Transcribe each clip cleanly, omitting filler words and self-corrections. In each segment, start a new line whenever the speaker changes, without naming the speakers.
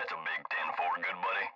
That's a big 10-4, good buddy.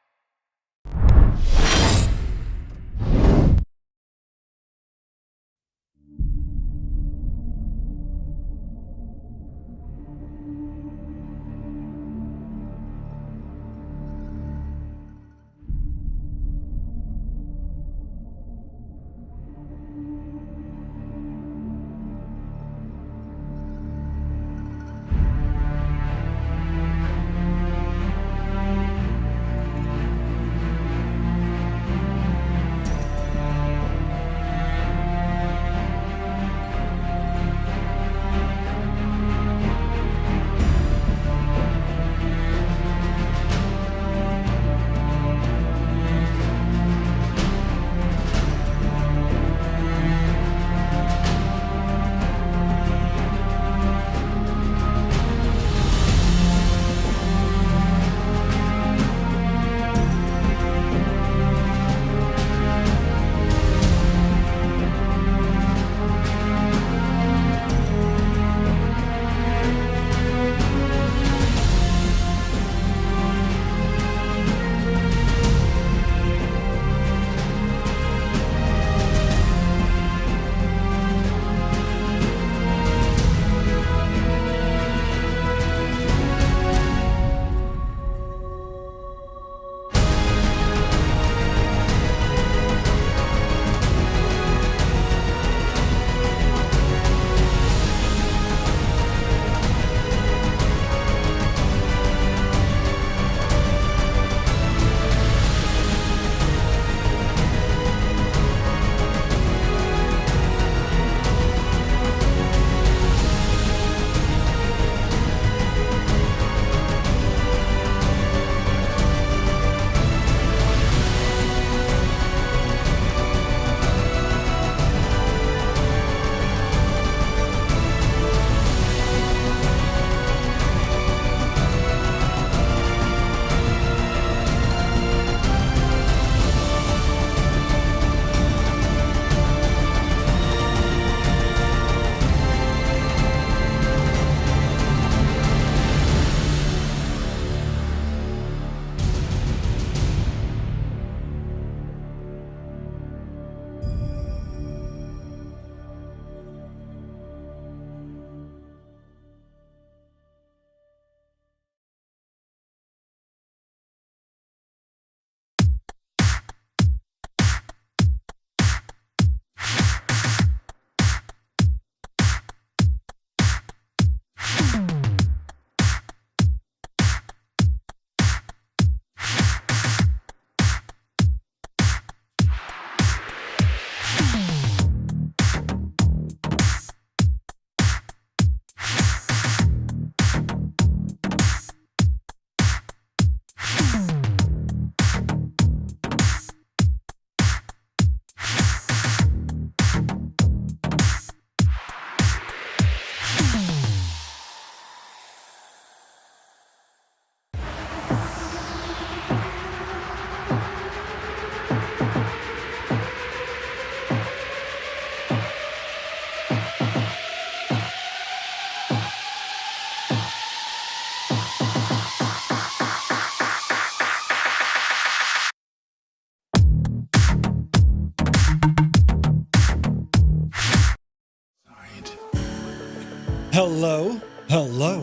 Hello, hello.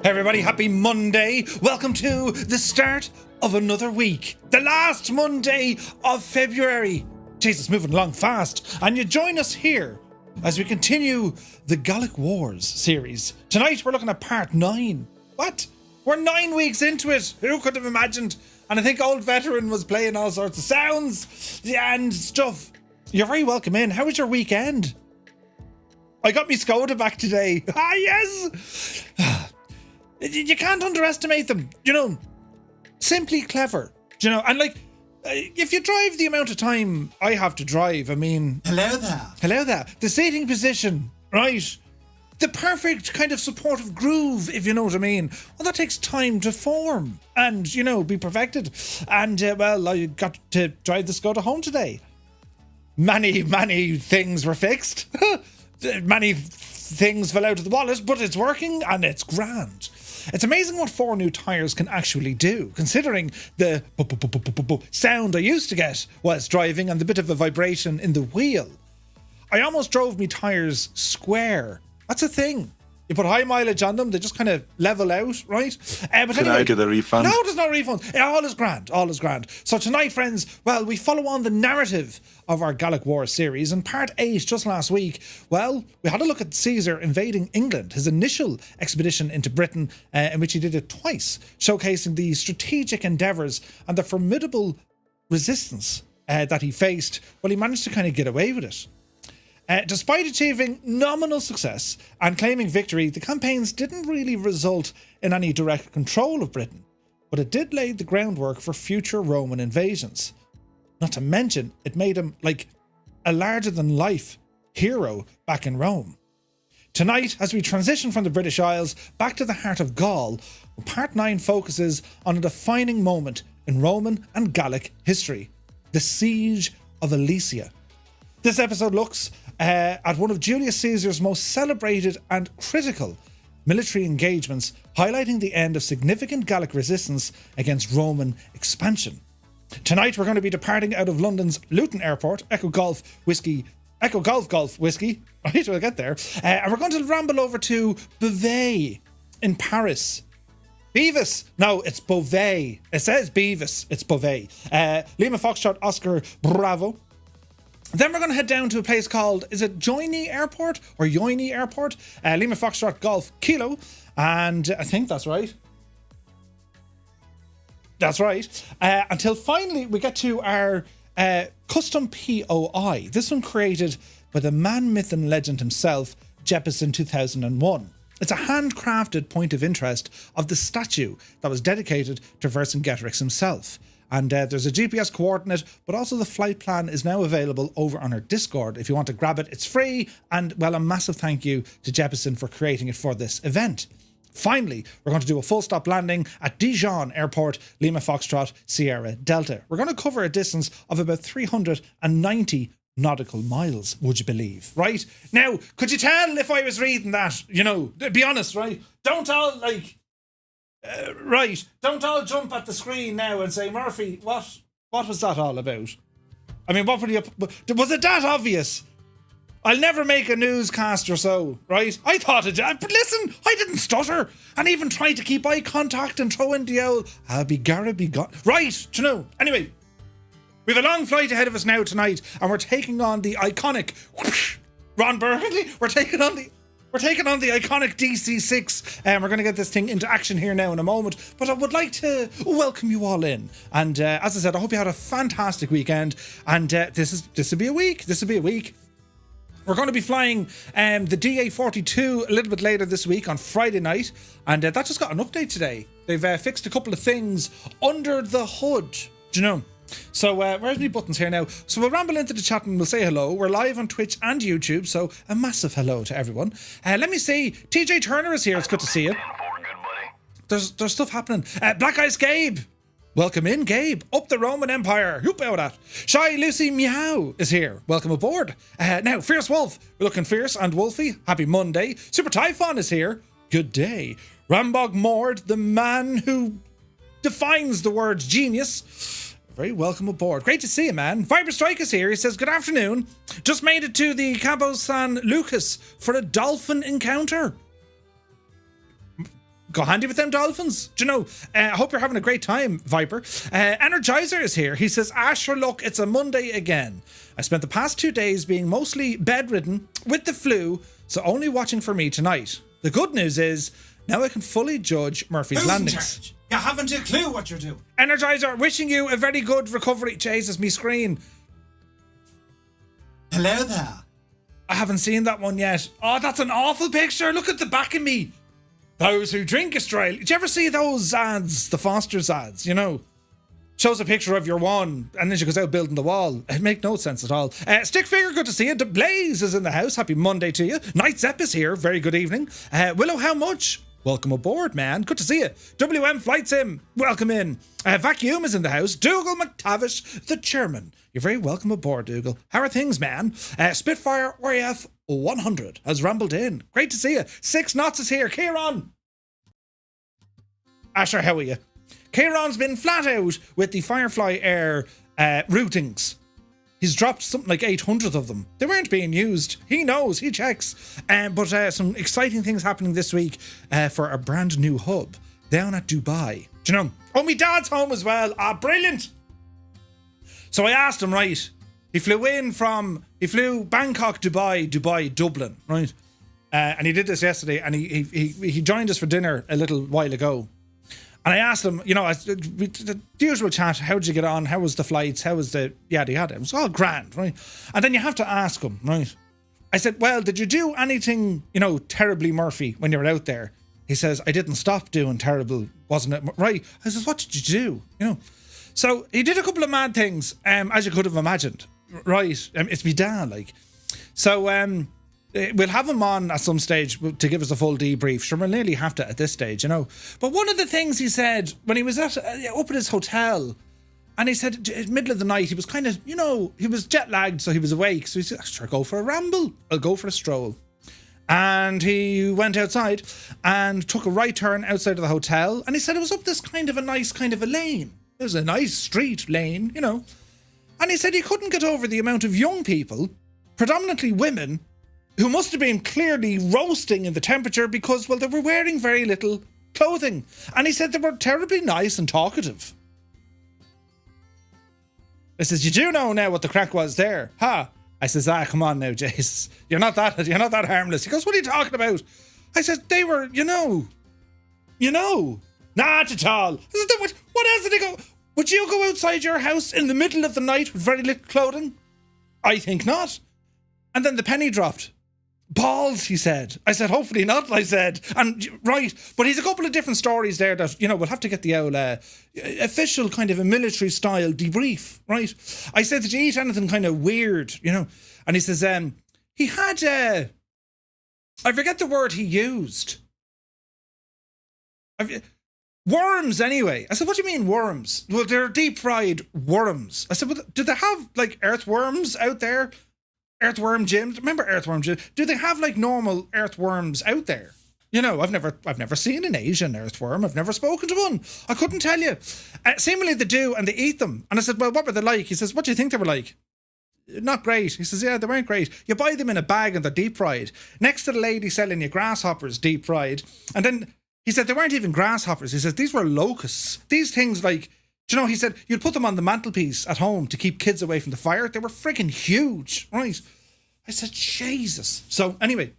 Hey everybody, happy Monday. Welcome to the start of another week. The last Monday of February. Jesus, moving along fast. And you join us here as we continue the Gallic Wars series. Tonight we're looking at part 9. What? We're 9 weeks into it. Who could have imagined? And I think Old Veteran was playing all sorts of sounds and stuff. You're very welcome in. How was your weekend? I got me Skoda back today. Ah, yes! You can't underestimate them. You know, simply clever. You know, and like, if you drive the amount of time I have to drive, I mean...
Hello there.
Hello there. The seating position, right? The perfect kind of supportive groove, if you know what I mean. Well, that takes time to form and, you know, be perfected. And, well, I got to drive the Skoda home today. Many things were fixed. Many things fell out of the wallet, but it's working and it's grand. It's amazing what 4 new tyres can actually do, considering the sound I used to get whilst driving and the bit of a vibration in the wheel. I almost drove me tyres square. That's a thing. You put high mileage on them, they just kind of level out, right? But
Can I get a refund?
No, there's no refund. All is grand, all is grand. So tonight, friends, well, we follow on the narrative of our Gallic Wars series. In part 8, just last week, well, we had a look at Caesar invading England, his initial expedition into Britain, in which he did it twice, showcasing the strategic endeavours and the formidable resistance that he faced. Well, he managed to kind of get away with it. Despite achieving nominal success and claiming victory, the campaigns didn't really result in any direct control of Britain, but it did lay the groundwork for future Roman invasions. Not to mention, it made him like a larger-than-life hero back in Rome. Tonight, as we transition from the British Isles back to the heart of Gaul, Part 9 focuses on a defining moment in Roman and Gallic history, the Siege of Alesia. This episode looks at one of Julius Caesar's most celebrated and critical military engagements, highlighting the end of significant Gallic resistance against Roman expansion. Tonight we're going to be departing out of London's Luton Airport, Echo Golf Whiskey, right, we'll get there, and we're going to ramble over to Beauvais in Paris. Beavis. No, it's Beauvais. It says Beavis. It's Beauvais. Lima Foxtrot Oscar Bravo. Then we're going to head down to a place called, is it Joigny Airport or Yoigny Airport? Lima Foxtrot Golf Kilo. And I think that's right. That's right. Until finally we get to our custom POI. This one created by the man, myth and legend himself, Jeppesen 2001. It's a handcrafted point of interest of the statue that was dedicated to Vercingetorix himself. And there's a GPS coordinate, but also the flight plan is now available over on our Discord. If you want to grab it, it's free. And, well, a massive thank you to Jeppesen for creating it for this event. Finally, we're going to do a full stop landing at Dijon Airport, Lima Foxtrot, Sierra Delta. We're going to cover a distance of about 390 nautical miles, would you believe, right? Now, could you tell if I was reading that? You know, be honest, right? Don't all, like... right, don't all jump at the screen now and say, Murphy, what was that all about? I mean, what were you... Was it that obvious? I'll never make a newscast or so, right? I thought it... But listen, I didn't stutter and even try to keep eye contact and throw in the old... I'll be Gara be gone. Right, you know. Anyway, we have a long flight ahead of us now tonight and we're taking on the iconic... Ron Burgundy. We're taking on the iconic DC-6, and we're going to get this thing into action here now in a moment. But I would like to welcome you all in. And as I said, I hope you had a fantastic weekend. And this will be a week. We're going to be flying the DA-42 a little bit later this week on Friday night. And that just got an update today. They've fixed a couple of things under the hood. Do you know? So where's my buttons here now? So we'll ramble into the chat and we'll say hello. We're live on Twitch and YouTube, so a massive hello to everyone. Let me see. TJ Turner is here. It's good to see you. There's stuff happening. Black Eyes Gabe. Welcome in, Gabe. Up the Roman Empire. Who about that? Shy Lucy Meow is here. Welcome aboard. Now, Fierce Wolf. We're looking fierce and wolfy. Happy Monday. Super Typhon is here. Good day. Rambog Mord, the man who defines the word genius. Very welcome aboard. Great to see you, man. Viper Strike is here. He says, good afternoon. Just made it to the Cabo San Lucas for a dolphin encounter. Go handy with them dolphins. Do you know? I hope you're having a great time, Viper. Energizer is here. He says, sure, look, it's a Monday again. I spent the past 2 days being mostly bedridden with the flu, so only watching for me tonight. The good news is, now I can fully judge Murphy's landings. You haven't a clue what you're doing. Energizer, wishing you a very good recovery. Jesus, me screen. Hello there. I haven't seen that one yet. Oh, that's an awful picture. Look at the back of me. Those who drink Australia. Did you ever see those ads, the Foster's ads, you know? Shows a picture of your one, and then she goes out building the wall. It make no sense at all. Stick Figure, good to see you. The Blaze is in the house. Happy Monday to you. Night Zepp is here. Very good evening. Willow, how much? Welcome aboard, man. Good to see you. WM Flight Sim, welcome in. Vacuum is in the house. Dougal McTavish, the chairman. You're very welcome aboard, Dougal. How are things, man? Spitfire RAF 100 has rambled in. Great to see you. 6 Knots is here. Kieran. Asher, how are you? Kieran's been flat out with the Firefly Air routings. He's dropped something like 800 of them. They weren't being used. He knows, he checks. But some exciting things happening this week for a brand new hub down at Dubai. Do you know? Oh, my dad's home as well. Ah, brilliant. So I asked him, right? He flew Bangkok, Dubai, Dublin, right? And he did this yesterday, and he joined us for dinner a little while ago. And I asked him, you know, the usual chat, how did you get on? How was the flights? How was the yada yada? It was all grand, right? And then you have to ask him, right? I said, well, did you do anything, you know, terribly Murphy when you were out there? He says, I didn't stop doing terrible, wasn't it? Right. I says, what did you do? You know? So he did a couple of mad things, as you could have imagined, right? It's me dad, like. So we'll have him on at some stage to give us a full debrief. Sure, we'll nearly have to at this stage, you know. But one of the things he said when he was up at his hotel, and he said in the middle of the night, he was kind of, you know, he was jet lagged, so he was awake. So he said, sure, go for a ramble. I'll go for a stroll. And he went outside and took a right turn outside of the hotel. And he said it was up this kind of a nice kind of a lane. It was a nice street lane, you know. And he said he couldn't get over the amount of young people, predominantly women, who must have been clearly roasting in the temperature because, well, they were wearing very little clothing. And he said they were terribly nice and talkative. I says, you do know now what the crack was there, huh? I says, come on now, Jesus. You're not that harmless. He goes, what are you talking about? I said, they were, you know. Not at all. I said, what else did they go? Would you go outside your house in the middle of the night with very little clothing? I think not. And then the penny dropped. Balls, he said. I said, hopefully not, I said. And right, but he's a couple of different stories there that, you know, we'll have to get the old official kind of a military style debrief, right? I said, did you eat anything kind of weird, you know? And he says, he had, I forget the word he used. Worms, anyway. I said, what do you mean worms? Well, they're deep fried worms. I said, well, do they have like earthworms out there? Earthworm gyms. Remember earthworm gyms? Do they have like normal earthworms out there? You know, I've never seen an Asian earthworm. I've never spoken to one. I couldn't tell you. Seemingly they do, and they eat them. And I said, well, what were they like? He says, what do you think they were like? Not great. He says, yeah, they weren't great. You buy them in a bag and they're deep fried. Next to the lady selling you grasshoppers deep fried. And then he said they weren't even grasshoppers. He says these were locusts. These things like, do you know, he said you'd put them on the mantelpiece at home to keep kids away from the fire. They were freaking huge, right? I said, Jesus. So anyway,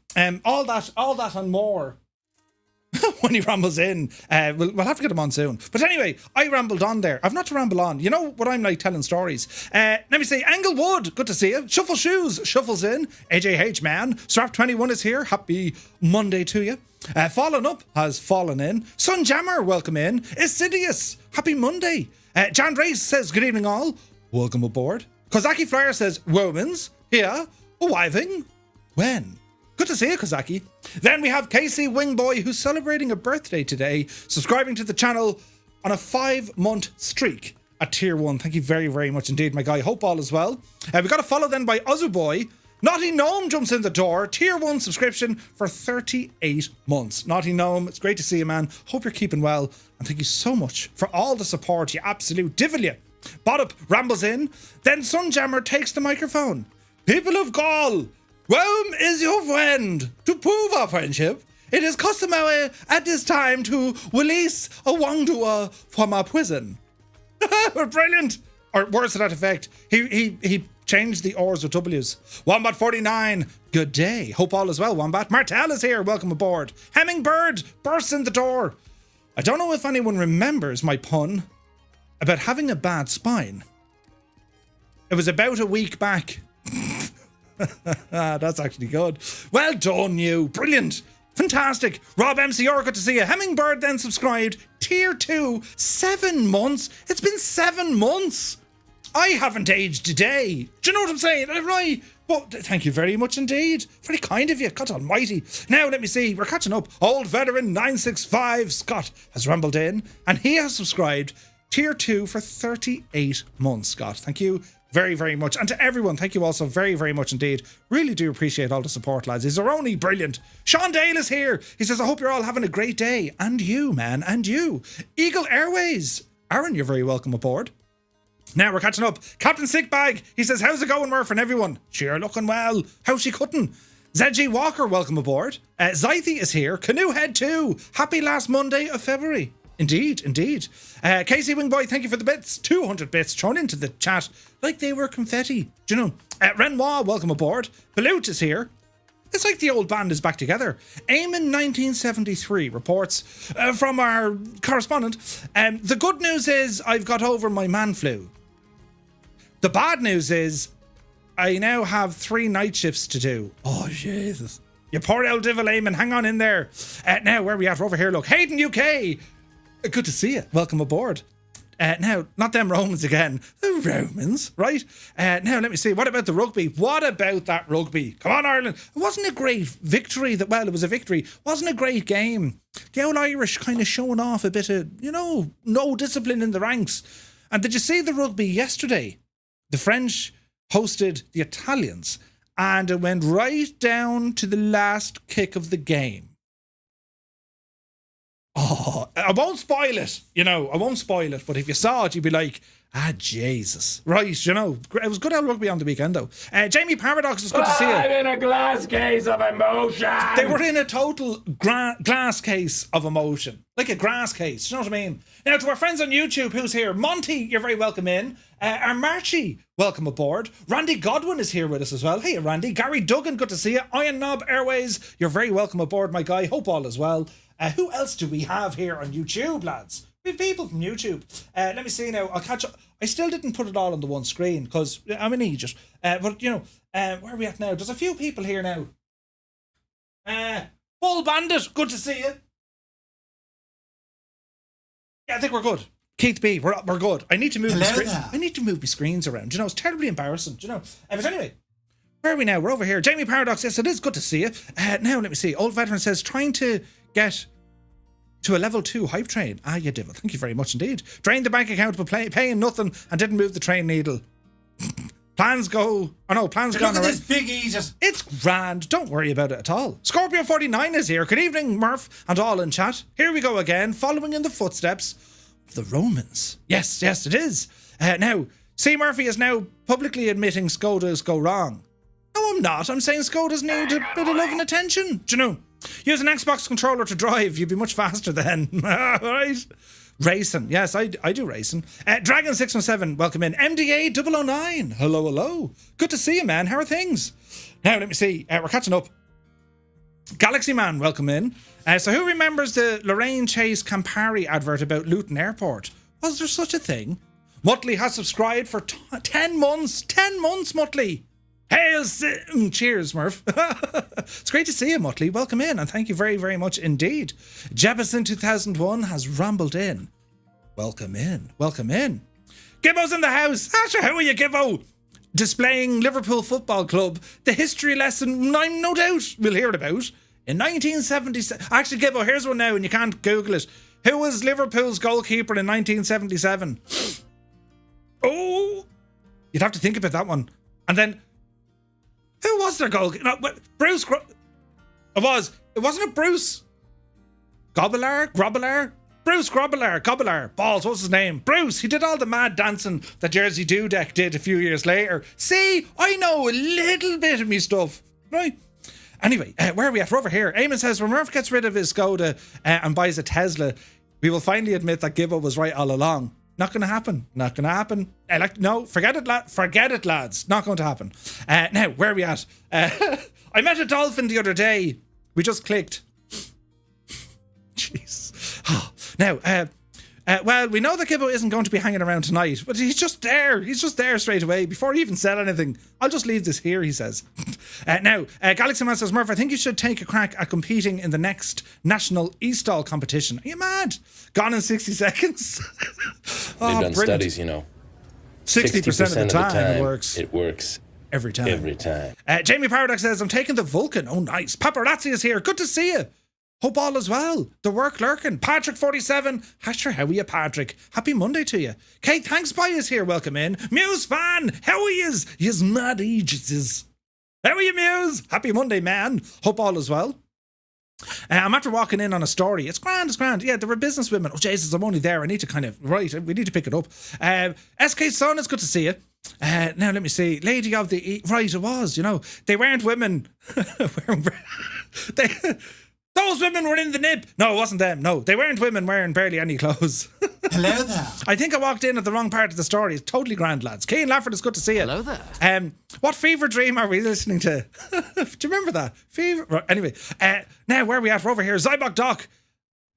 all that and more when he rambles in. We'll have to get him on soon. But anyway, I rambled on there. I've not to ramble on. You know what I'm like telling stories. Let me say, Englewood, good to see you. Shuffle Shoes shuffles in. AJH man. Strap21 is here. Happy Monday to you. Fallen Up has fallen in. Sunjammer, welcome in. Assidious, happy Monday. Jan Race says, good evening all. Welcome aboard. Kozaki Flyer says, Womans, here, arriving. When? Good to see you, Kozaki. Then we have Casey Wingboy, who's celebrating a birthday today, subscribing to the channel on a 5-month streak at tier 1. Thank you very, very much indeed, my guy. Hope all is well. We got a follow then by Ozuboy. Naughty Gnome jumps in the door. Tier 1 subscription for 38 months. Naughty Gnome, it's great to see you, man. Hope you're keeping well. And thank you so much for all the support, you absolute divil you. Bodup rambles in. Then Sunjammer takes the microphone. People of Gaul, Rome is your friend. To prove our friendship, it is customary at this time to release a wrongdoer from our prison. Brilliant. Or words to that effect. He changed the R's with W's. Wombat49, good day. Hope all is well, Wombat. Martel is here. Welcome aboard. Hemmingbird bursts in the door. I don't know if anyone remembers my pun about having a bad spine. It was about a week back. That's actually good. Well done, you. Brilliant. Fantastic. Rob MCR, good to see you. Hemmingbird then subscribed. Tier 2, 7 months. It's been 7 months. I haven't aged a day. Do you know what I'm saying? Right. Well, thank you very much indeed. Very kind of you. God almighty. Now, let me see. We're catching up. Old veteran 965 Scott has rambled in, and he has subscribed. Tier 2 for 38 months, Scott. Thank you very, very much. And to everyone, thank you also very, very much indeed. Really do appreciate all the support, lads. These are only brilliant. Sean Dale is here. He says, I hope you're all having a great day. And you, man, and you. Eagle Airways. Aaron, you're very welcome aboard. Now we're catching up. Captain Sickbag, he says, how's it going, Murph and everyone? Sure, looking well. How's she cutting? ZG Walker, welcome aboard. Zythy is here. Canoehead 2. Happy last Monday of February. Indeed, indeed. Casey Wingboy, thank you for the bits. 200 bits thrown into the chat like they were confetti. Do you know? Renoir, welcome aboard. Balut is here. It's like the old band is back together. Eamon 1973 reports from our correspondent. The good news is I've got over my man flu. The bad news is I now have 3 night shifts to do. Oh, Jesus. You poor old devil, Eamon. Hang on in there. Now, where are we at? We're over here, look. Hayden, UK. Good to see you. Welcome aboard. Now, not them Romans again. The Romans, right? Now, let me see. What about the rugby? What about that rugby? Come on, Ireland. It wasn't a great victory. Well, it was a victory. Wasn't a great game. The old Irish kind of showing off a bit of, no discipline in the ranks. And did you see the rugby yesterday? The French hosted the Italians, and it went right down to the last kick of the game. Oh, I won't spoil it, I won't spoil it, but if you saw it, you'd be like, Jesus. Right, it was good old rugby on the weekend, though. Jamie Paradox, it's good to see you.
I'm in a glass case of emotion.
They were in a total glass case of emotion. Like a grass case, you know what I mean? Now, to our friends on YouTube, who's here? Monty, you're very welcome in. Our Marchie, welcome aboard. Randy Godwin is here with us as well. Hey, Randy. Gary Duggan, good to see you. Iron Knob Airways, you're very welcome aboard, my guy. Hope all is well. Who else do we have here on YouTube, lads? We have people from YouTube. Let me see now. I'll catch up. I still didn't put it all on the one screen because I'm an idiot. But, where are we at now? There's a few people here now. Bull Bandit, good to see you. Yeah, I think we're good. Keith B, we're good. I need to move I need to move my screens around. It's terribly embarrassing. But anyway, where are we now? We're over here. Jamie Paradox, yes, it is good to see you. Now, let me see. Old Veteran says, trying to get to a level 2 hype train. You devil. Thank you very much indeed. Drained the bank account but paying nothing and didn't move the train needle. Plans gone. Look at
this big Egypt.
It's grand. Don't worry about it at all. Scorpio 49 is here. Good evening, Murph and all in chat. Here we go again, following in the footsteps of the Romans. Yes, it is. Now, C. Murphy is now publicly admitting Skodas go wrong. No, I'm not. I'm saying Skodas need a bit of love and attention. Do you know? Use an Xbox controller to drive. You'd be much faster then. Right? Racing. Yes, I do racing. Dragon617, welcome in. MDA 009. Hello. Good to see you, man. How are things? Now, let me see. We're catching up. Galaxy Man, welcome in. So who remembers the Lorraine Chase Campari advert about Luton Airport? Was there such a thing? Muttley has subscribed for 10 months. 10 months, Muttley. Cheers, Murph. It's great to see you, Muttley. Welcome in, and thank you very, very much indeed. Jefferson 2001 has rambled in. Welcome in. Gibbo's in the house. Asher, how are you, Gibbo? Displaying Liverpool Football Club, the history lesson I'm no doubt we'll hear about. In 1977... Actually, Gibbo, here's one now, and you can't Google it. Who was Liverpool's goalkeeper in 1977? Oh! You'd have to think about that one. And then... Who was their goalkeeper? No, Bruce... It wasn't it Bruce? Grobbelaar? Bruce Grobbelaar. Balls, what's his name? Bruce, he did all the mad dancing that Jersey Dudek did a few years later. See, I know a little bit of me stuff. Right? Anyway, where are we at? We're over here. Eamon says, when Murph gets rid of his Skoda and buys a Tesla, we will finally admit that Gibbo was right all along. Not going to happen. No, forget it, lads. Not going to happen. Now, where are we at? I met a dolphin the other day. We just clicked. Jeez. Now, well, we know that Gibbo isn't going to be hanging around tonight, but he's just there. He's just there straight away before he even said anything. I'll just leave this here, he says. Now, Galaxy Man says, Murph, I think you should take a crack at competing in the next national e-stall competition. Are you mad? Gone in 60 seconds?
They've done studies,
60% of the time it works.
It works.
Every time.
Every time.
Jamie Paradox says, I'm taking the Vulcan. Oh, nice. Paparazzi is here. Good to see you. Hope all is well. The work lurking. Patrick47. Hashtag how are you, Patrick? Happy Monday to you. Kate Thanks Bye is here. Welcome in. Muse fan. How are yous? Yous mad ages. How are you, Muse? Happy Monday, man. Hope all is well. I'm after walking in on a story. It's grand, it's grand. Yeah, there were business women. Oh, Jesus, I'm only there. I need to we need to pick it up. SK Son, it's good to see you. Now, let me see. Lady of the... Right, it was, They weren't women. Those women were in the nip. No, it wasn't them. No, they weren't women wearing barely any clothes.
Hello there.
I think I walked in at the wrong part of the story. It's totally grand, lads. Keane Lafford, it's good to see you.
Hello there.
What fever dream are we listening to? Do you remember that? Fever... Right, anyway, now where are we at? We're over here. Zybok Doc,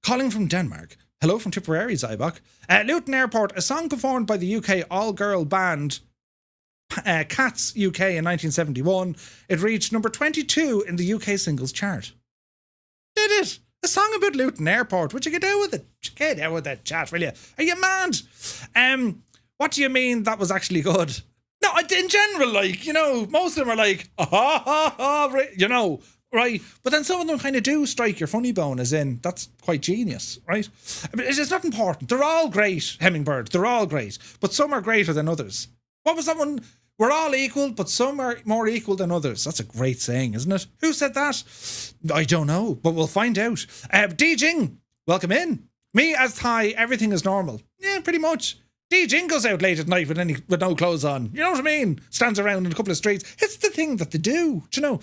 calling from Denmark. Hello from Tipperary, Zybok. Luton Airport, a song performed by the UK all-girl band Cats UK in 1971. It reached number 22 in the UK singles chart. Did it? A song about Luton Airport. Would you get out with it? Get out with that chat, will you? Are you mad? What do you mean that was actually good? No, in general, most of them are like, right? But then some of them kind of do strike your funny bone, as in, that's quite genius, right? I mean, it's not important. They're all great, Hummingbird. They're all great. But some are greater than others. What was that one? We're all equal, but some are more equal than others. That's a great saying, isn't it? Who said that? I don't know, but we'll find out. D Jing, welcome in. Me as Thai, everything is normal. Yeah, pretty much. D Jing goes out late at night with no clothes on. You know what I mean? Stands around in a couple of streets. It's the thing that they do. Do you know?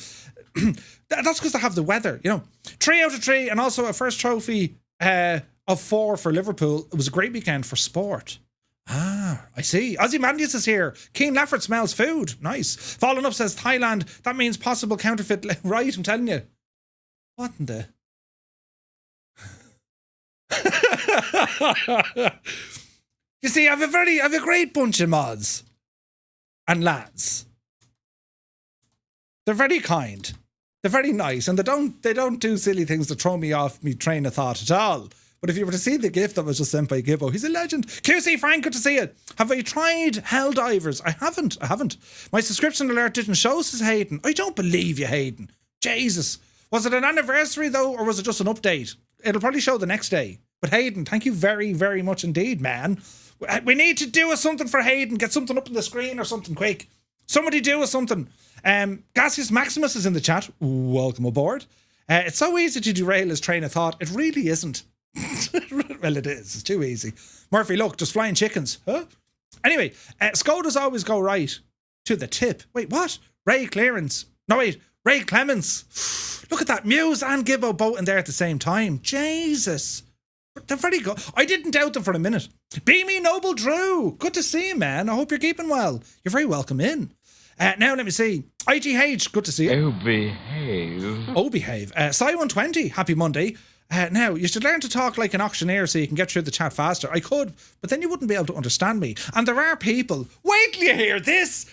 That's because they have the weather. 3 out of 3, and also a first trophy of 4 for Liverpool. It was a great weekend for sport. Ah, I see. Ozymandias is here. Keen Lafford smells food. Nice. Fallen Up says Thailand. That means possible counterfeit. Right, I'm telling you. What in the... You see, I've a great bunch of mods and lads. They're very kind. They're very nice, and they don't do silly things to throw me off me train of thought at all. But if you were to see the gift that was just sent by Gibbo, he's a legend. QC Frank, good to see you. Have I tried Helldivers? I haven't. My subscription alert didn't show, says Hayden. I don't believe you, Hayden. Jesus. Was it an anniversary, though, or was it just an update? It'll probably show the next day. But Hayden, thank you very, very much indeed, man. We need to do something for Hayden. Get something up on the screen or something quick. Somebody do something. Gaseous Maximus is in the chat. Welcome aboard. It's so easy to derail his train of thought. It really isn't. Well, it is. It's too easy. Murphy, look, just flying chickens. Huh? Anyway, Skodas always go right to the tip. Wait, what? Ray Clements. Look at that. Muse and Gibbo both in there at the same time. Jesus. They're very good. I didn't doubt them for a minute. Beamy Noble Drew. Good to see you, man. I hope you're keeping well. You're very welcome in. Now, let me see. ITH, good to see you. Oh, behave. Cy120, happy Monday. Now, you should learn to talk like an auctioneer so you can get through the chat faster. I could, but then you wouldn't be able to understand me. And there are people, wait till you hear this.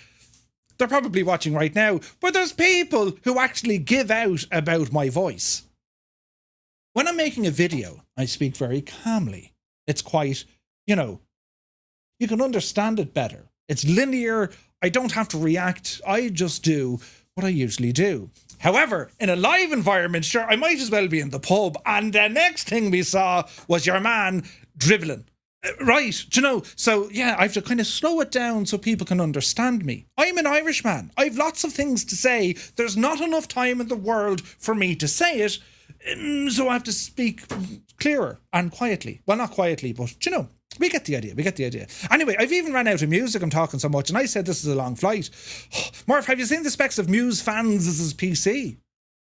They're probably watching right now, but there's people who actually give out about my voice. When I'm making a video, I speak very calmly. It's quite, you can understand it better. It's linear. I don't have to react. I just do what I usually do. However, in a live environment, sure, I might as well be in the pub. And the next thing we saw was your man dribbling. Right, so yeah, I have to kind of slow it down so people can understand me. I'm an Irishman. I've lots of things to say. There's not enough time in the world for me to say it. So I have to speak clearer and quietly. Well, not quietly, but we get the idea. Anyway, I've even ran out of music. I'm talking so much, and I said this is a long flight. Murph, have you seen the specs of Muse Fans' PC?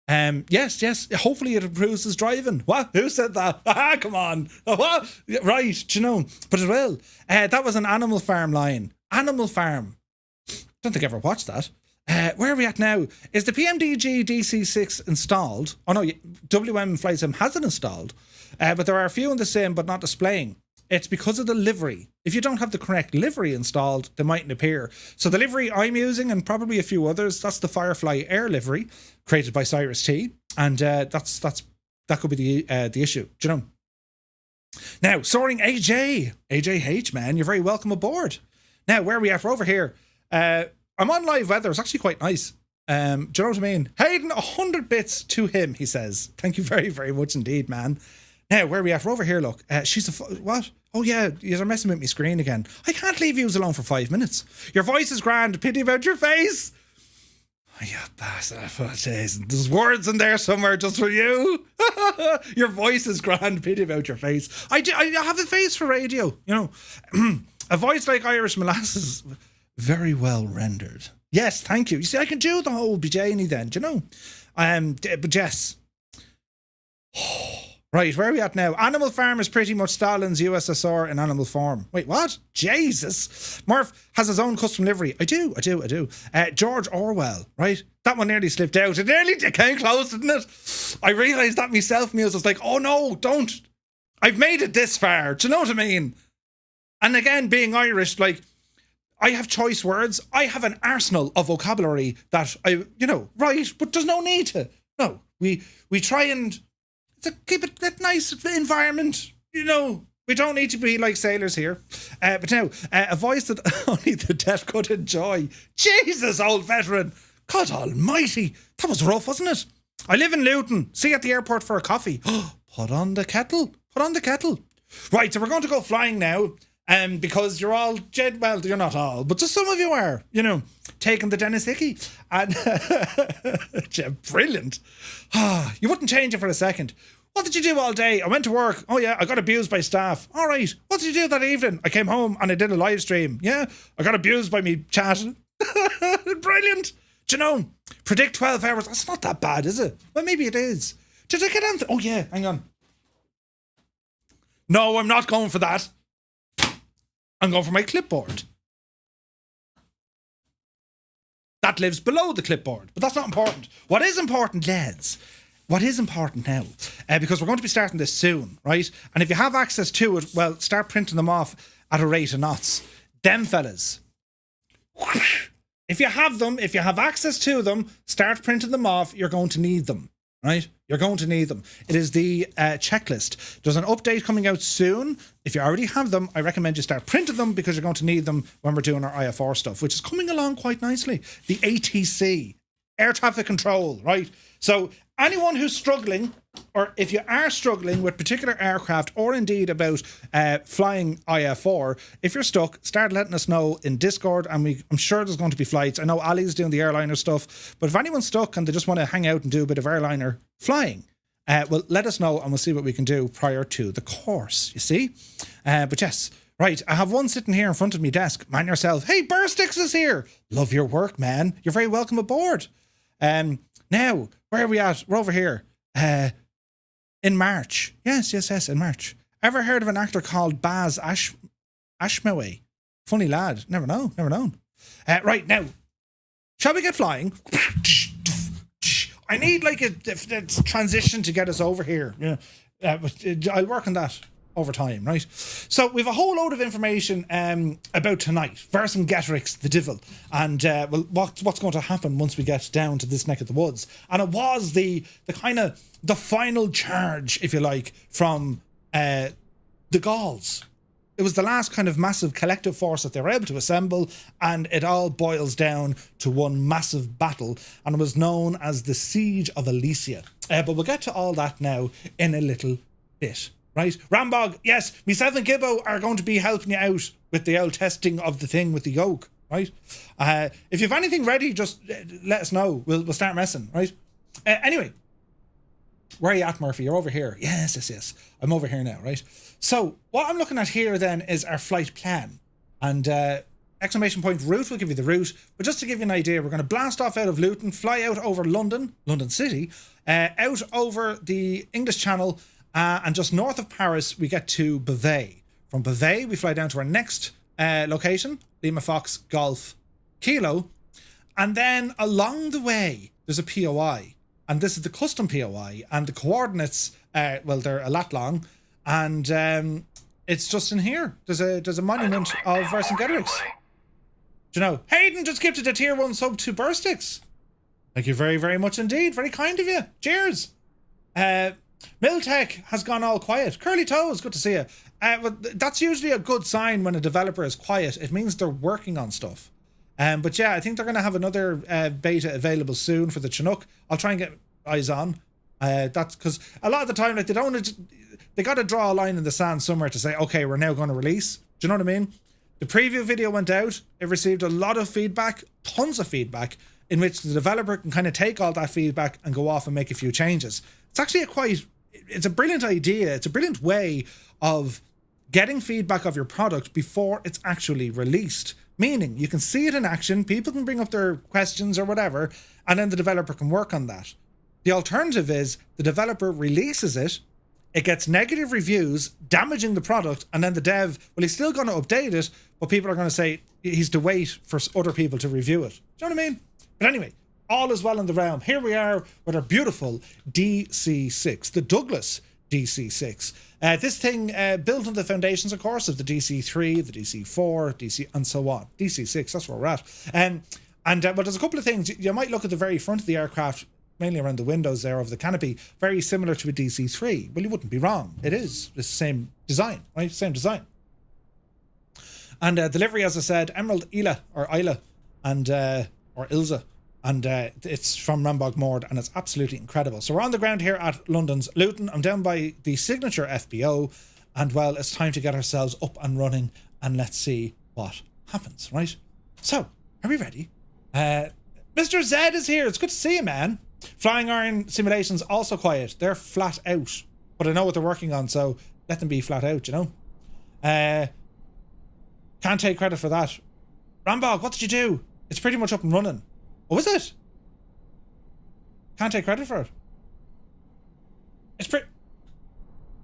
Yes. Hopefully it improves his driving. What? Who said that? Come on. What? Right, but it will. That was an Animal Farm line. Animal Farm. Don't think I ever watched that. Where are we at now? Is the PMDG DC-6 installed? Oh no, WM Flight Sim has it installed, but there are a few in the sim but not displaying. It's because of the livery. If you don't have the correct livery installed, they mightn't appear. So the livery I'm using, and probably a few others, that's the Firefly Air livery, created by Cyrus T, and that could be the issue. Do you know? Now, soaring AJH, man, you're very welcome aboard. Now, where are we at? We're over here. I'm on live weather. It's actually quite nice. Do you know what I mean? Hayden, 100 bits to him, he says. Thank you very, very much indeed, man. Now, where are we at? We're over here, look. She's what? Oh, yeah, you're messing with my screen again. I can't leave you alone for 5 minutes. Your voice is grand. Pity about your face. Oh, you bastard. Oh, jeez. There's words in there somewhere just for you. Your voice is grand. Pity about your face. I have a face for radio, you know. A voice like Irish molasses. Very well rendered. Yes, thank you. You see, I can do the whole BJney then, do you know? But yes. Right, where are we at now? Animal Farm is pretty much Stalin's USSR in animal form. Wait, what? Jesus. Murph has his own custom livery. I do. George Orwell, right? That one nearly slipped out. It nearly came close, didn't it? I realised that myself, Muse. I was like, oh no, don't. I've made it this far. Do you know what I mean? And again, being Irish, like, I have choice words. I have an arsenal of vocabulary that right, but there's no need to. No, we try and to keep it that nice environment, you know. We don't need to be like sailors here. But now, a voice that only the deaf could enjoy. Jesus, old veteran. God almighty. That was rough, wasn't it? I live in Luton. See you at the airport for a coffee. Put on the kettle. Right, so we're going to go flying now. Because you're all, well, you're not all, but just some of you are, you know, taking the Dennis Hickey. And, brilliant. You wouldn't change it for a second. What did you do all day? I went to work. Oh, yeah, I got abused by staff. All right. What did you do that evening? I came home and I did a live stream. Yeah, I got abused by me chat. Brilliant. Do you know, predict 12 hours. That's not that bad, is it? Well, maybe it is. Did I get anything? Oh, yeah, hang on. No, I'm not going for that. I'm going for my clipboard. That lives below the clipboard, but that's not important. What is important, lads? What is important now? Because we're going to be starting this soon, right? And if you have access to it, well, start printing them off at a rate of knots. Them fellas. If you have them, if you have access to them, start printing them off. You're going to need them, right? You're going to need them. It is the checklist. There's an update coming out soon. If you already have them, I recommend you start printing them because you're going to need them when we're doing our IFR stuff, which is coming along quite nicely. The ATC, air traffic control, right? So anyone who's struggling, or if you are struggling with particular aircraft or indeed about flying IFR, if you're stuck, start letting us know in Discord, and I'm sure there's going to be flights. I know Ali's doing the airliner stuff, but if anyone's stuck and they just want to hang out and do a bit of airliner flying, well, let us know and we'll see what we can do prior to the course, you see? But yes, right, I have one sitting here in front of me desk. Man yourself. Hey, Burstix is here. Love your work, man. You're very welcome aboard. Now, where are we at? We're over here. In March. Yes, in March. Ever heard of an actor called Baz Ashmaway? Funny lad. Never known. Right, now, shall we get flying? I need like a transition to get us over here. Yeah, I'll work on that over time, right? So we've a whole load of information about tonight. Vercingetorix, the devil, and well, what's going to happen once we get down to this neck of the woods. And it was the kind of the final charge, if you like, from the Gauls. It was the last kind of massive collective force that they were able to assemble, and it all boils down to one massive battle, and it was known as the Siege of Alesia. But we'll get to all that now in a little bit. Right, Rambog, yes, myself and Gibbo are going to be helping you out with the old testing of the thing with the yoke, right? If you have anything ready, just let us know. We'll start messing, right? Anyway, where are you at, Murphy? You're over here. Yes. I'm over here now, right? So what I'm looking at here then is our flight plan. And exclamation point route will give you the route. But just to give you an idea, we're going to blast off out of Luton, fly out over London City, out over the English Channel, and just north of Paris, we get to Beauvais. From Beauvais, we fly down to our next location, Lima Fox Golf Kilo. And then along the way, there's a POI. And this is the custom POI. And the coordinates, well, they're a lot long. And it's just in here. There's a monument of Vercingetorix. Do you know? Hayden just gifted a tier 1 sub to Burstix. Thank you very, very much indeed. Very kind of you. Cheers. Miltech has gone all quiet. Curly Toes, good to see you. Well, that's usually a good sign when a developer is quiet. It means they're working on stuff. But yeah, I think they're going to have another beta available soon for the Chinook. I'll try and get eyes on. That's because a lot of the time, like, they got to draw a line in the sand somewhere to say, okay, we're now going to release. Do you know what I mean? The preview video went out. It received a lot of feedback, tons of feedback, in which the developer can kind of take all that feedback and go off and make a few changes. It's actually it's a brilliant idea. It's a brilliant way of getting feedback of your product before it's actually released. Meaning you can see it in action, people can bring up their questions or whatever, and then the developer can work on that. The alternative is the developer releases it, it gets negative reviews, damaging the product, and then the dev, well, he's still going to update it, but people are going to say he's to wait for other people to review it. Do you know what I mean? But anyway, all is well in the realm. Here we are with our beautiful DC-6, the Douglas DC-6. This thing built on the foundations, of course, of the DC-3, the DC-4, DC, and so on. DC-6, that's where we're at. But there's a couple of things. You might look at the very front of the aircraft, mainly around the windows there of the canopy, very similar to a DC-3. Well, you wouldn't be wrong. It is the same design, right? Same design. And delivery, as I said, Emerald Isla, or Isla, and or Ilza. And it's from Rambog Mord, and it's absolutely incredible. So we're on the ground here at London's Luton. I'm down by the signature FBO, and well, it's time to get ourselves up and running, and let's see what happens, right? So, are we ready? Mr. Z is here. It's good to see you, man. Flying Iron Simulations also quiet. They're flat out, but I know what they're working on, so let them be flat out, you know? Can't take credit for that. Rambog, what did you do? It's pretty much up and running. What was it? Can't take credit for it. It's pretty...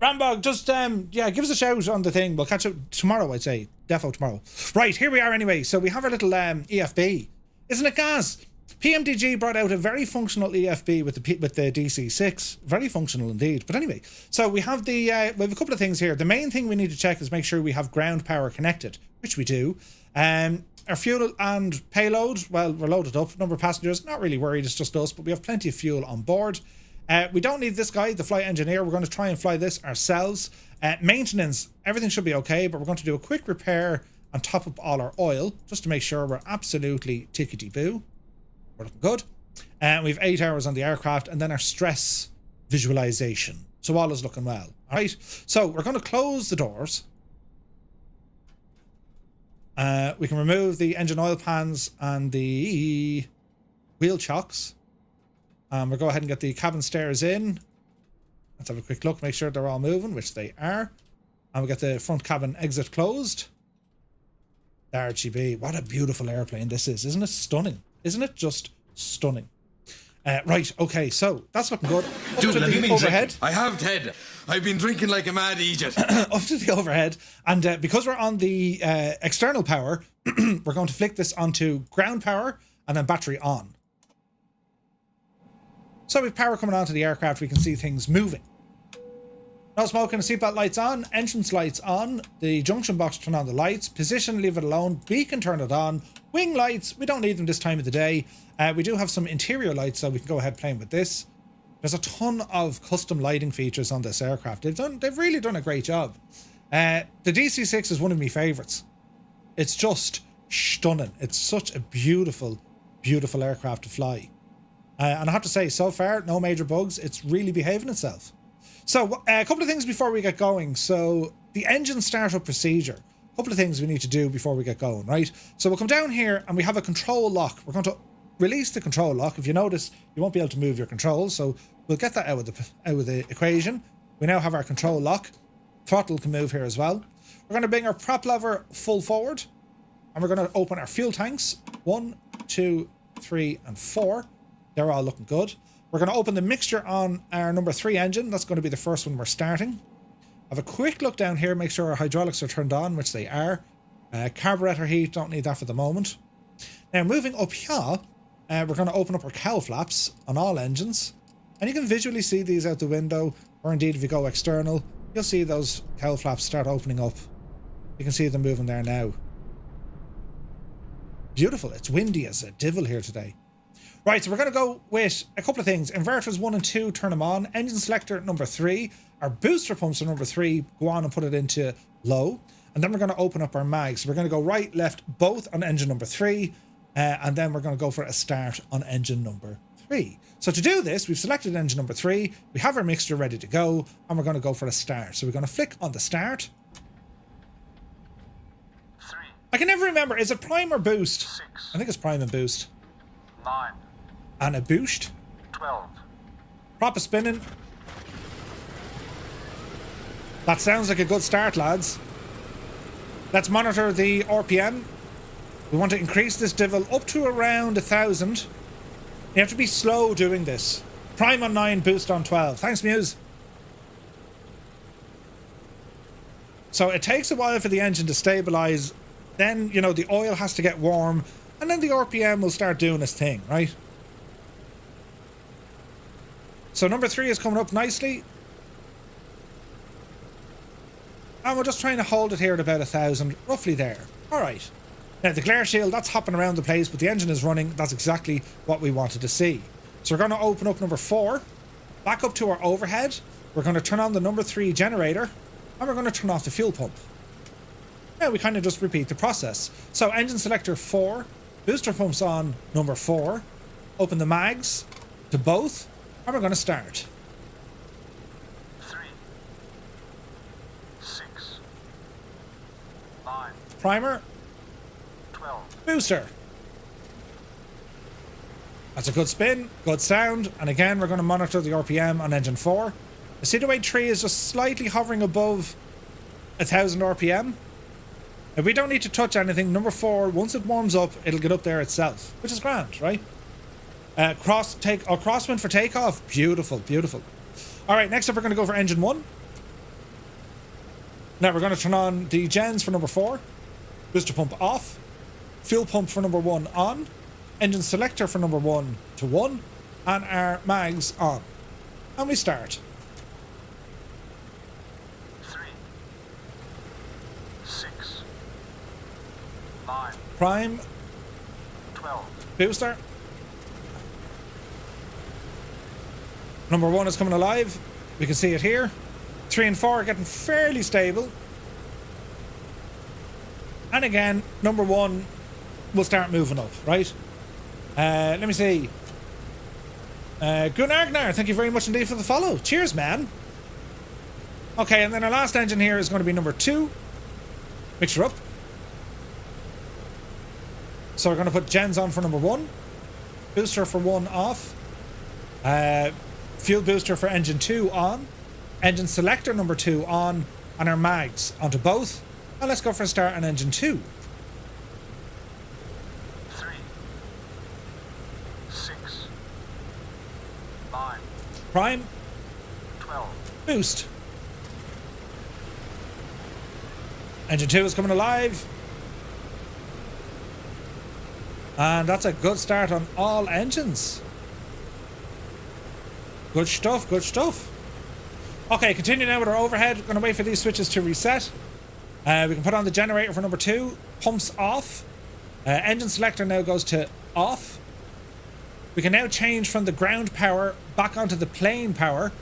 Rambog, just, yeah, give us a shout on the thing. We'll catch up tomorrow, I'd say. Defo tomorrow. Right, here we are anyway. So we have our little EFB. Isn't it gas? PMDG brought out a very functional EFB with the DC-6. Very functional indeed. But anyway, so we have we have a couple of things here. The main thing we need to check is make sure we have ground power connected, which we do. Our fuel and payload, well, we're loaded up. Number of passengers, not really worried, it's just us, but we have plenty of fuel on board. We don't need this guy, the flight engineer. We're going to try and fly this ourselves. Maintenance, everything should be okay, but we're going to do a quick repair and top up all our oil, just to make sure we're absolutely tickety-boo. We're looking good. We have 8 hours on the aircraft, and then our stress visualization. So all is looking well. All right, so we're going to close the doors. We can remove the engine oil pans and the wheel chocks. We'll go ahead and get the cabin stairs in. Let's have a quick look, make sure they're all moving, which they are. And we'll get the front cabin exit closed. There she be. What a beautiful airplane this is. Isn't it stunning? Isn't it just stunning? Right, okay, so that's looking good. Up
Dude,
to the overhead.
I have, Ted. I've been drinking like a mad idiot.
Up to the overhead. And because we're on the external power, we're going to flick this onto ground power and then battery on. So with power coming onto the aircraft, we can see things moving. No smoking, the seatbelt lights on, entrance lights on, the junction box, turn on the lights, position, leave it alone, beacon, turn it on, wing lights, we don't need them this time of the day. We do have some interior lights, so we can go ahead playing with this. There's a ton of custom lighting features on this aircraft. They've really done a great job. The DC-6 is one of my favourites. It's just stunning. It's such a beautiful, beautiful aircraft to fly. And I have to say, so far, no major bugs. It's really behaving itself. So, a couple of things before we get going. So, the engine startup procedure. A couple of things we need to do before we get going, right? So, we'll come down here and we have a control lock. We're going to release the control lock. If you notice, you won't be able to move your controls. So, we'll get that out of the equation. We now have our control lock. Throttle can move here as well. We're going to bring our prop lever full forward. And we're going to open our fuel tanks. 1, 2, 3, and 4. They're all looking good. We're going to open the mixture on our number 3 engine. That's going to be the first one we're starting. Have a quick look down here, make sure our hydraulics are turned on, which they are. Carburetor heat, don't need that for the moment. Now moving up here, we're going to open up our cowl flaps on all engines. And you can visually see these out the window, or indeed if you go external, you'll see those cowl flaps start opening up. You can see them moving there now. Beautiful. It's windy as a devil here today. Right, so we're going to go with a couple of things. Inverters 1 and 2, turn them on. Engine selector number 3. Our booster pumps are number 3. Go on and put it into low. And then we're going to open up our mags. So we're going to go right, left, both on engine number 3. and then we're going to go for a start on engine number 3. So to do this, we've selected engine number 3, we have our mixture ready to go, and we're going to go for a start. So we're going to flick on the start.
3,
I can never remember, is it prime or boost?
6,
I think it's prime and boost.
9,
And a boost.
12.
Proper spinning. That sounds like a good start, lads. Let's monitor the RPM. We want to increase this devil up to around 1,000. You have to be slow doing this. Prime on 9, boost on 12. Thanks, Muse. So it takes a while for the engine to stabilize. Then, you know, the oil has to get warm. And then the RPM will start doing its thing, right? So number 3 is coming up nicely. And we're just trying to hold it here at about 1,000, roughly there. Alright. Now the glare shield, that's hopping around the place, but the engine is running. That's exactly what we wanted to see. So we're going to open up number 4, back up to our overhead. We're going to turn on the number 3 generator, and we're going to turn off the fuel pump. Now we kind of just repeat the process. So engine selector 4, booster pumps on number 4, open the mags to both, and we're going to start.
3, 6, 9,
Primer,
12.
booster. That's a good spin, good sound, and again we're going to monitor the RPM on engine 4. You see the way 3 is just slightly hovering above 1,000 RPM? Now we don't need to touch anything. Number 4, once it warms up, it'll get up there itself, which is grand, right? Crosswind for takeoff. Beautiful, beautiful. Alright, next up we're going to go for engine 1. Now we're going to turn on the gens for number 4. Booster pump off. Fuel pump for number 1 on. Engine selector for number 1 to 1. And our mags on. And we start.
3, 6, 9,
Prime.
12.
Booster. Number 1 is coming alive. We can see it here. 3 and 4 are getting fairly stable. And again, number 1 will start moving up, right? Let me see. Gunagnar, thank you very much indeed for the follow. Cheers, man. Okay, and then our last engine here is going to be number 2. Mixture up. So we're going to put gens on for number 1. Booster for 1 off. Fuel booster for engine 2 on. Engine selector number 2 on. And our mags onto both. And let's go for a start on engine 2.
3, 6, 9,
Prime.
12.
Boost. Engine 2 is coming alive. And that's a good start on all engines. Good stuff, good stuff. Okay, continue now with our overhead. Going to wait for these switches to reset. We can put on the generator for number 2. Pumps off. Engine selector now goes to off. We can now change from the ground power back onto the plane power.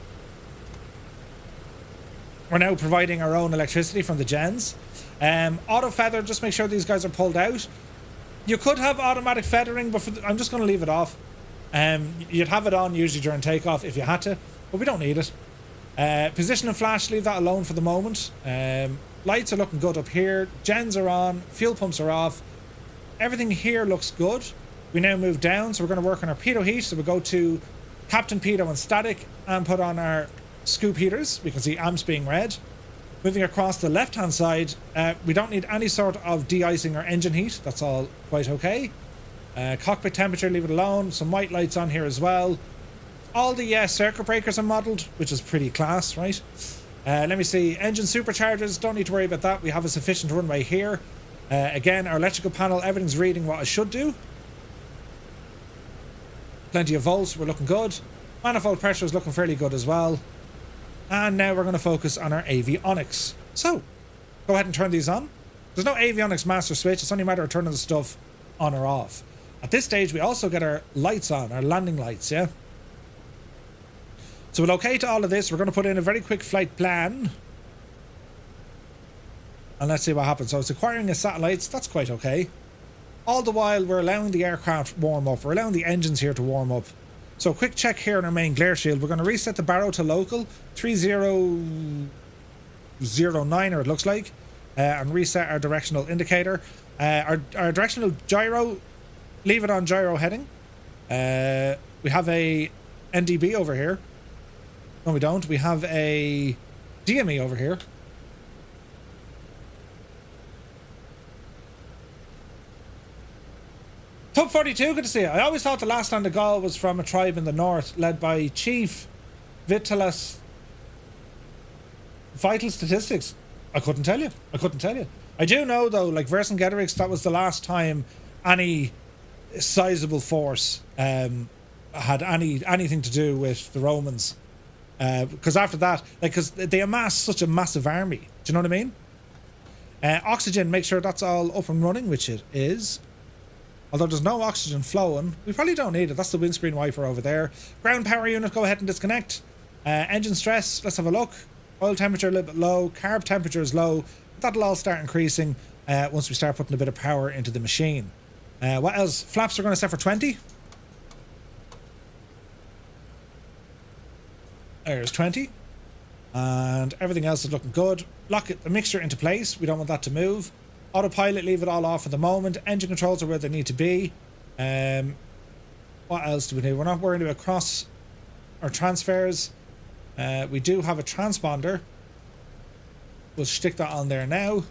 We're now providing our own electricity from the gens. Auto feather, just make sure these guys are pulled out. You could have automatic feathering, but I'm just going to leave it off. You'd have it on usually during takeoff if you had to, but we don't need it. Position and flash, leave that alone for the moment. Lights are looking good up here. Gens are on. Fuel pumps are off. Everything here looks good. We now move down, so we're going to work on our pitot heat. So we go to Captain Pitot and static and put on our scoop heaters. We can see amps being red. Moving across the left-hand side, we don't need any sort of de-icing or engine heat. That's all quite okay. Cockpit temperature, leave it alone. Some white lights on here as well. All the circuit breakers are modelled, which is pretty class, right? Let me see. Engine superchargers, don't need to worry about that. We have a sufficient runway here. Again, our electrical panel, everything's reading what it should do. Plenty of volts, we're looking good. Manifold pressure is looking fairly good as well. And now we're going to focus on our avionics. So, go ahead and turn these on. There's no avionics master switch, it's only a matter of turning the stuff on or off. At this stage, we also get our lights on, our landing lights, yeah? So we'll locate all of this. We're going to put in a very quick flight plan. And let's see what happens. So it's acquiring the satellites. That's quite okay. All the while, we're allowing the aircraft warm up. We're allowing the engines here to warm up. So, a quick check here on our main glare shield. We're going to reset the baro to local, 3009, or it looks like, and reset our directional indicator. Our directional gyro, leave it on gyro heading. We have a NDB over here. No, we don't. We have a DME over here. Top 42, good to see you. I always thought the last time the Gaul was from a tribe in the north led by Chief Vitalis. Vital statistics. I couldn't tell you. I do know though, like Vercingetorix, that was the last time any sizable force had anything to do with the Romans. Because after that, like, because they amassed such a massive army. Do you know what I mean? Oxygen, make sure that's all up and running, which it is. Although there's no oxygen flowing, we probably don't need it. That's the windscreen wiper over there. Ground power unit, go ahead and disconnect. Engine stress, let's have a look. Oil temperature a little bit low. Carb temperature is low. That'll all start increasing once we start putting a bit of power into the machine. What else? Flaps are going to set for 20. There's 20. And everything else is looking good. Lock the mixture into place. We don't want that to move. Autopilot, leave it all off for the moment. Engine controls are where they need to be. What else do we do? We're not worried about cross or transfers. We do have a transponder. We'll stick that on there now.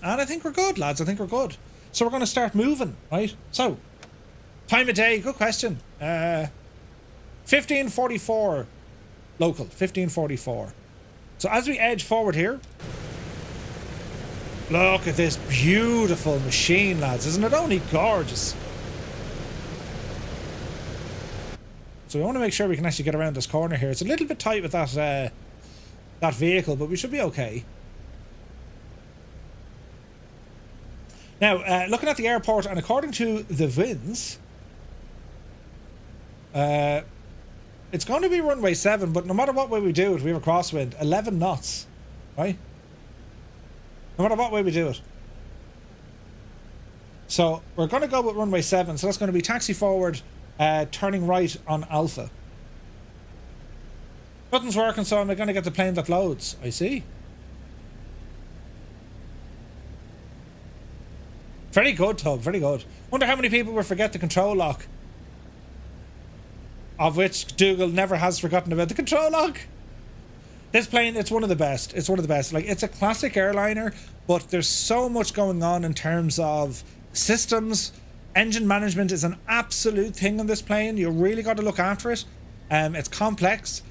And I think we're good, lads. I think we're good. So we're going to start moving, right? So, time of day, good question. 1544 local, 1544. So as we edge forward here, look at this beautiful machine, lads. Isn't it only gorgeous? So we want to make sure we can actually get around this corner here. It's a little bit tight with that that vehicle, but we should be okay. Now, looking at the airport, and according to the winds, it's going to be runway 7, but no matter what way we do it, we have a crosswind, 11 knots, right? No matter what way we do it. So we're going to go with runway 7, so that's going to be taxi forward, turning right on Alpha. Nothing's working, so I'm going to get the plane that loads. I see. Very good, Tug, very good. Wonder how many people will forget the control lock. Of which Dougal never has forgotten about the control lock. This plane, it's one of the best. It's one of the best. Like, it's a classic airliner, but there's so much going on in terms of systems. Engine management is an absolute thing on this plane. You really got to look after it. It's complex.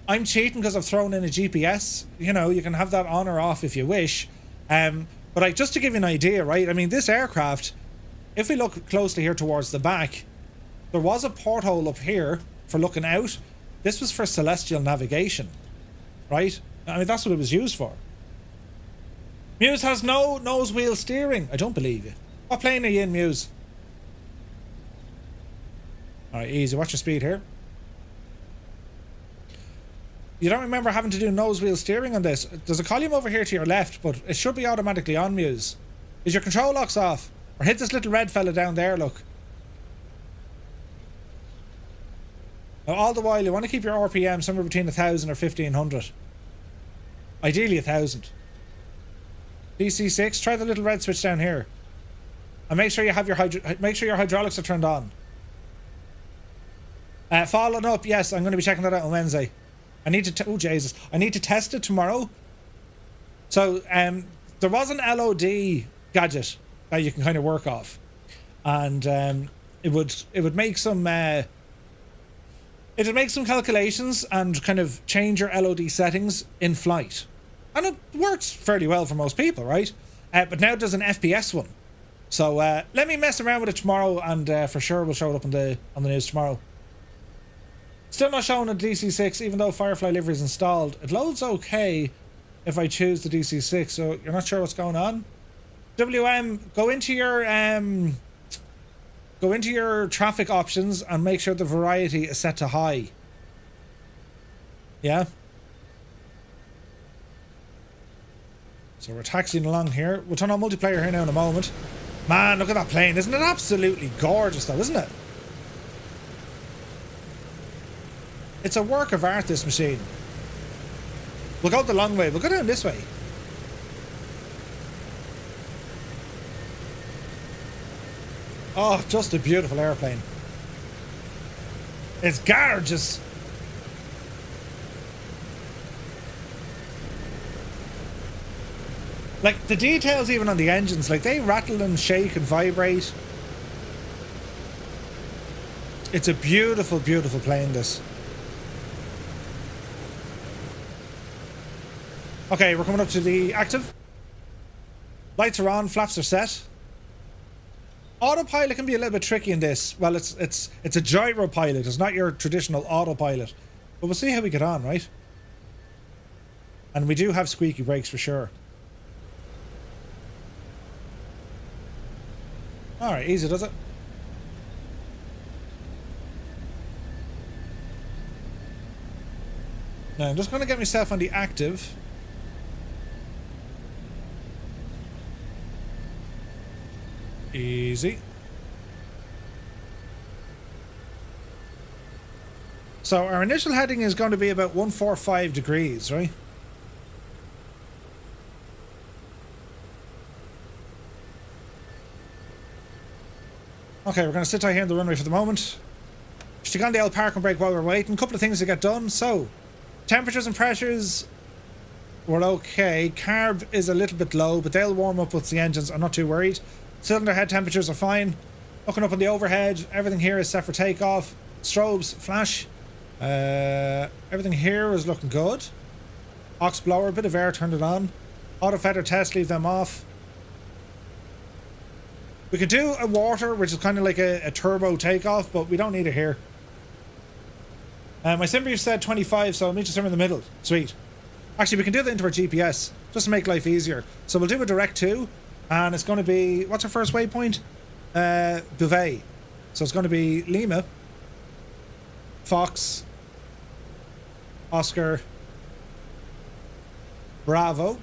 I'm cheating because I've thrown in a GPS. You know, you can have that on or off if you wish. But like, just to give you an idea, right? I mean, this aircraft, if we look closely here towards the back, there was a porthole up here for looking out. This was for celestial navigation, right? I mean, that's what it was used for. Muse has no nose wheel steering. I don't believe you. What plane are you in, Muse? Alright, easy. Watch your speed here. You don't remember having to do nose wheel steering on this. There's a column over here to your left, but it should be automatically on, Muse. Is your control locks off? Or hit this little red fella down there, look. Now, all the while, you want to keep your RPM somewhere between 1,000 or 1,500. Ideally 1,000. DC-6, try the little red switch down here. And make sure you have your hydraulics are turned on. Following up, yes, I'm going to be checking that out on Wednesday. I need to oh Jesus, I need to test it tomorrow. So there was an LOD gadget that you can kind of work off, and it would make some calculations and kind of change your LOD settings in flight, and it works fairly well for most people, right? But now there's an FPS one, so let me mess around with it tomorrow, and for sure we'll show it up on the news tomorrow. Still not showing a DC-6, even though Firefly livery is installed. It loads okay if I choose the DC-6, so you're not sure what's going on? WM, go into your traffic options and make sure the variety is set to high. Yeah? So we're taxiing along here. We'll turn on multiplayer here now in a moment. Man, look at that plane. Isn't it absolutely gorgeous though, isn't it? It's a work of art, this machine. We'll go the long way. We'll go down this way. Oh, just a beautiful airplane. It's gorgeous. Like, the details even on the engines, like, they rattle and shake and vibrate. It's a beautiful, beautiful plane, this. Okay, we're coming up to the active. Lights are on, flaps are set. Autopilot can be a little bit tricky in this. Well, it's a gyro pilot. It's not your traditional autopilot. But we'll see how we get on, right? And we do have squeaky brakes for sure. Alright, easy does it. Now I'm just going to get myself on the active. Easy. So our initial heading is going to be about 145 degrees, right? Okay, we're going to sit out here on the runway for the moment. Stick on the old parking brake while we're waiting. A couple of things to get done. So, temperatures and pressures were okay. Carb is a little bit low, but they'll warm up with the engines. I'm not too worried. Cylinder head temperatures are fine. Looking up on the overhead, everything here is set for takeoff. Strobes, flash. Everything here is looking good. Ox blower, a bit of air, turned it on. Auto feather test, leave them off. We could do a water, which is kind of like a turbo takeoff, but we don't need it here. My sim brief said 25, so I'll meet you somewhere in the middle. Sweet. Actually, we can do that into our GPS, just to make life easier. So we'll do a direct 2, and it's going to be... What's our first waypoint? Beauvais. So it's going to be Lima, Fox, Oscar, Bravo,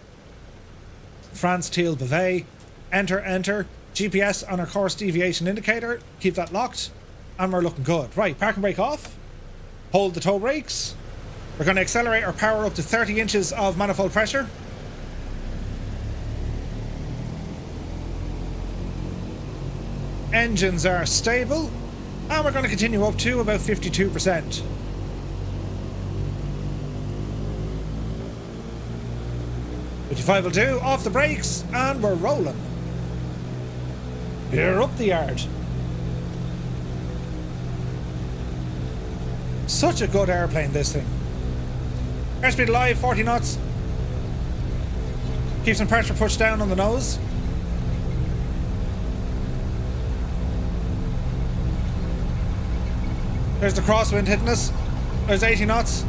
France Teal Beauvais, enter, enter. GPS on our course deviation indicator. Keep that locked. And we're looking good. Right, parking brake off. Hold the toe brakes. We're going to accelerate our power up to 30 inches of manifold pressure. Engines are stable. And we're going to continue up to about 52%. .55 will do. Off the brakes. And we're rolling. You're up the yard. Such a good airplane, this thing. Airspeed alive, 40 knots. Keep some pressure pushed down on the nose. There's the crosswind hitting us. There's 80 knots.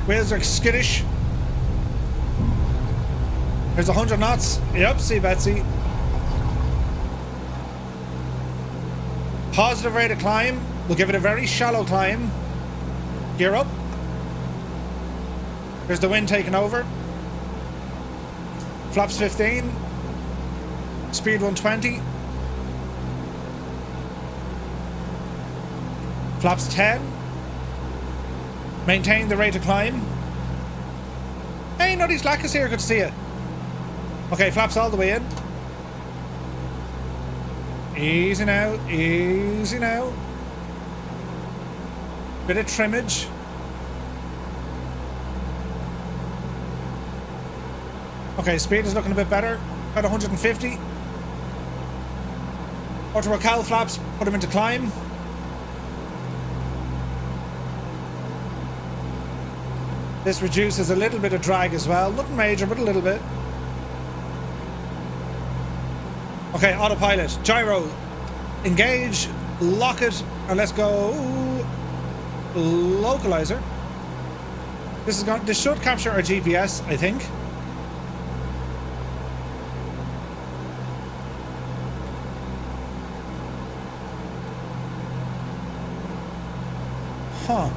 Wheels are skittish. There's 100 knots. Yep, see Betsy. Positive rate of climb. We'll give it a very shallow climb. Gear up. There's the wind taking over. Flaps 15. Speed 120. Flaps 10. Maintain the rate of climb. Hey, Nutty Slack is here. Good to see you. Okay, flaps all the way in. Easy now, easy now. Bit of trimmage. Okay, speed is looking a bit better. About 150. Auto cowl flaps, put them into climb. This reduces a little bit of drag as well. Nothing major, but a little bit. Okay, autopilot, gyro, engage, lock it, and let's go localizer. This should capture our GPS, I think. Huh.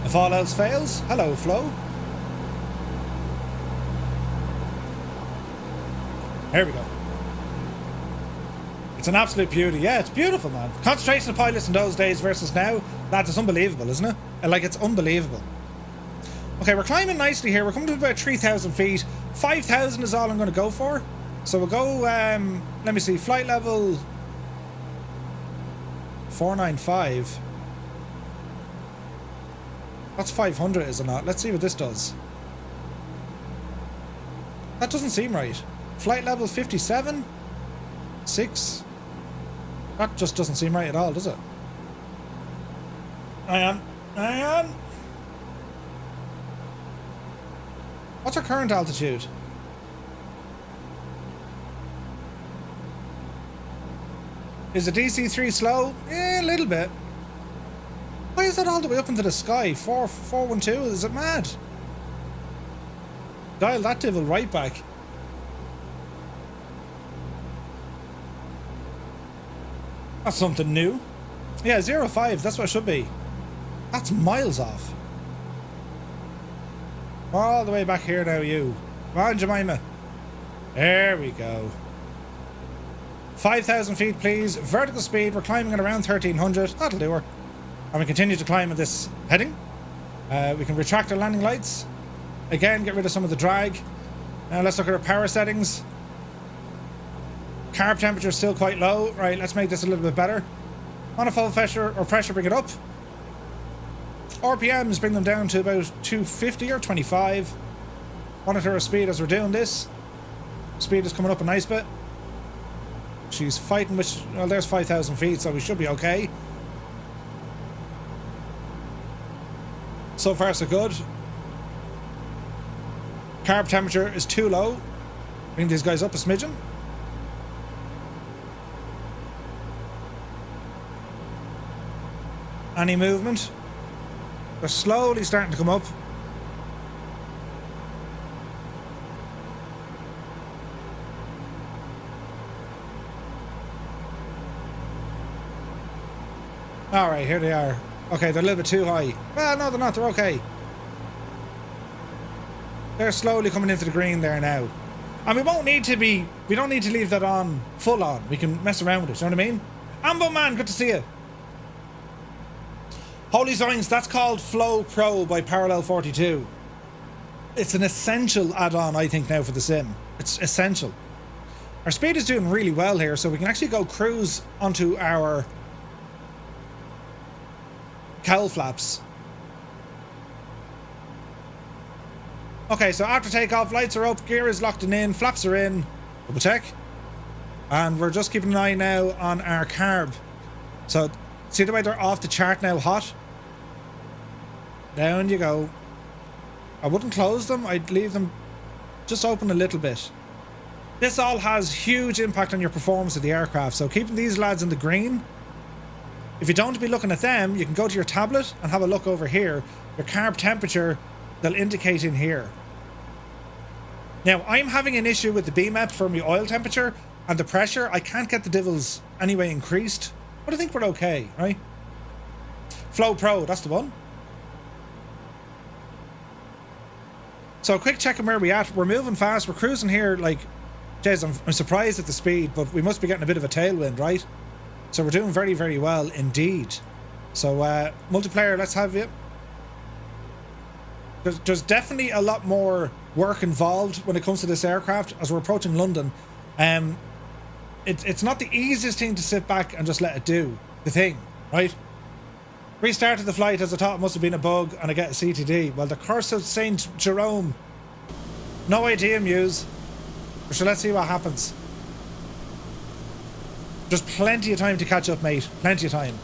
If all else fails, hello, Flo. There we go. It's an absolute beauty. Yeah, it's beautiful, man. Concentration of pilots in those days versus now, lads, it's unbelievable, isn't it? Like, it's unbelievable. Okay, we're climbing nicely here. We're coming to about 3,000 feet. 5,000 is all I'm going to go for. So we'll go, let me see, flight level 495. That's 500, is it not? Let's see what this does. That doesn't seem right. Flight level 57? 6? That just doesn't seem right at all, does it? Hang on. What's our current altitude? Is the DC-3 slow? Yeah, a little bit. Why is that all the way up into the sky? 412? Is it mad? Dial that devil right back. That's something new. Yeah, 05, that's what it should be. That's miles off. All the way back here now, you. Come on, Jemima. There we go. 5,000 feet, please. Vertical speed, we're climbing at around 1,300. That'll do her. And we continue to climb at this heading. We can retract our landing lights. Again, get rid of some of the drag. Now let's look at our power settings. Carb temperature is still quite low. Right, let's make this a little bit better. Manifold pressure bring it up. RPMs bring them down to about 250 or 25. Monitor our speed as we're doing this. Speed is coming up a nice bit. She's fighting with, well, there's 5,000 feet, so we should be okay. So far, so good. Carb temperature is too low. Bring these guys up a smidgen. Any movement? They're slowly starting to come up. Alright, here they are. Okay, they're a little bit too high. Well, no, they're not. They're okay. They're slowly coming into the green there now. And we don't need to leave that on full on. We can mess around with it, you know what I mean? Ambo Man, good to see you. Holy Zoinks, that's called Flow Pro by Parallel 42. It's an essential add-on, I think, now for the sim. It's essential. Our speed is doing really well here, so we can actually go cruise onto our cowl flaps. Okay, so after takeoff, lights are up, gear is locked in, flaps are in. Double check. And we're just keeping an eye now on our carb. So, see the way they're off the chart now, hot? Down you go. I wouldn't close them, I'd leave them just open a little bit. This all has huge impact on your performance of the aircraft, so keeping these lads in the green. If you don't want to be looking at them, you can go to your tablet and have a look over here. Your carb temperature, they'll indicate in here. Now, I'm having an issue with the BMAP for my oil temperature and the pressure. I can't get the divils anyway increased, but I think we're okay, right? Flow Pro, that's the one. So a quick check on where we're at. We're moving fast. We're cruising here like, jeez, I'm surprised at the speed, but we must be getting a bit of a tailwind, right? So we're doing very, very well indeed. So multiplayer, let's have it. There's definitely a lot more work involved when it comes to this aircraft as we're approaching London. It's not the easiest thing to sit back and just let it do the thing, right? Restarted the flight as I thought it must have been a bug and I get a CTD. Well, the curse of Saint Jerome. No idea, Muse. So let's see what happens. Just plenty of time to catch up, mate. Plenty of time.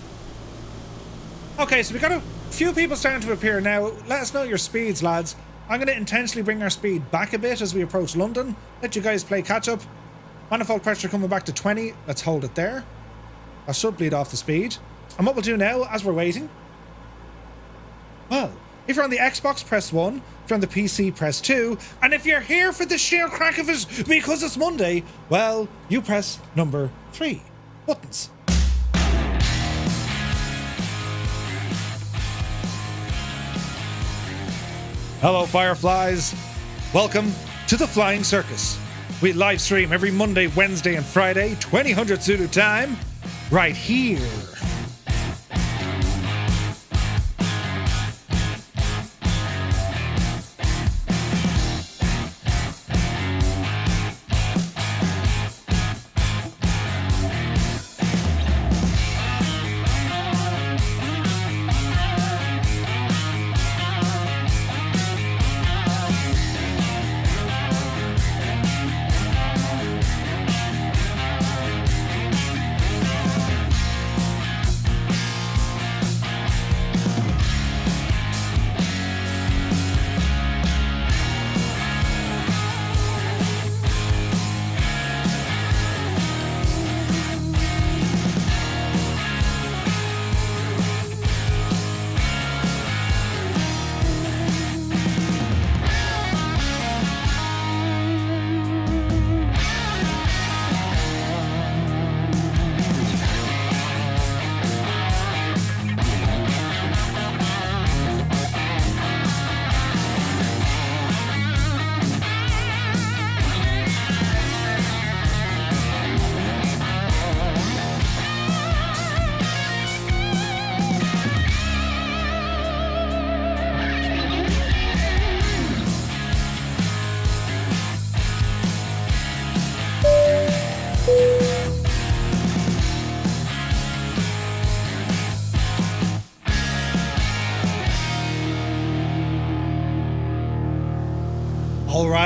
Okay, so we got a few people starting to appear now. Let us know your speeds, lads. I'm going to intentionally bring our speed back a bit as we approach London. Let you guys play catch up. Manifold pressure coming back to 20. Let's hold it there. That should bleed off the speed. And what we'll do now, as we're waiting, well, if you're on the Xbox, press 1. If you're on the PC, press 2. And if you're here for the sheer crack of it because it's Monday, well, you press number 3 buttons. Hello, Fireflies. Welcome to the Flying Circus. We live stream every Monday, Wednesday, and Friday, 2000 Zulu time, right here.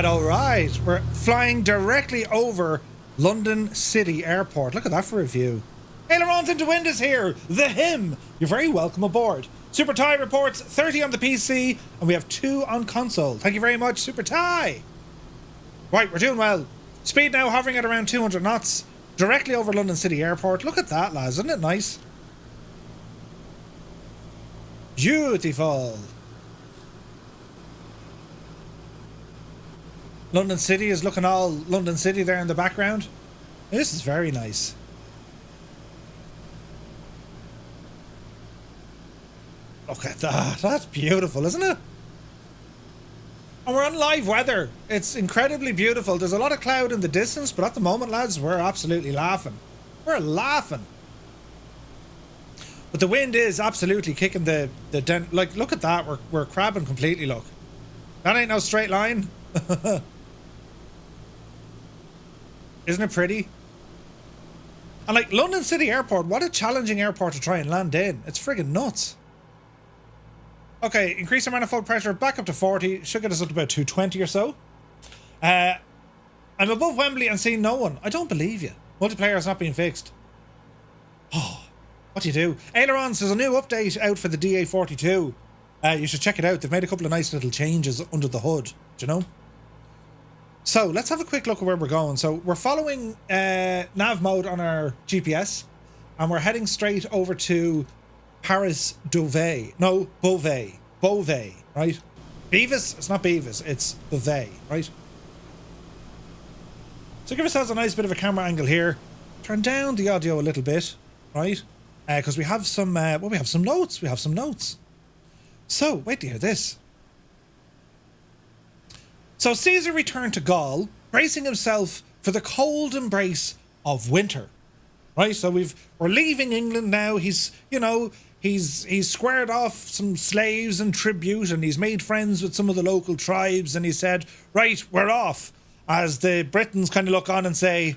All right. We're flying directly over London City Airport. Look at that for a view. Ailerons into wind is here. The him. You're very welcome aboard. Super Tie reports 30 on the PC, and we have 2 on console. Thank you very much, Super Tie. Right, we're doing well. Speed now hovering at around 200 knots, directly over London City Airport. Look at that, lads. Isn't it nice? Beautiful. London City is looking all London City there in the background. This is very nice. Look at that. That's beautiful, isn't it? And we're on live weather. It's incredibly beautiful. There's a lot of cloud in the distance, but at the moment, lads, we're absolutely laughing. We're laughing. But the wind is absolutely kicking the dent. Like, look at that. We're crabbing completely, look. That ain't no straight line. Isn't it pretty? And like London City Airport, what a challenging airport to try and land in. It's friggin' nuts. Okay, increase our manifold pressure back up to 40. Should get us up to about 220 or so. I'm above Wembley and seeing no one. I don't believe you. Multiplayer is not being fixed. Oh, what do you do? Ailerons, there's a new update out for the DA42. You should check it out. They've made a couple of nice little changes under the hood. Do you know? So let's have a quick look at where we're going. So we're following nav mode on our GPS, and we're heading straight over to Paris Beauvais. No, Beauvais. Beauvais, right? Beavis? It's not Beavis, it's Beauvais, right? So give ourselves a nice bit of a camera angle here. Turn down the audio a little bit, right? Because we have some, well, we have some notes. We have some notes. So, wait to hear this. So Caesar returned to Gaul, bracing himself for the cold embrace of winter. Right? So we're leaving England now. He's squared off some slaves and tribute, and he's made friends with some of the local tribes, and he said, right, we're off. As the Britons kind of look on and say,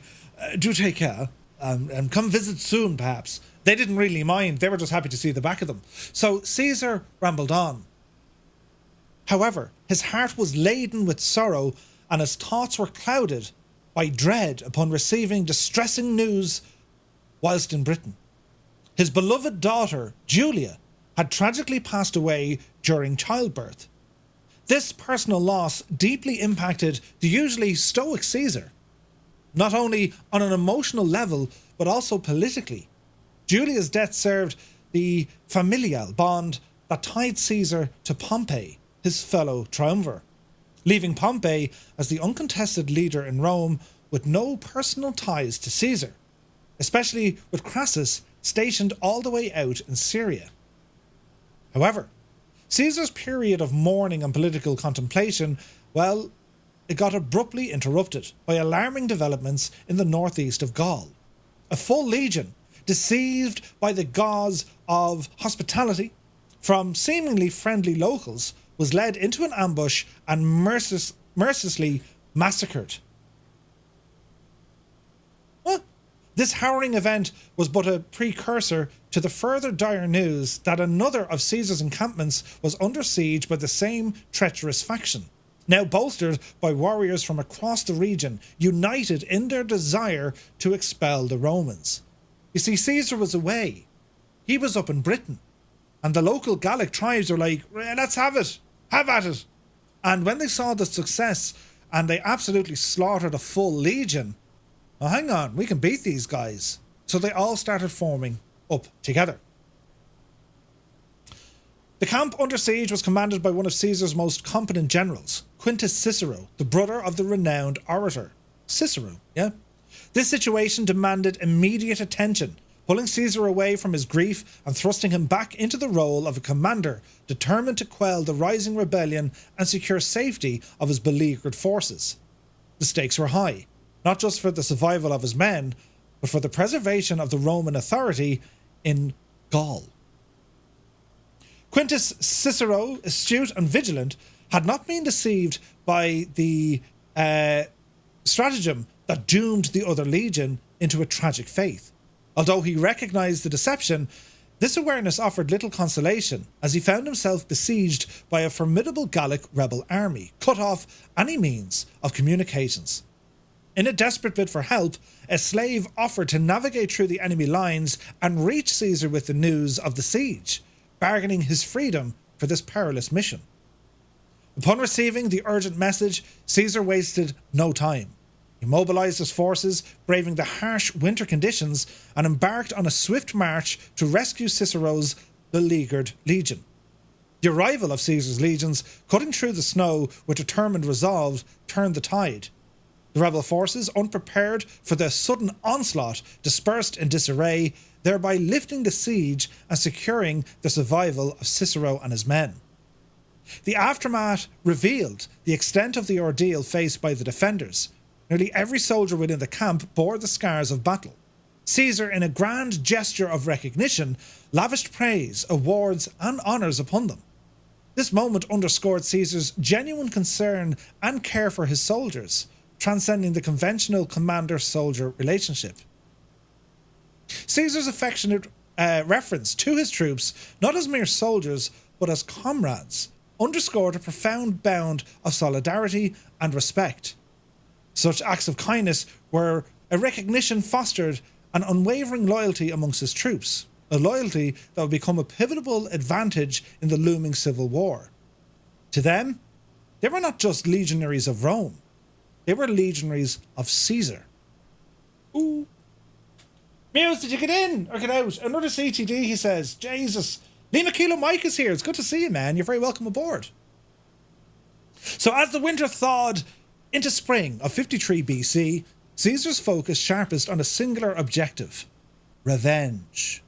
do take care, and come visit soon, perhaps. They didn't really mind. They were just happy to see the back of them. So Caesar rambled on. However, his heart was laden with sorrow, and his thoughts were clouded by dread upon receiving distressing news whilst in Britain. His beloved daughter, Julia, had tragically passed away during childbirth. This personal loss deeply impacted the usually stoic Caesar, not only on an emotional level, but also politically. Julia's death served the familial bond that tied Caesar to Pompey, his fellow triumvir, leaving Pompey as the uncontested leader in Rome with no personal ties to Caesar, especially with Crassus stationed all the way out in Syria. However, Caesar's period of mourning and political contemplation, well, it got abruptly interrupted by alarming developments in the northeast of Gaul. A full legion, deceived by the gauze of hospitality from seemingly friendly locals, was led into an ambush and mercilessly massacred. What? This harrowing event was but a precursor to the further dire news that another of Caesar's encampments was under siege by the same treacherous faction, now bolstered by warriors from across the region, united in their desire to expel the Romans. You see, Caesar was away. He was up in Britain. And the local Gallic tribes were like, let's have it. Have at it. And when they saw the success and they absolutely slaughtered a full legion, well, hang on, we can beat these guys. So they all started forming up together. The camp under siege was commanded by one of Caesar's most competent generals, Quintus Cicero, the brother of the renowned orator. Cicero, yeah? This situation demanded immediate attention, pulling Caesar away from his grief and thrusting him back into the role of a commander determined to quell the rising rebellion and secure safety of his beleaguered forces. The stakes were high, not just for the survival of his men, but for the preservation of the Roman authority in Gaul. Quintus Cicero, astute and vigilant, had not been deceived by the stratagem that doomed the other legion into a tragic fate. Although he recognised the deception, this awareness offered little consolation, as he found himself besieged by a formidable Gallic rebel army, cut off any means of communications. In a desperate bid for help, a slave offered to navigate through the enemy lines and reach Caesar with the news of the siege, bargaining his freedom for this perilous mission. Upon receiving the urgent message, Caesar wasted no time. He mobilised his forces, braving the harsh winter conditions, and embarked on a swift march to rescue Cicero's beleaguered legion. The arrival of Caesar's legions, cutting through the snow with determined resolve, turned the tide. The rebel forces, unprepared for the sudden onslaught, dispersed in disarray, thereby lifting the siege and securing the survival of Cicero and his men. The aftermath revealed the extent of the ordeal faced by the defenders. Nearly every soldier within the camp bore the scars of battle. Caesar, in a grand gesture of recognition, lavished praise, awards, and honours upon them. This moment underscored Caesar's genuine concern and care for his soldiers, transcending the conventional commander-soldier relationship. Caesar's affectionate reference to his troops, not as mere soldiers, but as comrades, underscored a profound bond of solidarity and respect. Such acts of kindness were a recognition fostered an unwavering loyalty amongst his troops, a loyalty that would become a pivotal advantage in the looming civil war. To them, they were not just legionaries of Rome, they were legionaries of Caesar. Ooh. Muse, did you get in or get out? Another CTD, he says. Jesus. Lima Kilo Mike is here. It's good to see you, man. You're very welcome aboard. So as the winter thawed into spring of 53 BC, Caesar's focus sharpened on a singular objective: revenge.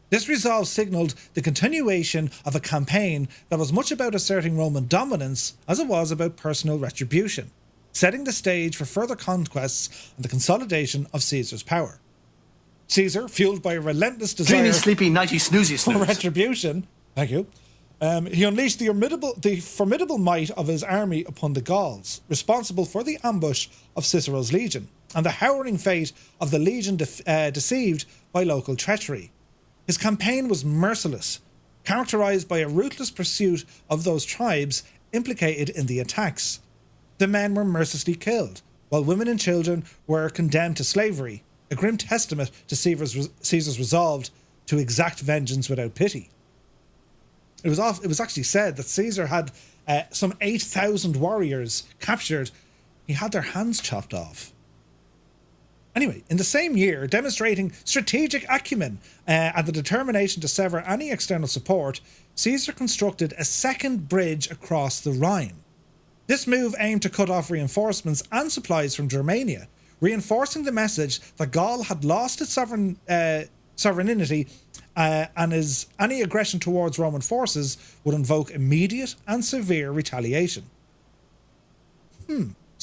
This resolve signalled the continuation of a campaign that was much about asserting Roman dominance as it was about personal retribution, setting the stage for further conquests and the consolidation of Caesar's power. Caesar, fueled by a relentless desire
Dreamy, sleepy, nighty, snoozy,
for
snooze.
retribution, thank you, he unleashed the formidable might of his army upon the Gauls, responsible for the ambush of Cicero's legion and the harrowing fate of the legion deceived by local treachery. His campaign was merciless, characterised by a ruthless pursuit of those tribes implicated in the attacks. The men were mercilessly killed, while women and children were condemned to slavery, a grim testament to Caesar's resolve to exact vengeance without pity. It was actually said that Caesar had some 8,000 warriors captured. He had their hands chopped off. Anyway, in the same year, demonstrating strategic acumen and the determination to sever any external support, Caesar constructed a second bridge across the Rhine. This move aimed to cut off reinforcements and supplies from Germania, reinforcing the message that Gaul had lost its sovereignty and any aggression towards Roman forces would invoke immediate and severe retaliation.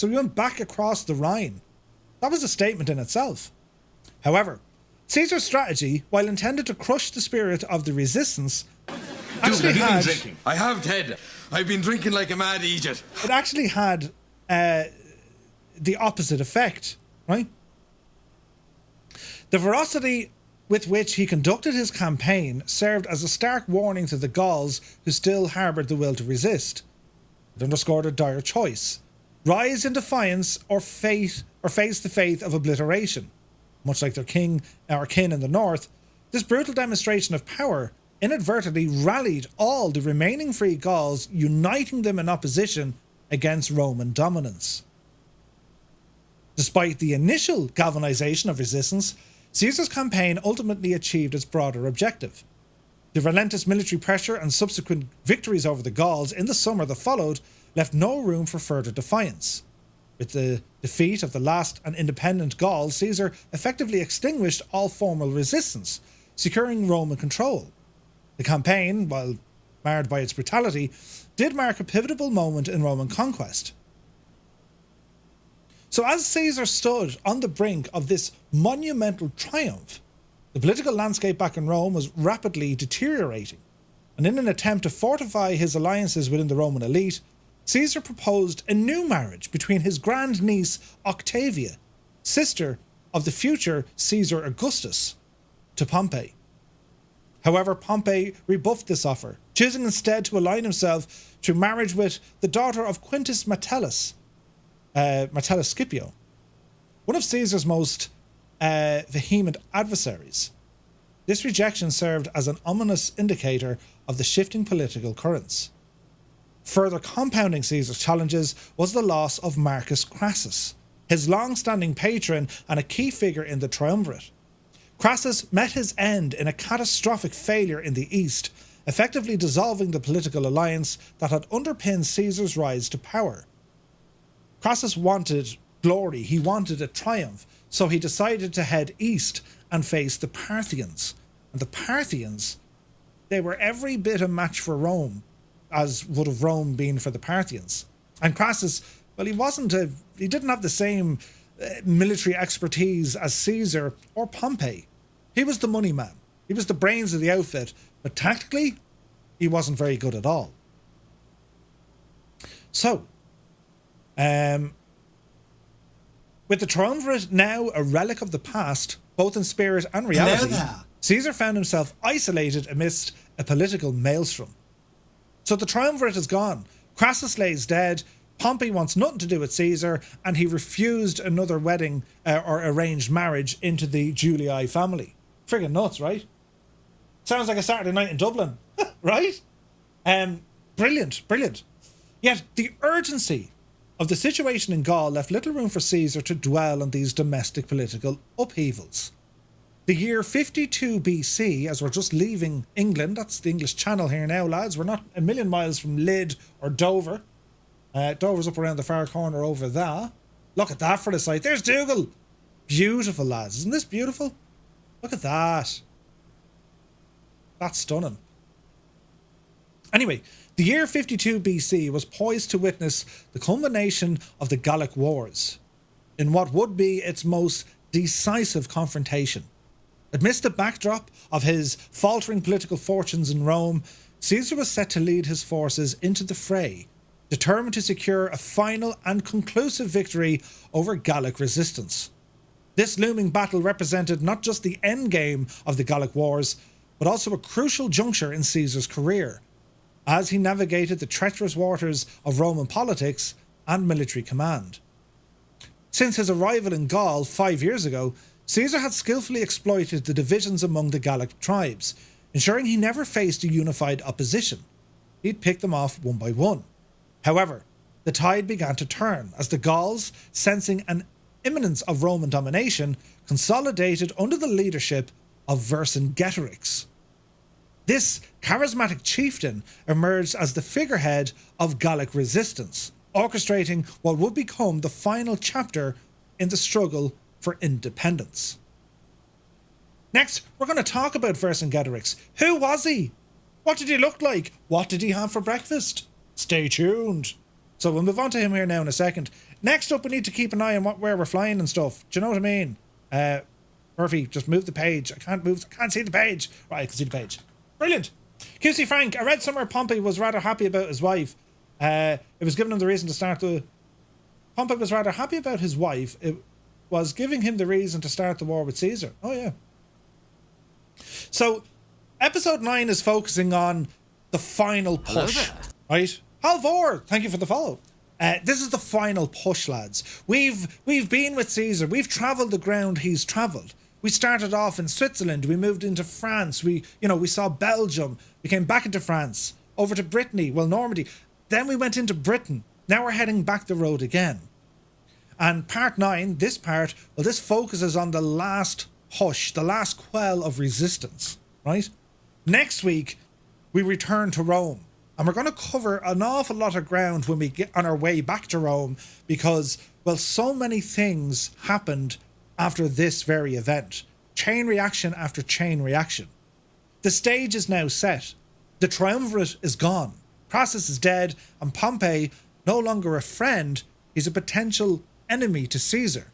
So he went back across the Rhine. That was a statement in itself. However, Caesar's strategy, while intended to crush the spirit of the resistance, actually had...
drinking. I have, Ted. I've been drinking like a mad idiot.
It actually had the opposite effect, right? The ferocity with which he conducted his campaign served as a stark warning to the Gauls who still harboured the will to resist. It underscored a dire choice: rise in defiance or face the fate of obliteration. Much like their king or kin in the north, this brutal demonstration of power inadvertently rallied all the remaining free Gauls, uniting them in opposition against Roman dominance. Despite the initial galvanization of resistance, Caesar's campaign ultimately achieved its broader objective. The relentless military pressure and subsequent victories over the Gauls in the summer that followed left no room for further defiance. With the defeat of the last and independent Gaul, Caesar effectively extinguished all formal resistance, securing Roman control. The campaign, while marred by its brutality, did mark a pivotal moment in Roman conquest. So as Caesar stood on the brink of this monumental triumph, the political landscape back in Rome was rapidly deteriorating, and in an attempt to fortify his alliances within the Roman elite, Caesar proposed a new marriage between his grandniece Octavia, sister of the future Caesar Augustus, to Pompey. However, Pompey rebuffed this offer, choosing instead to align himself through marriage with the daughter of Quintus Metellus Scipio, one of Caesar's most vehement adversaries. This rejection served as an ominous indicator of the shifting political currents. Further compounding Caesar's challenges was the loss of Marcus Crassus, his long-standing patron and a key figure in the triumvirate. Crassus met his end in a catastrophic failure in the east, effectively dissolving the political alliance that had underpinned Caesar's rise to power. Crassus wanted glory, he wanted a triumph, so he decided to head east and face the Parthians. And the Parthians, they were every bit a match for Rome, as would have Rome been for the Parthians. And Crassus, well, he didn't have the same military expertise as Caesar or Pompey. He was the money man. He was the brains of the outfit, but tactically, he wasn't very good at all. So, with the triumvirate now a relic of the past, both in spirit and reality, Caesar found himself isolated amidst a political maelstrom. So the triumvirate is gone. Crassus lays dead. Pompey wants nothing to do with Caesar, and he refused another wedding or arranged marriage into the Julii family. Friggin' nuts, right? Sounds like a Saturday night in Dublin, right? Brilliant. Yet the urgency of the situation in Gaul left little room for Caesar to dwell on these domestic political upheavals. The year 52 BC, as we're just leaving England, that's the English Channel here now, lads. We're not a million miles from Lyd or Dover. Dover's up around the far corner over there. Look at that for the sight. There's Dougal. Beautiful, lads. Isn't this beautiful? Look at that. That's stunning. Anyway, the year 52 BC was poised to witness the culmination of the Gallic Wars, in what would be its most decisive confrontation. Amidst the backdrop of his faltering political fortunes in Rome, Caesar was set to lead his forces into the fray, determined to secure a final and conclusive victory over Gallic resistance. This looming battle represented not just the endgame of the Gallic Wars, but also a crucial juncture in Caesar's career, as he navigated the treacherous waters of Roman politics and military command. Since his arrival in Gaul 5 years ago, Caesar had skillfully exploited the divisions among the Gallic tribes, ensuring he never faced a unified opposition. He'd pick them off one by one. However, the tide began to turn as the Gauls, sensing an imminence of Roman domination, consolidated under the leadership of Vercingetorix. This charismatic chieftain emerged as the figurehead of Gallic resistance, orchestrating what would become the final chapter in the struggle for independence. Next, we're going to talk about Vercingetorix. Who was he? What did he look like? What did he have for breakfast? Stay tuned. So we'll move on to him here now in a second. Next up, we need to keep an eye on where we're flying and stuff. Do you know what I mean? Murphy, just move the page. I can't see the page. Right, I can see the page. Brilliant. QC Frank, I read somewhere Pompey was rather happy about his wife. It was giving him the reason to start the... Pompey was rather happy about his wife. It was giving him the reason to start the war with Caesar. Oh, yeah. So, episode 9 is focusing on the final push. Right? Halvor, thank you for the follow. This is the final push, lads. We've been with Caesar. We've travelled the ground he's travelled. We started off in Switzerland. We moved into France. We saw Belgium. We came back into France, over to Brittany, well, Normandy. Then we went into Britain. Now we're heading back the road again. And part 9, this focuses on the last push, the last quell of resistance, right? Next week, we return to Rome. And we're going to cover an awful lot of ground when we get on our way back to Rome because, well, so many things happened after this very event. Chain reaction after chain reaction. The stage is now set. The triumvirate is gone. Crassus is dead, and Pompey, no longer a friend, is a potential enemy to Caesar.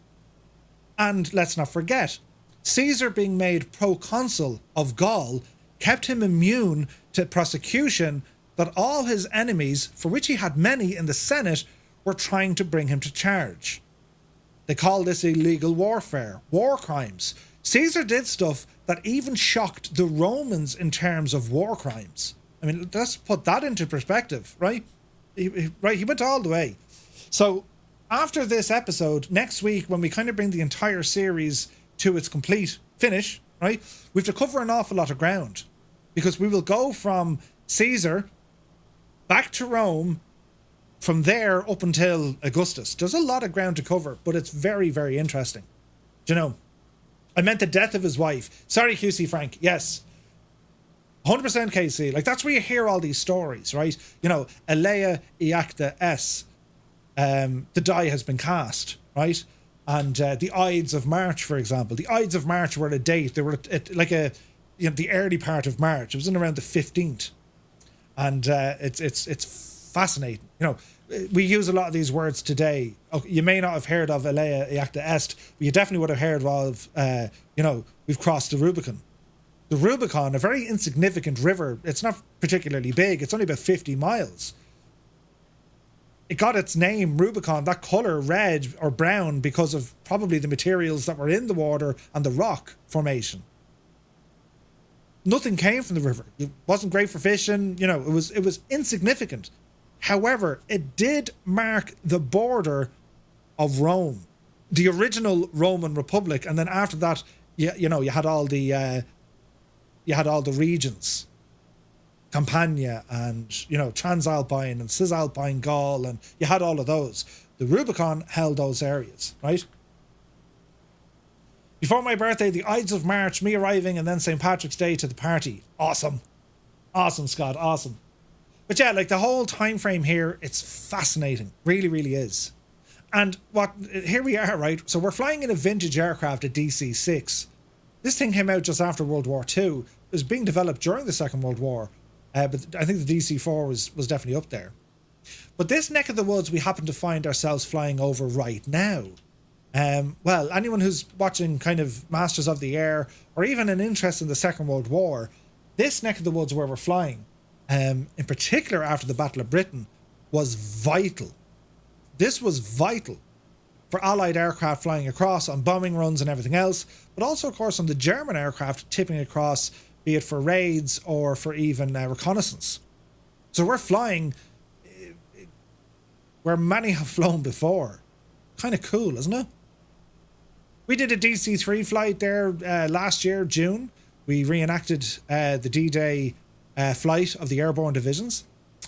And let's not forget, Caesar being made proconsul of Gaul kept him immune to prosecution that all his enemies, for which he had many in the Senate, were trying to bring him to charge. They call this illegal warfare, war crimes. Caesar did stuff that even shocked the Romans in terms of war crimes. I mean, let's put that into perspective, right? He went all the way. So, after this episode, next week, when we kind of bring the entire series to its complete finish, right, we have to cover an awful lot of ground. Because we will go from Caesar back to Rome, from there up until Augustus. There's a lot of ground to cover, but it's very, very interesting. Do you know? I meant the death of his wife. Sorry, QC Frank. Yes. 100% KC. Like, that's where you hear all these stories, right? You know, Alea Iacta S. The die has been cast, right? And the Ides of March, for example. The Ides of March were a date. They were the early part of March. It was in around the 15th. And it's fascinating. You know, we use a lot of these words today. You may not have heard of Alea Iacta Est, but you definitely would have heard of, we've crossed the Rubicon. The Rubicon, a very insignificant river, it's not particularly big. It's only about 50 miles. It got its name, Rubicon, that colour, red or brown, because of probably the materials that were in the water and the rock formation. Nothing came from the river. It wasn't great for fishing. You know, it was insignificant. However, it did mark the border of Rome, the original Roman Republic, and then after that, you had all the regions, Campania and Transalpine and Cisalpine Gaul, and you had all of those. The Rubicon held those areas, right? Before my birthday, the Ides of March, me arriving, and then St. Patrick's Day to the party. Awesome. Awesome, Scott. Awesome. But yeah, like the whole time frame here, it's fascinating. Really, really is. And here we are, right? So we're flying in a vintage aircraft, a DC-6. This thing came out just after World War II. It was being developed during the Second World War. But I think the DC-4 was definitely up there. But this neck of the woods we happen to find ourselves flying over right now. Well, anyone who's watching kind of Masters of the Air, or even an interest in the Second World War, this neck of the woods where we're flying, in particular after the Battle of Britain, was vital. This was vital for Allied aircraft flying across on bombing runs and everything else, but also, of course, on the German aircraft tipping across, be it for raids or for even reconnaissance. So we're flying where many have flown before. Kind of cool, isn't it? We did a DC-3 flight there last year, June. We reenacted the D-Day flight of the airborne divisions.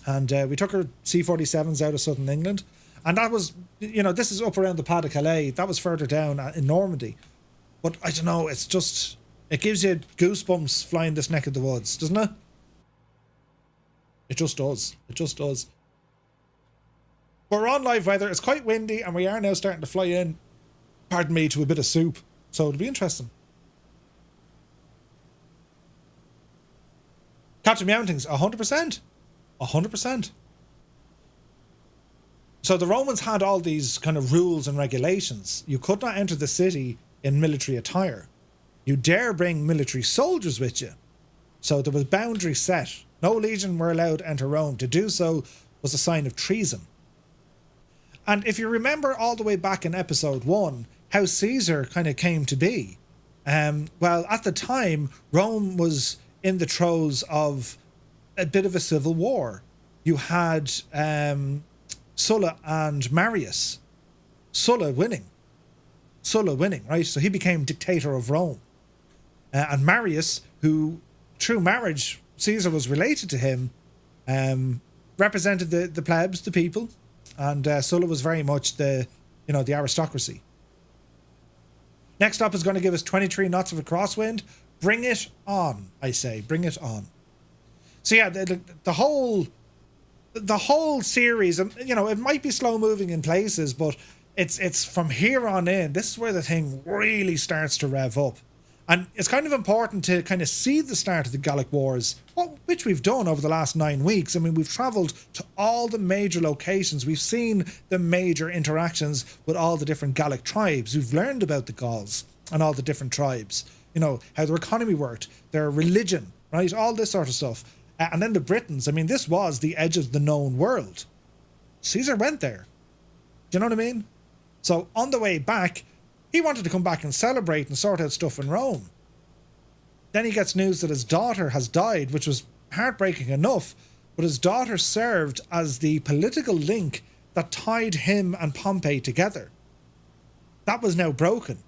And we took our C-47s out of southern England. And that was, this is up around the Pas de Calais. That was further down in Normandy. But I don't know, it gives you goosebumps flying this neck of the woods, doesn't it? It just does. It just does. But we're on live weather. It's quite windy, and we are now starting to fly in, pardon me, to a bit of soup. So it'll be interesting. Captain Mountings, 100%. 100%. So the Romans had all these kind of rules and regulations. You could not enter the city in military attire. You dare bring military soldiers with you. So there was boundaries set. No legion were allowed to enter Rome. To do so was a sign of treason. And if you remember all the way back in episode 1, how Caesar kind of came to be. Well, at the time, Rome was in the throes of a bit of a civil war. You had Sulla and Marius. Sulla winning, right? So he became dictator of Rome. And Marius, who through marriage, Caesar was related to him, represented the plebs, the people, and Sulla was very much the aristocracy. Next up is going to give us 23 knots of a crosswind. Bring it on, I say. Bring it on. So yeah, the whole series, it might be slow moving in places, but it's from here on in. This is where the thing really starts to rev up. And it's kind of important to kind of see the start of the Gallic Wars, which we've done over the last 9 weeks. I mean, we've travelled to all the major locations. We've seen the major interactions with all the different Gallic tribes. We've learned about the Gauls and all the different tribes. How their economy worked, their religion, right? All this sort of stuff. And then the Britons. I mean, this was the edge of the known world. Caesar went there. Do you know what I mean? So on the way back, he wanted to come back and celebrate and sort out stuff in Rome. Then he gets news that his daughter has died, which was heartbreaking enough, but his daughter served as the political link that tied him and Pompey together. That was now broken.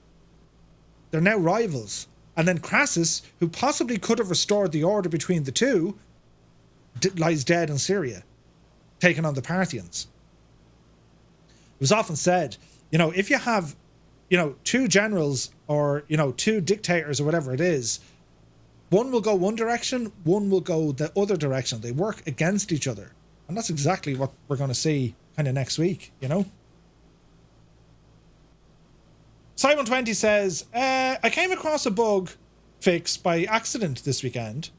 They're now rivals. And then Crassus, who possibly could have restored the order between the two, lies dead in Syria, taking on the Parthians. It was often said, if you have two generals or, two dictators or whatever it is, one will go one direction, one will go the other direction. They work against each other. And that's exactly what we're going to see kind of next week, Simon20 says, I came across a bug fix by accident this weekend.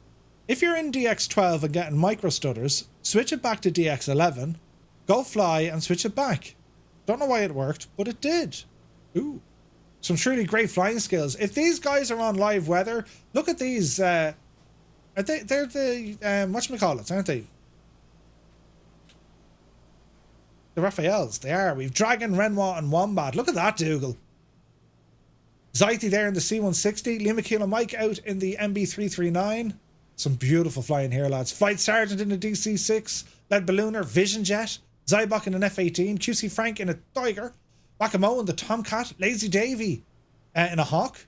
If you're in DX12 and getting micro stutters, switch it back to DX11, go fly and switch it back. Don't know why it worked, but it did. Ooh, some truly great flying skills. If these guys are on live weather, look at these. They're the whatchamacallits, aren't they? The Raphaels. They are. We've Dragon, Renoir, and Wombat. Look at that, Dougal. Zaiti there in the C160. Lima Kilo Mike out in the MB339. Some beautiful flying here, lads. Flight Sergeant in the DC-6. Lead Ballooner, Vision Jet. Zybok in an F-18. QC Frank in a Tiger. Whack-A-Mo in the Tomcat. Lazy Davy in a Hawk.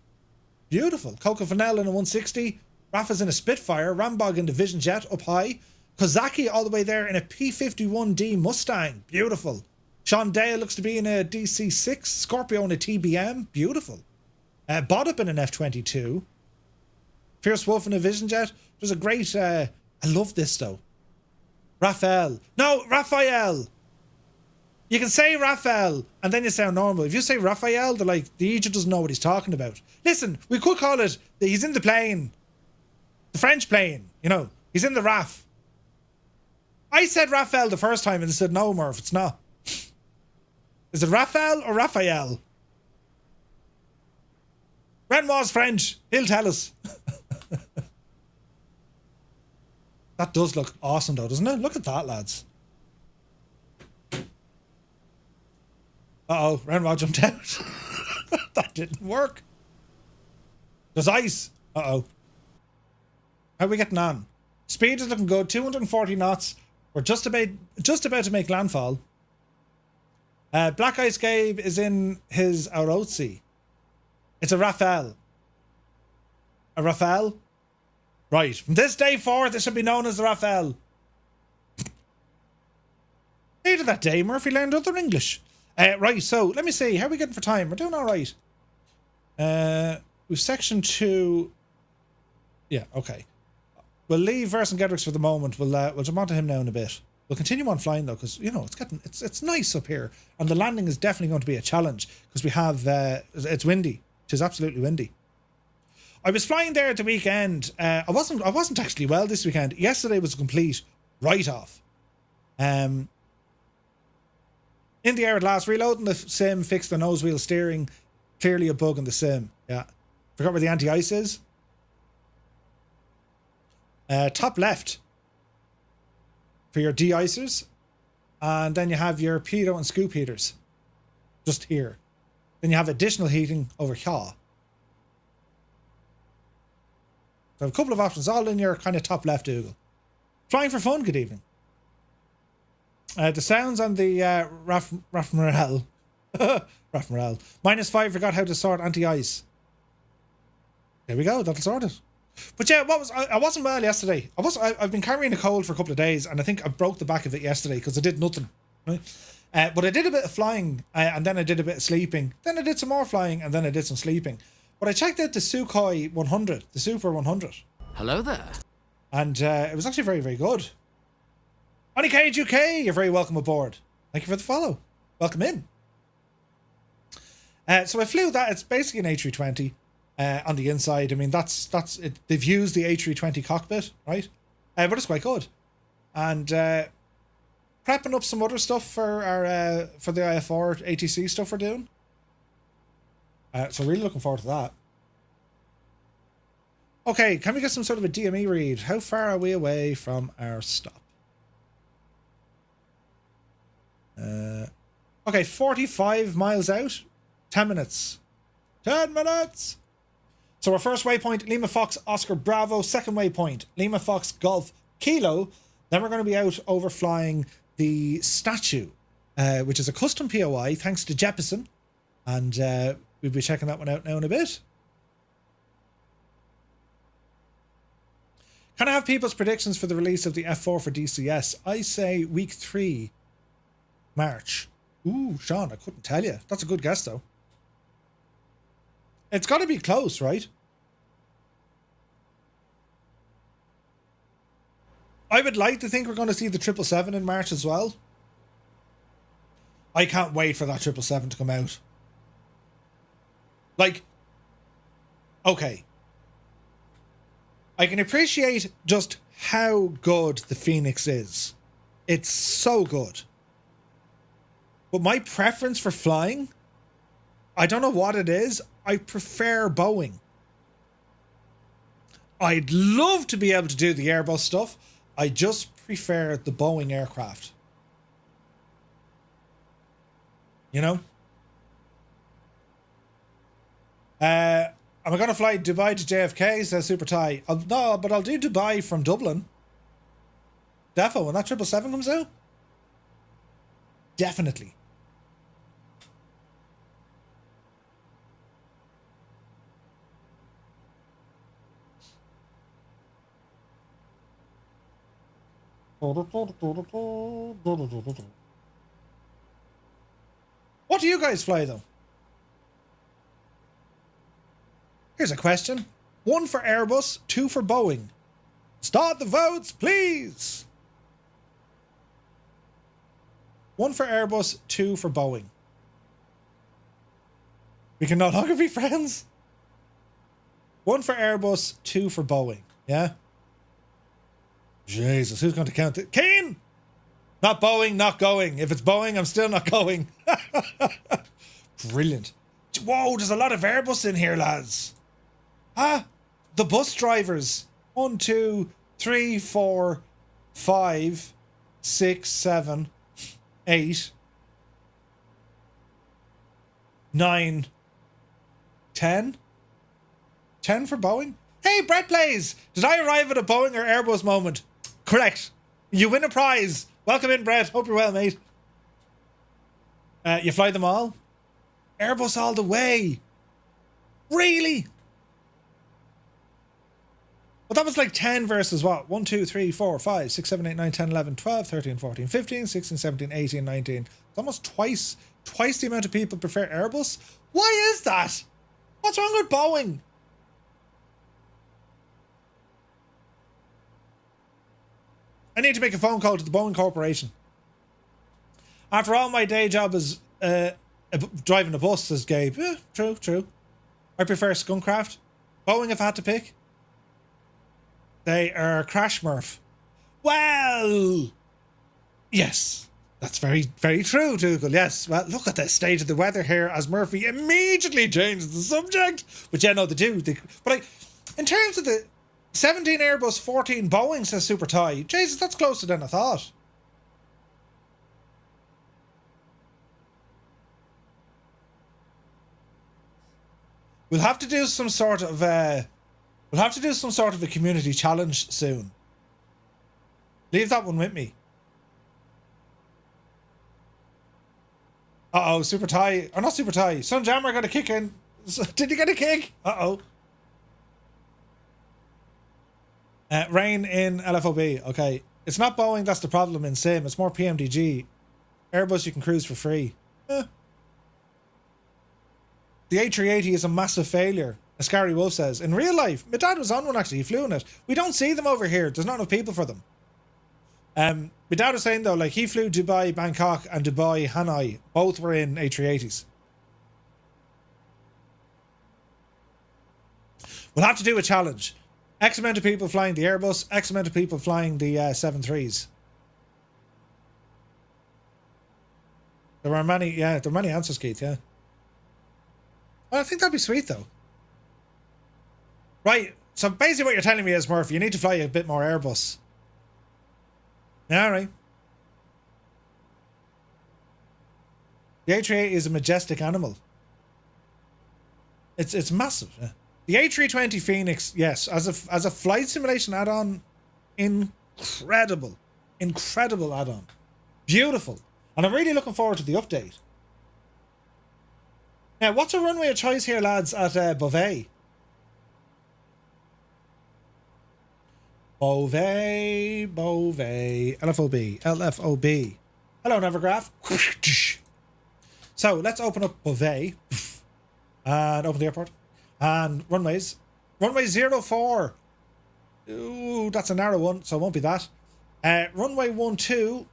Beautiful. Coco Fennell in a 160. Rafa's in a Spitfire. Rambog in the Vision Jet up high. Kozaki all the way there in a P-51D Mustang. Beautiful. Sean Dale looks to be in a DC-6. Scorpio in a TBM. Beautiful. Bodup in an F-22. Fierce Wolf in a Vision Jet. There's a great... I love this though. Raphael. No, Raphael. You can say Raphael and then you sound normal. If you say Raphael, they're like, the Egypt doesn't know what he's talking about. Listen, we could call it that he's in the plane. The French plane, he's in the RAF. I said Raphael the first time and they said, no, Murph, it's not. Is it Raphael or Raphael? Renoir's French. He'll tell us. That does look awesome though, doesn't it? Look at that, lads. Uh-oh, Renoir jumped out. That didn't work. There's ice. Uh-oh. How are we getting on? Speed is looking good. 240 knots. We're just about to make landfall. Black Ice Gabe is in his Aurotsi. It's a Raphael. A Raphael? Right. From this day forth, it should be known as the Raphael. Later that day, Murphy learned other English. Right, so let me see. How are we getting for time? We're doing all right. We've section 2. Yeah, okay. We'll leave Vercingetorix for the moment. We'll jump onto him now in a bit. We'll continue on flying though, because it's nice up here, and the landing is definitely going to be a challenge because we have it's windy. It is absolutely windy. I was flying there at the weekend. I wasn't actually well this weekend. Yesterday was a complete write-off. In the air at last. Reloading the sim. Fix the nose wheel steering. Clearly a bug in the sim. Yeah. Forgot where the anti-ice is. Top left. For your de-icers. And then you have your pitot and scoop heaters. Just here. Then you have additional heating over here. So a couple of options, all in your kind of top left Google. Flying for fun, good evening. The sounds on the Raf Morale. Raf Morale. -5, forgot how to sort anti-ice. There we go, that'll sort it. But yeah, I wasn't well yesterday. I've been carrying a cold for a couple of days, and I think I broke the back of it yesterday because I did nothing. Right? But I did a bit of flying, and then I did a bit of sleeping. Then I did some more flying, and then I did some sleeping. But I checked out the Sukhoi 100, the Super 100.
Hello there.
And it was actually very, very good. Honey Cage UK, you're very welcome aboard. Thank you for the follow. Welcome in. So I flew that. It's basically an A320 on the inside. I mean, that's it. They've used the A320 cockpit, right? But it's quite good. And prepping up some other stuff for our for the IFR ATC stuff we're doing. So really looking forward to that. Okay, can we get some sort of a DME read? How far are we away from our stop? Okay, 45 miles out. 10 minutes. 10 minutes! So our first waypoint, Lima Fox Oscar Bravo. Second waypoint, Lima Fox Golf Kilo. Then we're going to be out overflying the statue, which is a custom POI, thanks to Jeppesen. And we'll be checking that one out now in a bit. Can I have people's predictions for the release of the F4 for DCS? I say week 3, March. Ooh, Sean, I couldn't tell you. That's a good guess, though. It's got to be close, right? I would like to think we're going to see the 777 in March as well. I can't wait for that 777 to come out. Like, okay. I can appreciate just how good the Phoenix is. It's so good. But my preference for flying, I don't know what it is. I prefer Boeing. I'd love to be able to do the Airbus stuff. I just prefer the Boeing aircraft. You know? Am I going to fly Dubai to JFK, says Super Thai? No, but I'll do Dubai from Dublin. Defo, when that 777 comes out? Definitely. What do you guys fly, though? Here's a question. 1 for Airbus, 2 for Boeing. Start the votes, please. 1 for Airbus, 2 for Boeing. We can no longer be friends. 1 for Airbus, 2 for Boeing. Yeah? Jesus, who's going to count it? Keen! Not Boeing, not going. If it's Boeing, I'm still not going. Brilliant. Whoa, there's a lot of Airbus in here, lads. Ah, the bus drivers. 1, 2, 3, 4, 5, 6, 7, 8, 9, 10. 10 for Boeing. Hey, Brett Plays. Did I arrive at a Boeing or Airbus moment? Correct. You win a prize. Welcome in, Brett. Hope you're well, mate. You fly them all? Airbus all the way. Really? Well, that was like 10 versus what? 1, 2, 3, 4, 5, 6, 7, 8, 9, 10, 11, 12, 13, 14, 15, 16, 17, 18, 19. It's almost twice the amount of people prefer Airbus. Why is that? What's wrong with Boeing? I need to make a phone call to the Boeing Corporation. After all, my day job is driving a bus, says Gabe. Yeah, true. I prefer Skunkcraft. Boeing, if I had to pick. They are Crash Murph. Well, yes. That's very, very true, Dougal. Yes. Well, look at the state of the weather here as Murphy immediately changes the subject. But yeah, no, they do. But in terms of the 17 Airbus, 14 Boeing, says Super Tie. Jesus, that's closer than I thought. We'll have to do some sort of a community challenge soon. Leave that one with me. Uh-oh, Super Tie. Or not Super Tie. Sun Jammer got a kick in. Did he get a kick? Uh-oh. Rain in LFOB. Okay. It's not Boeing that's the problem in Sim. It's more PMDG. Airbus you can cruise for free. The A380 is a massive failure, as Scary Wolf says. In real life, my dad was on one actually. He flew in it. We don't see them over here. There's not enough people for them. My dad was saying though, like he flew Dubai, Bangkok and Dubai, Hanoi. Both were in A380s. We'll have to do a challenge. X amount of people flying the Airbus, X amount of people flying the 737s. There are many answers, Keith, yeah. Well, I think that'd be sweet though. Right, so basically what you're telling me is, Murphy, you need to fly a bit more Airbus. Yeah, right. The A380 is a majestic animal. It's massive. Yeah. The A320 Phoenix, yes, as a flight simulation add-on, incredible add-on, beautiful, and I'm really looking forward to the update. Now, what's a runway of choice here, lads, at Beauvais? Beauvais, LFOB. Hello, Nevergraph. So let's open up Beauvais and open the airport and runways. Runway 04. Ooh, that's a narrow one, so it won't be that. Runway 12.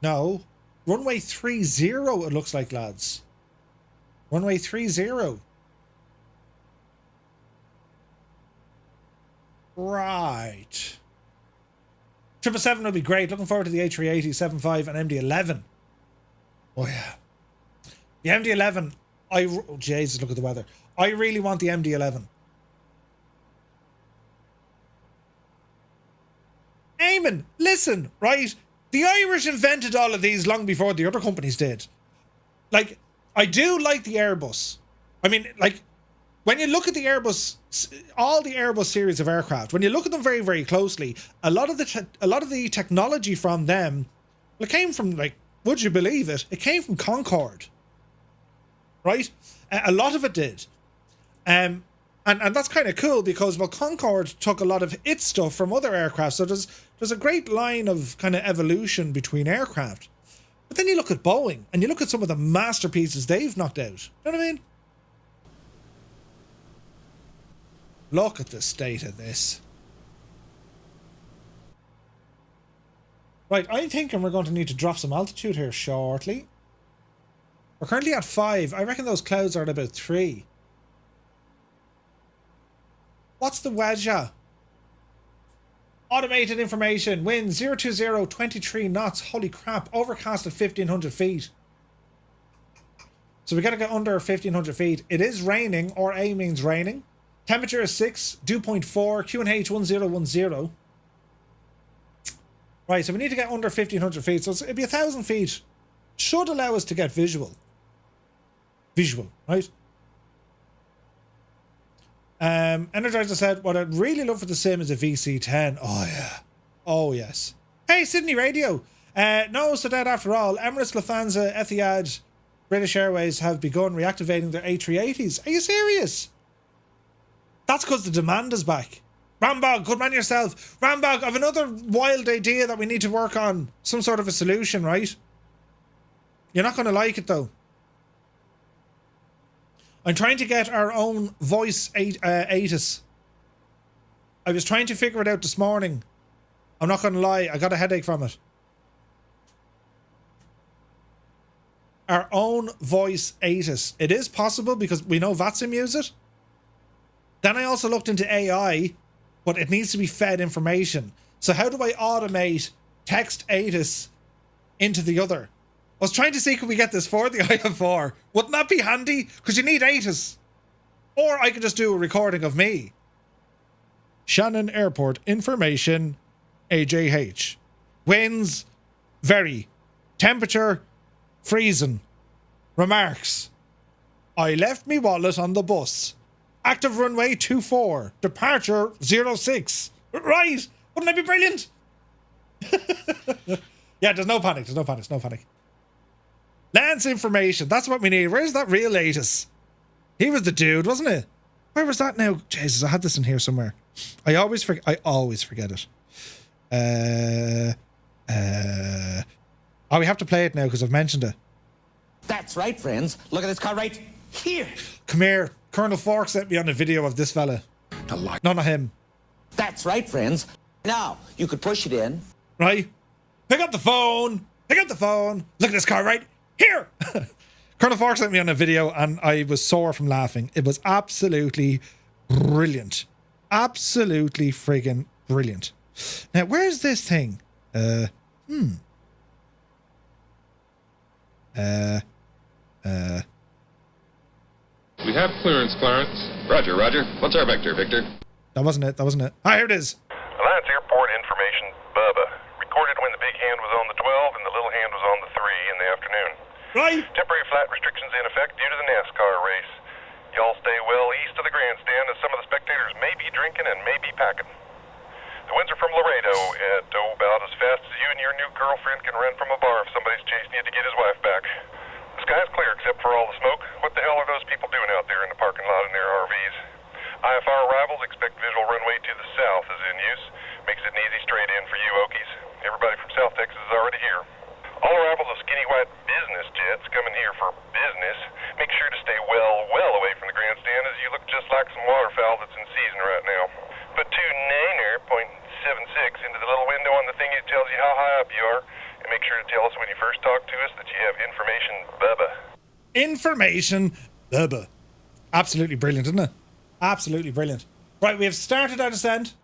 No. Runway 30, it looks like, lads. Runway 30. Right. 777 would be great. Looking forward to the A380, 75 and MD-11. Oh, yeah. The MD-11, oh, Jesus, look at the weather. I really want the MD-11. Eamon, listen, right? The Irish invented all of these long before the other companies did. Like, I do like the Airbus. I mean, like, when you look at the Airbus, all the Airbus series of aircraft, when you look at them very, very closely, a lot of the technology from them, well, it came from, like, would you believe it? It came from Concorde, right? A lot of it did, and that's kind of cool because, well, Concorde took a lot of its stuff from other aircraft, so there's a great line of kind of evolution between aircraft. But then you look at Boeing and you look at some of the masterpieces they've knocked out. You know what I mean? Look at the state of this. Right, I'm thinking we're going to need to drop some altitude here shortly. We're currently at 5. I reckon those clouds are at about 3. What's the wedge? Automated information. Wind 020, 23 knots. Holy crap. Overcast at 1,500 feet. So we got to get under 1,500 feet. It is raining, or A means raining. Temperature is 6. Dew point 4. QNH 1010. Right, so we need to get under 1,500 feet. So it'd be 1,000 feet. Should allow us to get visual. Visual, right? Energizer said, what I'd really love for the sim is a VC-10. Oh, yeah. Oh, yes. Hey, Sydney Radio. No, so dead after all. Emirates, Lufthansa, Etihad, British Airways have begun reactivating their A380s. Are you serious? That's because the demand is back. Rambog, good man yourself. Rambog, I've another wild idea that we need to work on. Some sort of a solution, right? You're not going to like it, though. I'm trying to get our own voice ATIS. I was trying to figure it out this morning. I'm not going to lie, I got a headache from it. Our own voice ATIS. It is possible because we know VATSIM use it. Then I also looked into AI, but it needs to be fed information. So how do I automate text ATIS into the other? was trying to see could we get this for the IF4. Wouldn't that be handy? Because you need 8s. Or I could just do a recording of me. Shannon Airport information. AJH. Winds. Very. Temperature. Freezing. Remarks. I left me wallet on the bus. Active runway 24. Departure 06. Right. Wouldn't that be brilliant? Yeah, there's no panic. There's no panic. There's no panic. Lance information. That's what we need. Where's that real Atus? He was the dude, wasn't it? Where was that now? Jesus, I had this in here somewhere. I always forget it. Oh, we have to play it now because I've mentioned it.
That's right, friends. Look at this car right here.
Come here. Colonel Fork sent me on a video of this fella. No, not him.
That's right, friends. Now, you could push it in.
Right? Pick up the phone. Pick up the phone. Look at this car right here. Colonel Fork sent me on a video and I was sore from laughing. It was absolutely brilliant. Absolutely friggin' brilliant. Now, where's this thing?
We have clearance, Clarence.
Roger, Roger. What's our vector, Victor?
That wasn't it. That wasn't it. Ah, here it is.
Alliance Airport information, Bubba. Recorded when the big hand was on the 12 and the little hand was on the 3 in the afternoon.
Right.
Temporary flight restrictions in effect due to the NASCAR race. Y'all stay well east of the grandstand as some of the spectators may be drinking and may be packing. The winds are from Laredo at about as fast as you and your new girlfriend can run from a bar if somebody's chasing you to get his wife back. The sky's clear except for all the smoke. What the hell are those people doing out there in the parking lot in their RVs? IFR arrivals expect visual runway to the south is in use. Makes it an easy straight in for you Okies. Everybody from South Texas is already here. All arrivals of skinny white business jets coming here for business. Make sure to stay well away from the grandstand as you look just like some waterfowl that's in season right now. Put 2-9er.76 into the little window on the thing that tells you how high up you are. And make sure to tell us when you first talk to us that you have information, Bubba.
Information, Bubba. Absolutely brilliant, isn't it? Absolutely brilliant. Right, we have started our descent.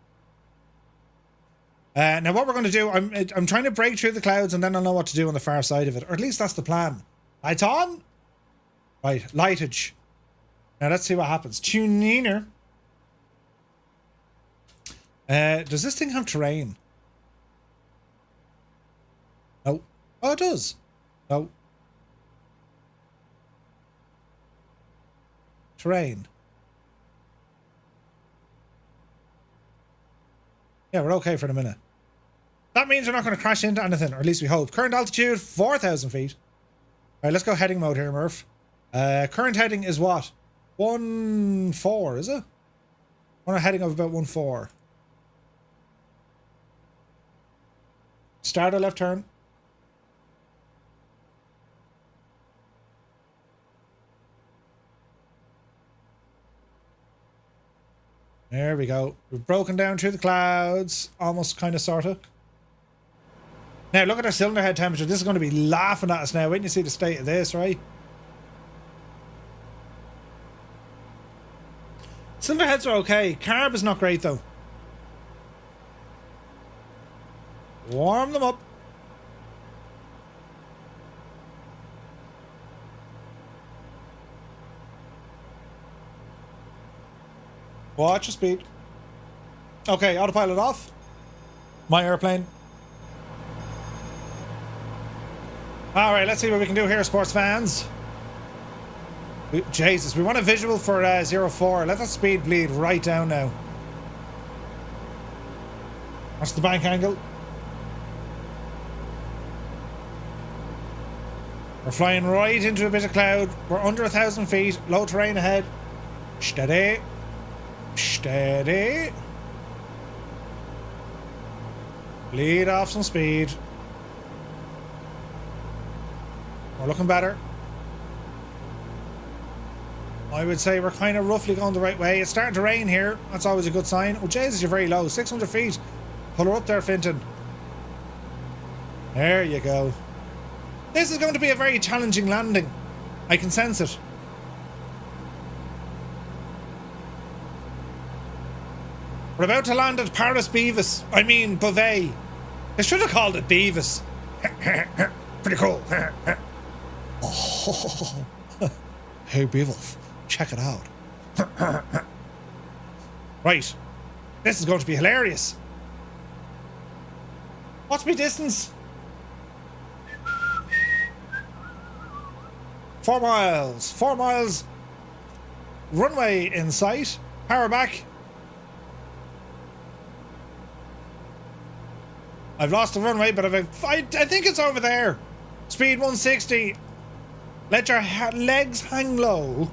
Now what we're going to do, I'm trying to break through the clouds and then I'll know what to do on the far side of it. Or at least that's the plan. Lights on. Right, lightage. Now let's see what happens. Tuniner. Does this thing have terrain? No. Oh, it does. No. Terrain. Yeah, we're okay for the minute. That means we're not going to crash into anything, or at least we hope. Current altitude, 4,000 feet. All right, let's go heading mode here, Murph. Current heading is what? 1-4, is it? On a heading of about 1-4. Start a left turn. There we go. We've broken down through the clouds. Almost, kind of, sort of. Now, look at our cylinder head temperature. This is going to be laughing at us now. Wait till you see the state of this, right? Cylinder heads are okay. Carb is not great, though. Warm them up. Watch your speed. Okay, autopilot off. My airplane. Alright, let's see what we can do here, sports fans. Jesus, we want a visual for 04. Let that speed bleed right down now. That's the bank angle. We're flying right into a bit of cloud. We're under 1,000 feet. Low terrain ahead. Steady. Steady. Bleed off some speed. We're looking better. I would say we're kind of roughly going the right way. It's starting to rain here. That's always a good sign. Oh, Jesus, you're very low. 600 feet. Pull her up there, Finton. There you go. This is going to be a very challenging landing. I can sense it. We're about to land at Paris Beavis. I mean, Beauvais. They should have called it Beavis. Pretty cool. Oh, hey, Beowulf, check it out. Right, this is going to be hilarious. What's my distance? 4 miles. 4 miles. Runway in sight. Power back. I've lost the runway, but I think it's over there. Speed 160. Let your legs hang low.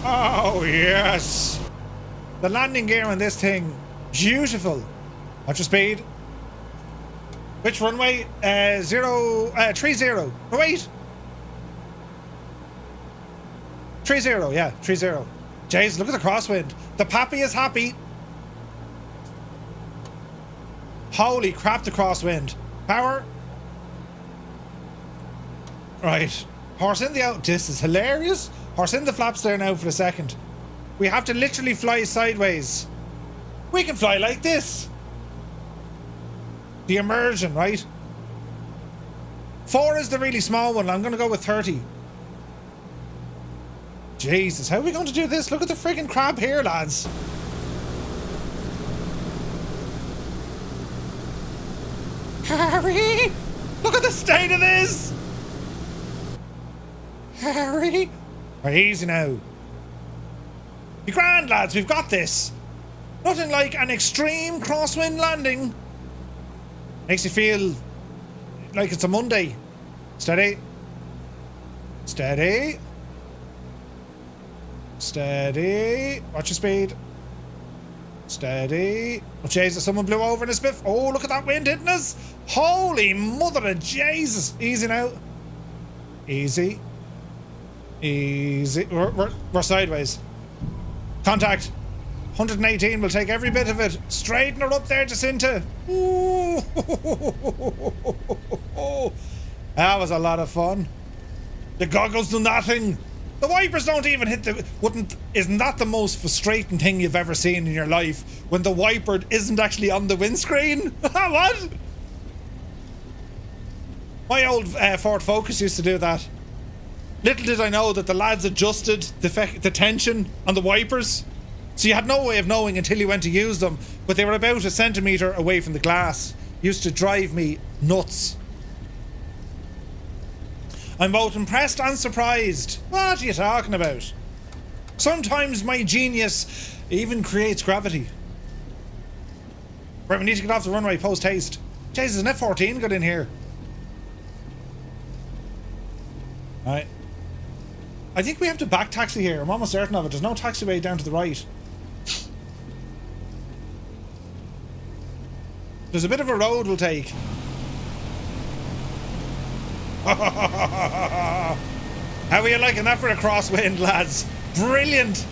Oh, yes. The landing gear on this thing, beautiful. What's your speed? Which runway? 30. Oh, wait. 30, yeah, 30. Jeez, look at the crosswind. The pappy is happy. Holy crap, the crosswind. Power. Right. Horse in the out. This is hilarious. Horse in the flaps there now for a second. We have to literally fly sideways. We can fly like this. The immersion, right? 4 is the really small one. I'm going to go with 30. Jesus, how are we going to do this? Look at the friggin' crab here, lads. Harry! Look at the state of this! Harry! Right, easy now. Be grand, lads, we've got this. Nothing like an extreme crosswind landing. Makes you feel like it's a Monday. Steady. Steady. Steady. Watch your speed. Steady. Oh, Jesus, someone blew over in a spiff. Oh, look at that wind hitting us. Holy mother of Jesus. Easy now. Easy. Easy. We're sideways. Contact. 118. We'll take every bit of it. Straighten her up there, Jacinta. Ooh. That was a lot of fun. The goggles do nothing. The wipers don't even hit the... Isn't that the most frustrating thing you've ever seen in your life? When the wiper isn't actually on the windscreen? What? My old Ford Focus used to do that. Little did I know that the lads adjusted the tension on the wipers. So you had no way of knowing until you went to use them. But they were about a centimetre away from the glass. Used to drive me nuts. I'm both impressed and surprised. What are you talking about? Sometimes my genius even creates gravity. Right, we need to get off the runway post haste. Jesus, an F-14 got in here. Alright. I think we have to back taxi here. I'm almost certain of it. There's no taxiway down to the right. There's a bit of a road we'll take. How are you liking that for a crosswind, lads? Brilliant!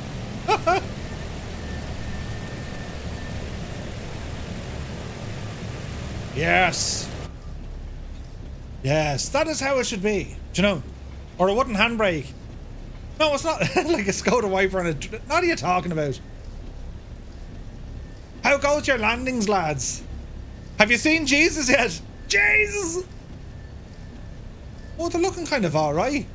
Yes. Yes, that is how it should be. Do you know? Or a wooden handbrake. No, it's not like a Skoda wiper on a... What are you talking about? How goes your landings, lads? Have you seen Jesus yet? Jesus! Oh, they're looking kind of alright.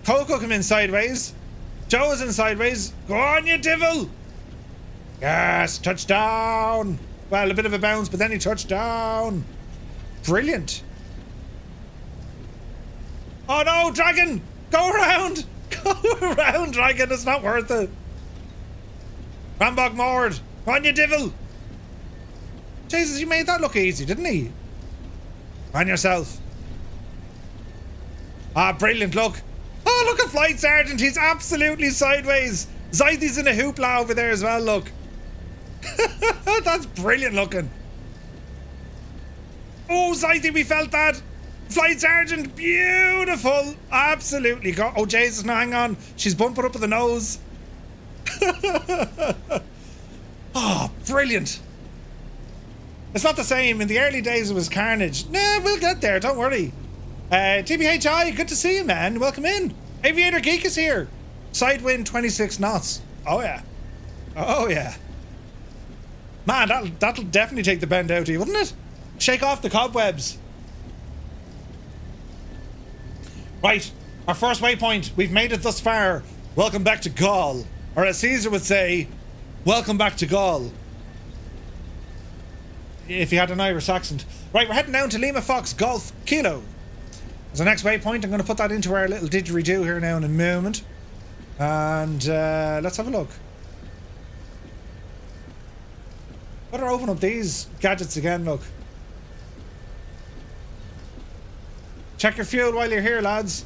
Coco come in sideways. Joe is in sideways. Go on, you devil! Yes, touchdown! Well, a bit of a bounce, but then he touched down. Brilliant. Oh no, Dragon! Go around! Go around, Dragon, it's not worth it. Rambog Mord! Go on, you devil! Jesus, you made that look easy, didn't he? On yourself. Ah, brilliant, look. Oh, look at Flight Sergeant, he's absolutely sideways. Zythy's in a hoopla over there as well, look. That's brilliant looking. Oh, Zythy, we felt that. Flight Sergeant, beautiful. Absolutely. Oh, Jesus, no, hang on. She's bumping up at the nose. Oh, brilliant. It's not the same. In the early days, it was carnage. Nah, we'll get there. Don't worry. TBHI, good to see you, man. Welcome in. Aviator Geek is here. Sidewind 26 knots. Oh, yeah. Oh, yeah. Man, that'll definitely take the bend out of you, wouldn't it? Shake off the cobwebs. Right, our first waypoint. We've made it thus far. Welcome back to Gaul. Or as Caesar would say, welcome back to Gaul. If he had an Irish accent. Right, we're heading down to Lima Fox Golf Kilo. As the next waypoint, I'm going to put that into our little didgeridoo here now in a moment. And let's have a look. Better open up these gadgets again, look. Check your fuel while you're here, lads.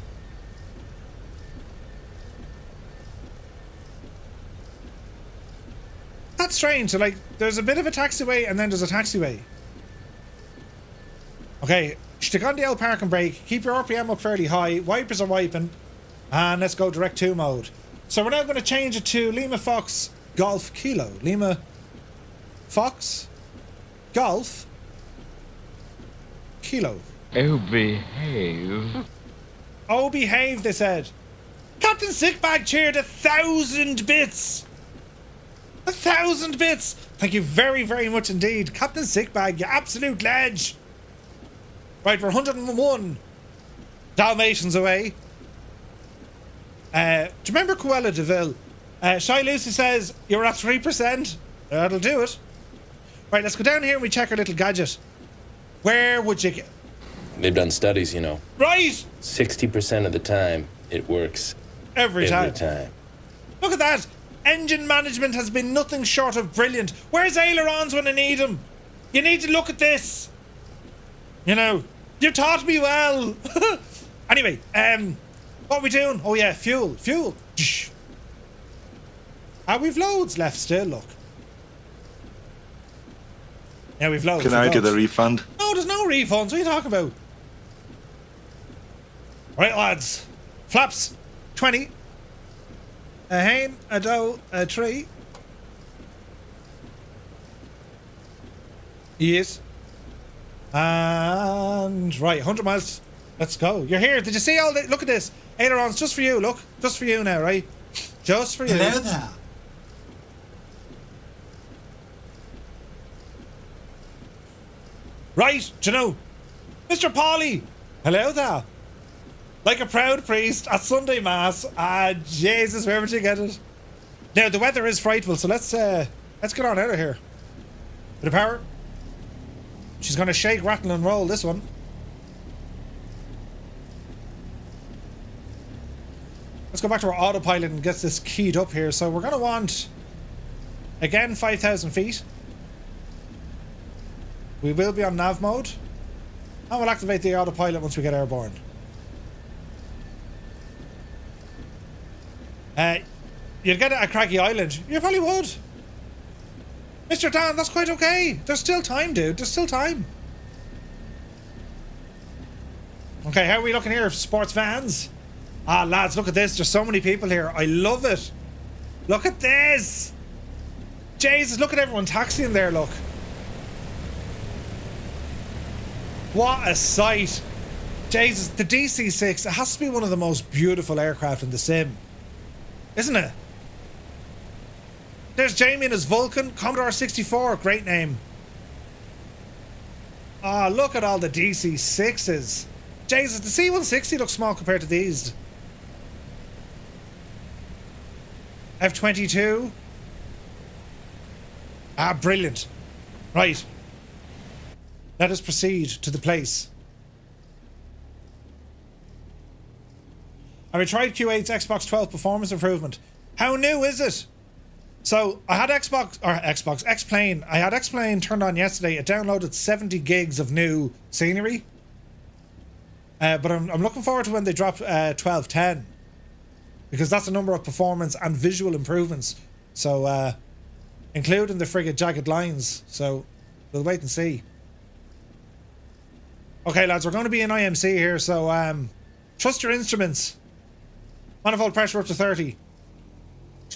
That's strange. So, like, there's a bit of a taxiway and then there's a taxiway. Okay, stick on the L park and brake. Keep your RPM up fairly high. Wipers are wiping. And let's go direct 2 mode. So we're now going to change it to Lima Fox Golf Kilo. Lima Fox Golf Kilo.
Oh, behave.
Oh, behave, they said. Captain Sickbag cheered 1,000 bits. 1,000 bits. Thank you very, very much indeed. Captain Sickbag, you absolute ledge. Right, we're 101 Dalmatians away. Do you remember Cruella de Vil? Shy Lucy says, you're at 3%. That'll do it. Right, let's go down here and we check our little gadget. Where would you get...
They've done studies, you know.
Right!
60% of the time, it works.
Every time.
Look
at that! Engine management has been nothing short of brilliant. Where's ailerons when I need them? You need to look at this. You know, you taught me well. Anyway, what are we doing? Oh yeah, fuel. We've loads left still, look. Yeah, we've loads.
Can I get a refund?
No, there's no refunds. What are you talking about? Right, lads. Flaps, 20. A hain, a doe, a tree. Yes. And right, 100 miles. Let's go. You're here. Did you see all the... Look at this. Ailerons, just for you, look. Just for you now, right? Just for you.
Hello there.
Right, do you know? Mr. Polly. Hello there. Like a proud priest at Sunday Mass. Ah, Jesus, where would you get it? Now, the weather is frightful, so let's get on out of here. Bit of power. She's going to shake, rattle, and roll this one. Let's go back to our autopilot and get this keyed up here. So we're going to want, again, 5,000 feet. We will be on nav mode. And we'll activate the autopilot once we get airborne. You'd get it at Craggy Island. You probably would. Mr. Dan, that's quite okay. There's still time, dude. There's still time. Okay, how are we looking here, sports fans? Ah, lads, look at this. There's so many people here. I love it. Look at this. Jesus, look at everyone taxiing there, look. What a sight. Jesus, the DC-6, it has to be one of the most beautiful aircraft in the sim. Isn't it? There's Jamie and his Vulcan, Commodore 64, great name. Ah, look at all the DC-6s. Jesus, the C-160 looks small compared to these. F-22. Ah, brilliant. Right. Let us proceed to the place. I tried Q8's Xbox 12 performance improvement. How new is it? So I had X-Plane. I had X-Plane turned on yesterday. It downloaded 70 gigs of new scenery. But I'm looking forward to when they drop 1210. Because that's a number of performance and visual improvements. So, including the frigate jagged lines. So, we'll wait and see. Okay, lads, we're going to be in IMC here. So, trust your instruments. Manifold pressure up to 30. Do you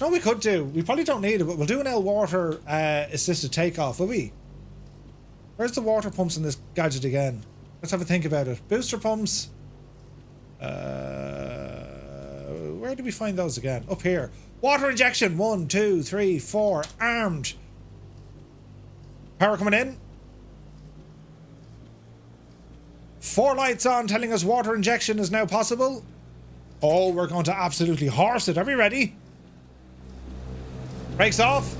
know what we could do? We probably don't need it, but we'll do an L water assisted takeoff, will we? Where's the water pumps in this gadget again? Let's have a think about it. Booster pumps. Where do we find those again? Up here. Water injection. 1, 2, 3, 4. Armed. Power coming in. 4 lights on telling us water injection is now possible. Oh, we're going to absolutely horse it. Are we ready? Brakes off.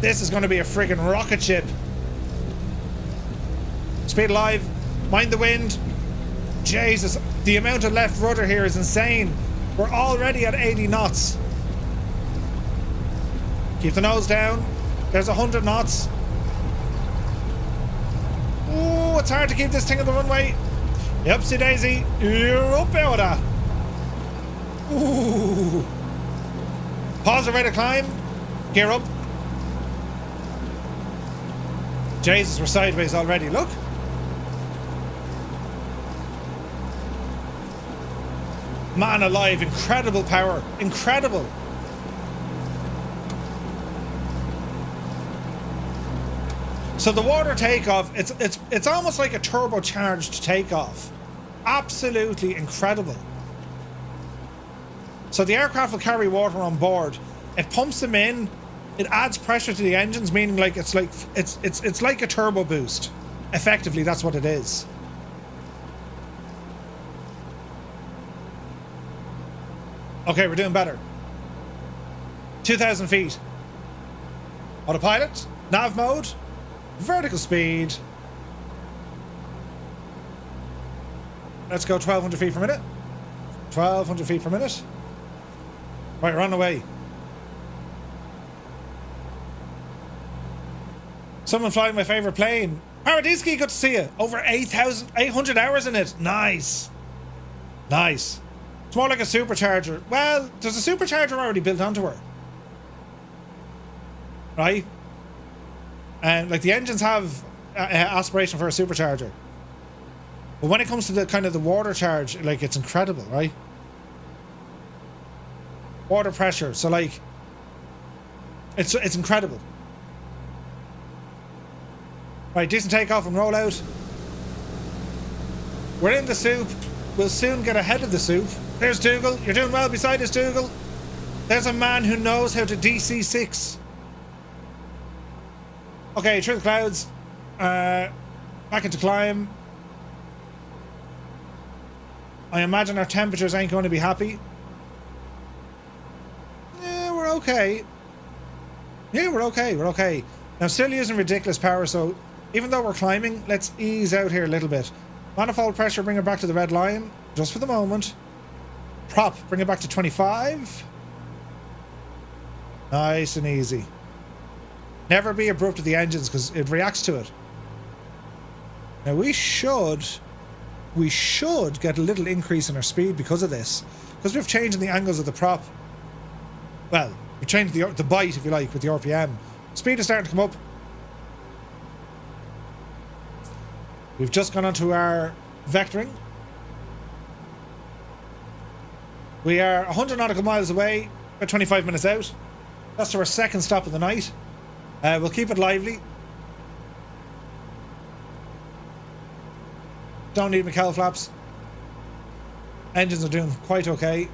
This is going to be a friggin' rocket ship. Speed alive. Mind the wind. Jesus, the amount of left rudder here is insane. We're already at 80 knots. Keep the nose down. There's 100 knots. Oh, it's hard to keep this thing on the runway. Yupsie daisy. You're up out of. Ooh. Pause the rate of climb. Gear up. Jesus, we're sideways already. Look. Man alive, incredible power. Incredible. So the water takeoff, it's almost like a turbocharged takeoff. Absolutely incredible. So the aircraft will carry water on board. It pumps them in. It adds pressure to the engines, meaning like it's like a turbo boost. Effectively, that's what it is. Okay, we're doing better. 2,000 feet. Autopilot, nav mode, vertical speed. Let's go 1,200 feet per minute. 1,200 feet per minute. Right, we're on the way. Someone flying my favorite plane. Paradisky, good to see you. Over 800 hours in it. Nice. Nice. It's more like a supercharger. Well, there's a supercharger already built onto her. Right? And like the engines have aspiration for a supercharger. But when it comes to the kind of the water charge, like it's incredible, right? Water pressure. So like it's incredible. Right, decent takeoff and roll out. We're in the soup. We'll soon get ahead of the soup. There's Dougal. You're doing well beside us, Dougal. There's a man who knows how to DC-6. Okay, through the clouds. Back into climb. I imagine our temperatures ain't going to be happy. Yeah, we're okay. Yeah, we're okay. We're okay. Now, still using ridiculous power, so even though we're climbing, let's ease out here a little bit. Manifold pressure, bring it back to the red line, just for the moment. Prop, bring it back to 25. Nice and easy. Never be abrupt with the engines because it reacts to it. Now we should get a little increase in our speed because of this. Because we've changed the angles of the prop. Well, we changed the bite, if you like, with the RPM. Speed is starting to come up. We've just gone onto our vectoring. We are 100 nautical miles away, about 25 minutes out. That's to our second stop of the night. We'll keep it lively. Don't need Mikkel flaps. Engines are doing quite okay.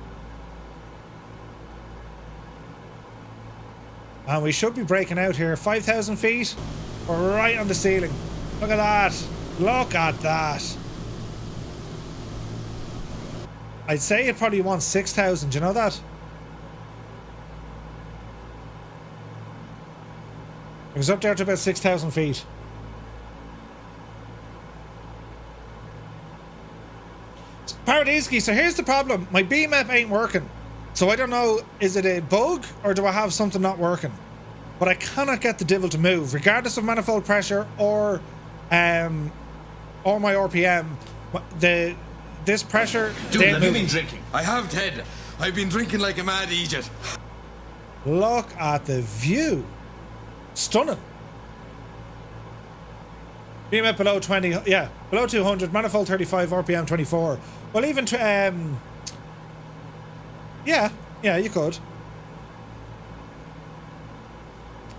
And we should be breaking out here. 5,000 feet. We're right on the ceiling. Look at that. Look at that. I'd say it probably wants 6,000. Do you know that? It was up there to about 6,000 feet. Paradisky, so here's the problem. My BMAP ain't working. So I don't know, is it a bug or do I have something not working? But I cannot get the devil to move, regardless of manifold pressure or my RPM. This pressure.
Dude, have you been drinking? I have, Ted. I've been drinking like a mad idiot.
Look at the view. Stunning. BMAP below 20, yeah, below 200, manifold 35, RPM 24. Well, even yeah, you could.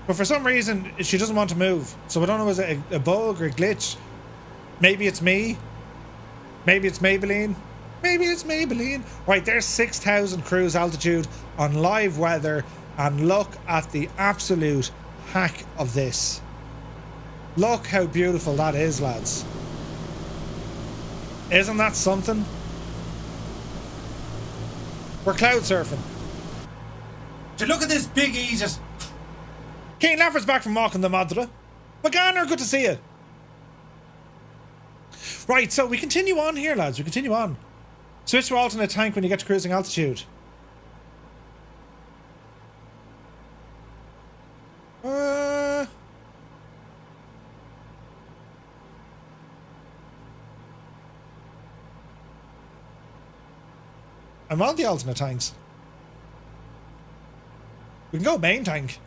But for some reason, she doesn't want to move. So I don't know, is it a bug or a glitch? Maybe it's me. Maybe it's Maybelline. Maybe it's Maybelline. Right, there's 6,000 cruise altitude on live weather. And look at the absolute hack of this. Look how beautiful that is, lads. Isn't that something? We're cloud surfing. So look at this big Egypt. Keen Laffert's back from walking the Madra. Magana, good to see you. Right, so we continue on here, lads. We continue on. Switch to alternate tank when you get to cruising altitude. I'm on the alternate tanks. We can go main tank.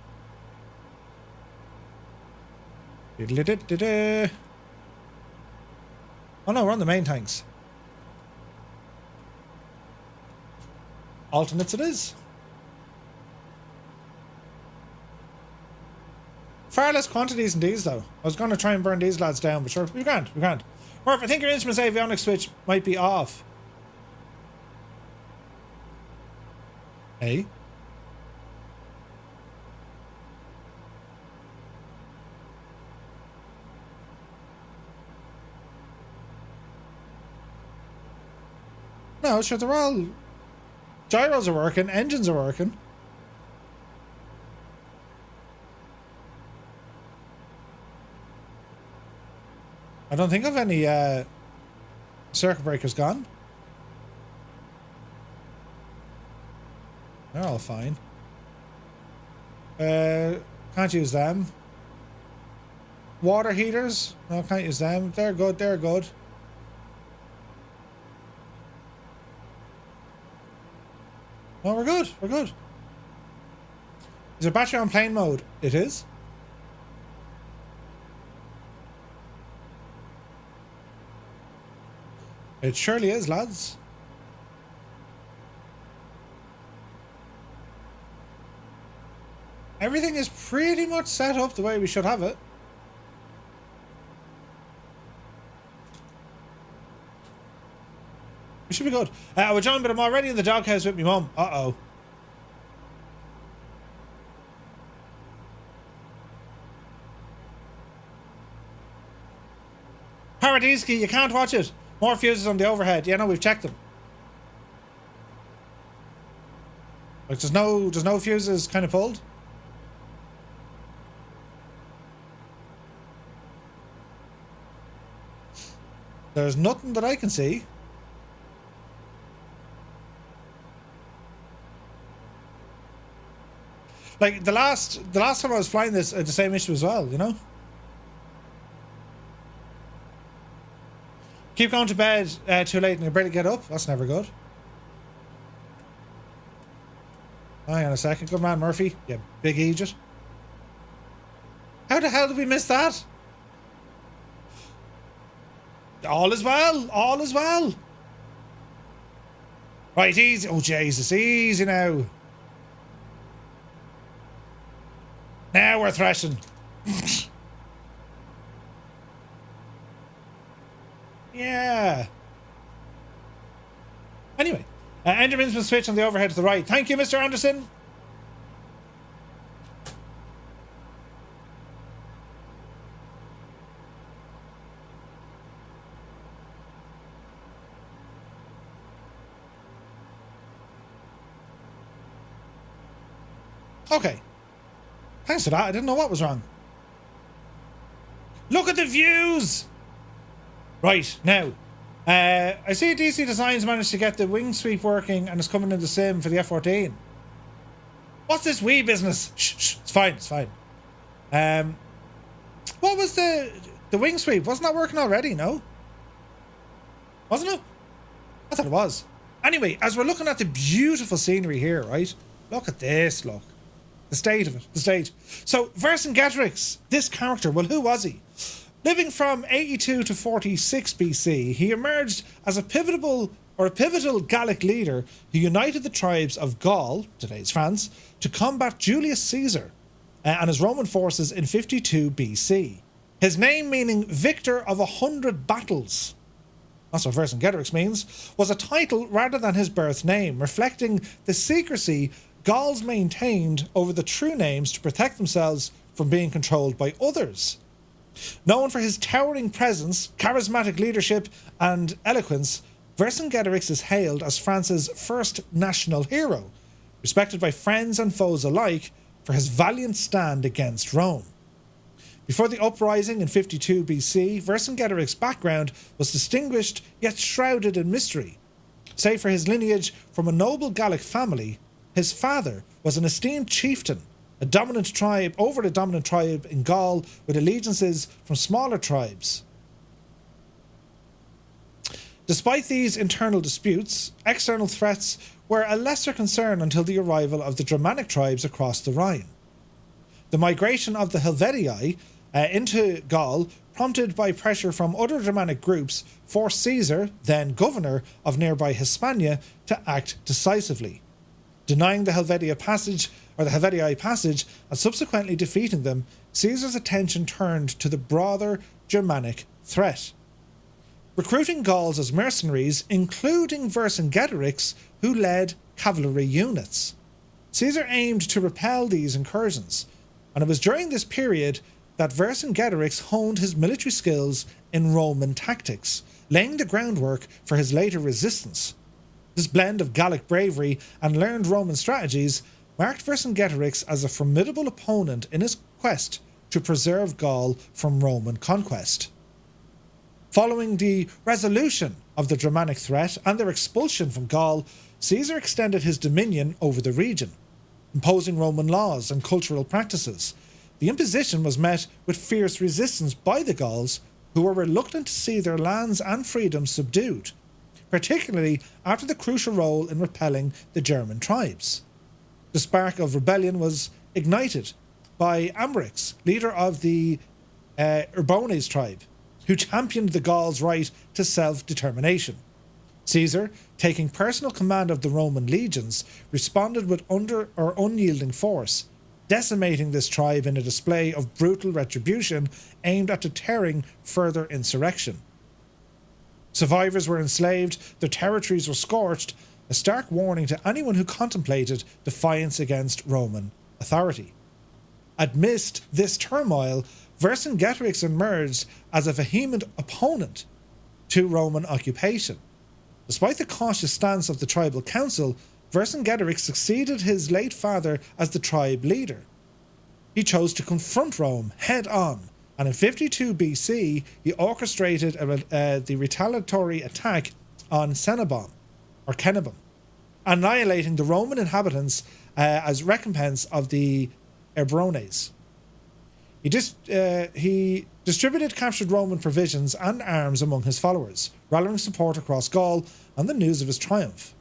Oh no, we're on the main tanks. Alternates it is. Far less quantities in these though. I was going to try and burn these lads down, but sure, we can't. Murph, I think your instrument's avionics switch might be off. Hey? No, sure, they're all... Gyros are working, engines are working. I don't think of any circuit breakers gone. They're all fine. Can't use them. Water heaters? No, can't use them. They're good, they're good. Oh, we're good, we're good. Is there battery on plane mode? It is. It surely is, lads. Everything is pretty much set up the way we should have it. We should be good. We're John, but I'm already in the doghouse with my mum. Uh-oh. Paradisky, you can't watch it. More fuses on the overhead. Yeah, no, we've checked them. Like, there's no fuses kind of pulled. There's nothing that I can see. Like, the last time I was flying this, the same issue as well, you know? Keep going to bed too late and you barely get up. That's never good. Hang on a second. Good man, Murphy. You big Egypt. How the hell did we miss that? All is well. All is well. Right, easy. Oh, Jesus. Easy now. Now we're thrashing. Yeah. Anyway, Enderman's been switched on the overhead to the right. Thank you, Mr. Anderson. Okay. Thanks for that. I didn't know what was wrong. Look at the views! Right, now. I see DC Designs managed to get the wing sweep working and it's coming in the sim for the F-14. What's this wee business? Shh, shh, it's fine, it's fine. What was the wing sweep? Wasn't that working already, no? Wasn't it? I thought it was. Anyway, as we're looking at the beautiful scenery here, right? Look at this, look. The state of it, the state. So, Vercingetorix, this character, well, who was he? Living from 82 to 46 BC, he emerged as a pivotal Gallic leader who united the tribes of Gaul, today's France, to combat Julius Caesar and his Roman forces in 52 BC. His name, meaning victor of 100 battles, that's what Vercingetorix means, was a title rather than his birth name, reflecting the secrecy Gauls maintained over the true names to protect themselves from being controlled by others. Known for his towering presence, charismatic leadership, and eloquence, Vercingetorix is hailed as France's first national hero, respected by friends and foes alike for his valiant stand against Rome. Before the uprising in 52 BC, Vercingetorix's background was distinguished yet shrouded in mystery. Save for his lineage from a noble Gallic family, his father was an esteemed chieftain, a dominant tribe in Gaul with allegiances from smaller tribes. Despite these internal disputes, external threats were a lesser concern until the arrival of the Germanic tribes across the Rhine. The migration of the Helvetii into Gaul, prompted by pressure from other Germanic groups, forced Caesar, then governor of nearby Hispania, to act decisively. Denying the Helvetii passage, and subsequently defeating them, Caesar's attention turned to the broader Germanic threat. Recruiting Gauls as mercenaries, including Vercingetorix, who led cavalry units. Caesar aimed to repel these incursions, and it was during this period that Vercingetorix honed his military skills in Roman tactics, laying the groundwork for his later resistance. This blend of Gallic bravery and learned Roman strategies marked Vercingetorix as a formidable opponent in his quest to preserve Gaul from Roman conquest. Following the resolution of the Germanic threat and their expulsion from Gaul, Caesar extended his dominion over the region, imposing Roman laws and cultural practices. The imposition was met with fierce resistance by the Gauls, who were reluctant to see their lands and freedoms subdued, particularly after the crucial role in repelling the German tribes. The spark of rebellion was ignited by Ambrix, leader of the Urbones tribe, who championed the Gauls' right to self-determination. Caesar, taking personal command of the Roman legions, responded with unyielding force, decimating this tribe in a display of brutal retribution aimed at deterring further insurrection. Survivors were enslaved, their territories were scorched, a stark warning to anyone who contemplated defiance against Roman authority. Amidst this turmoil, Vercingetorix emerged as a vehement opponent to Roman occupation. Despite the cautious stance of the tribal council, Vercingetorix succeeded his late father as the tribe leader. He chose to confront Rome head-on, and in 52 BC he orchestrated the retaliatory attack on Cenabon, annihilating the Roman inhabitants as recompense of the Eburones. He distributed captured Roman provisions and arms among his followers, rallying support across Gaul on the news of his triumph.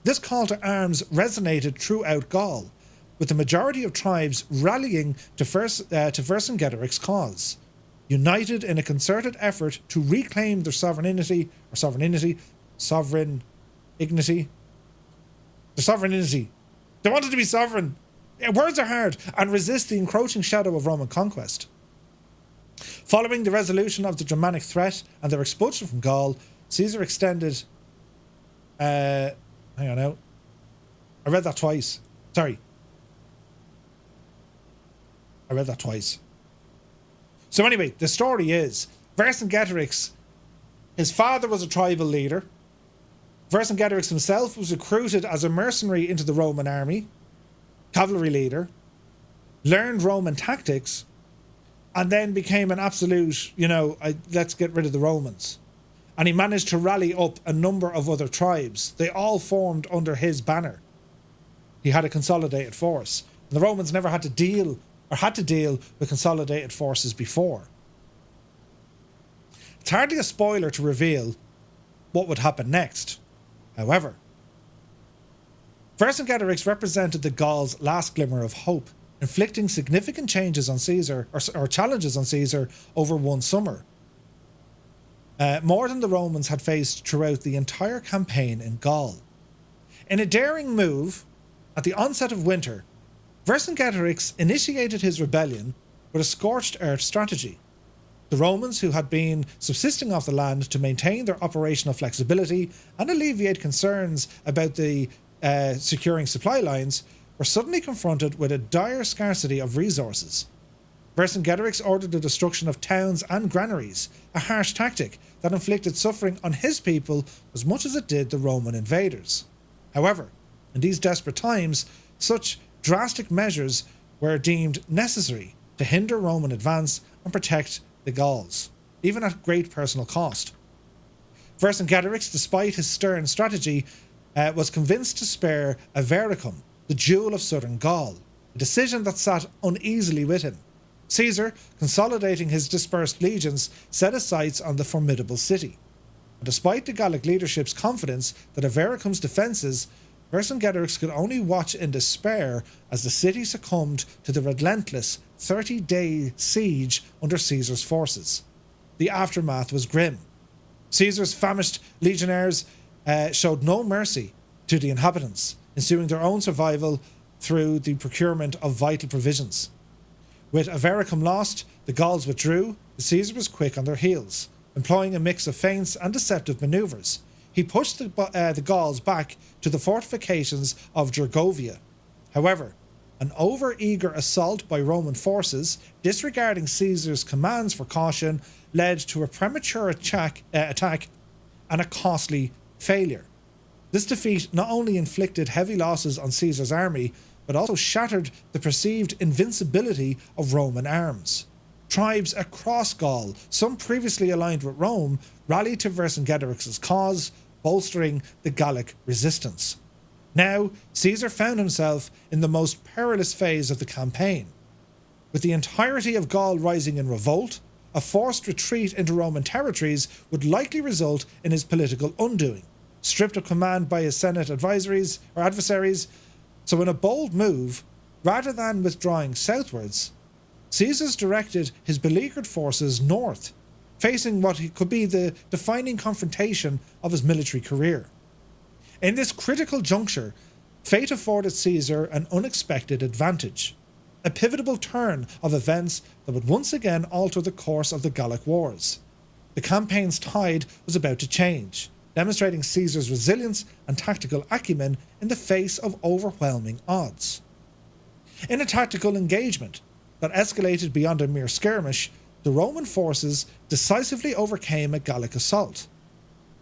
This call to arms resonated throughout Gaul, with the majority of tribes rallying to Vercingetorix's cause, united in a concerted effort to reclaim their sovereignty. They wanted to be sovereign. Words are hard, and resist the encroaching shadow of Roman conquest. Following the resolution of the Germanic threat and their expulsion from Gaul, Caesar extended... hang on now. I read that twice. Sorry. I read that twice. So anyway, the story is, Vercingetorix, his father was a tribal leader. Vercingetorix himself was recruited as a mercenary into the Roman army, cavalry leader, learned Roman tactics, and then became an absolute, let's get rid of the Romans. And he managed to rally up a number of other tribes. They all formed under his banner. He had a consolidated force. And the Romans never had to deal with consolidated forces before. It's hardly a spoiler to reveal what would happen next. However, Vercingetorix represented the Gauls' last glimmer of hope, inflicting significant changes on Caesar, or challenges on Caesar, over one summer. More than the Romans had faced throughout the entire campaign in Gaul. In a daring move, at the onset of winter, Vercingetorix initiated his rebellion with a scorched earth strategy. The Romans, who had been subsisting off the land to maintain their operational flexibility and alleviate concerns about the securing supply lines, were suddenly confronted with a dire scarcity of resources. Vercingetorix ordered the destruction of towns and granaries, a harsh tactic that inflicted suffering on his people as much as it did the Roman invaders. However, in these desperate times, such drastic measures were deemed necessary to hinder Roman advance and protect the Gauls, even at great personal cost. Vercingetorix, despite his stern strategy, was convinced to spare Avaricum, the jewel of southern Gaul, a decision that sat uneasily with him. Caesar, consolidating his dispersed legions, set his sights on the formidable city. And despite the Gallic leadership's confidence that Avaricum's defences, Vercingetorix could only watch in despair as the city succumbed to the relentless 30-day siege under Caesar's forces. The aftermath was grim. Caesar's famished legionnaires showed no mercy to the inhabitants, ensuring their own survival through the procurement of vital provisions. With Avaricum lost, the Gauls withdrew, but Caesar was quick on their heels, employing a mix of feints and deceptive manoeuvres. He pushed the Gauls back to the fortifications of Gergovia. However, an over-eager assault by Roman forces, disregarding Caesar's commands for caution, led to a premature attack and a costly failure. This defeat not only inflicted heavy losses on Caesar's army, but also shattered the perceived invincibility of Roman arms. Tribes across Gaul, some previously aligned with Rome, rallied to Vercingetorix's cause, bolstering the Gallic resistance. Now, Caesar found himself in the most perilous phase of the campaign. With the entirety of Gaul rising in revolt, a forced retreat into Roman territories would likely result in his political undoing, stripped of command by his Senate adversaries. So in a bold move, rather than withdrawing southwards, Caesar directed his beleaguered forces north, facing what could be the defining confrontation of his military career. In this critical juncture, fate afforded Caesar an unexpected advantage, a pivotal turn of events that would once again alter the course of the Gallic Wars. The campaign's tide was about to change, demonstrating Caesar's resilience and tactical acumen in the face of overwhelming odds. In a tactical engagement that escalated beyond a mere skirmish, the Roman forces decisively overcame a Gallic assault.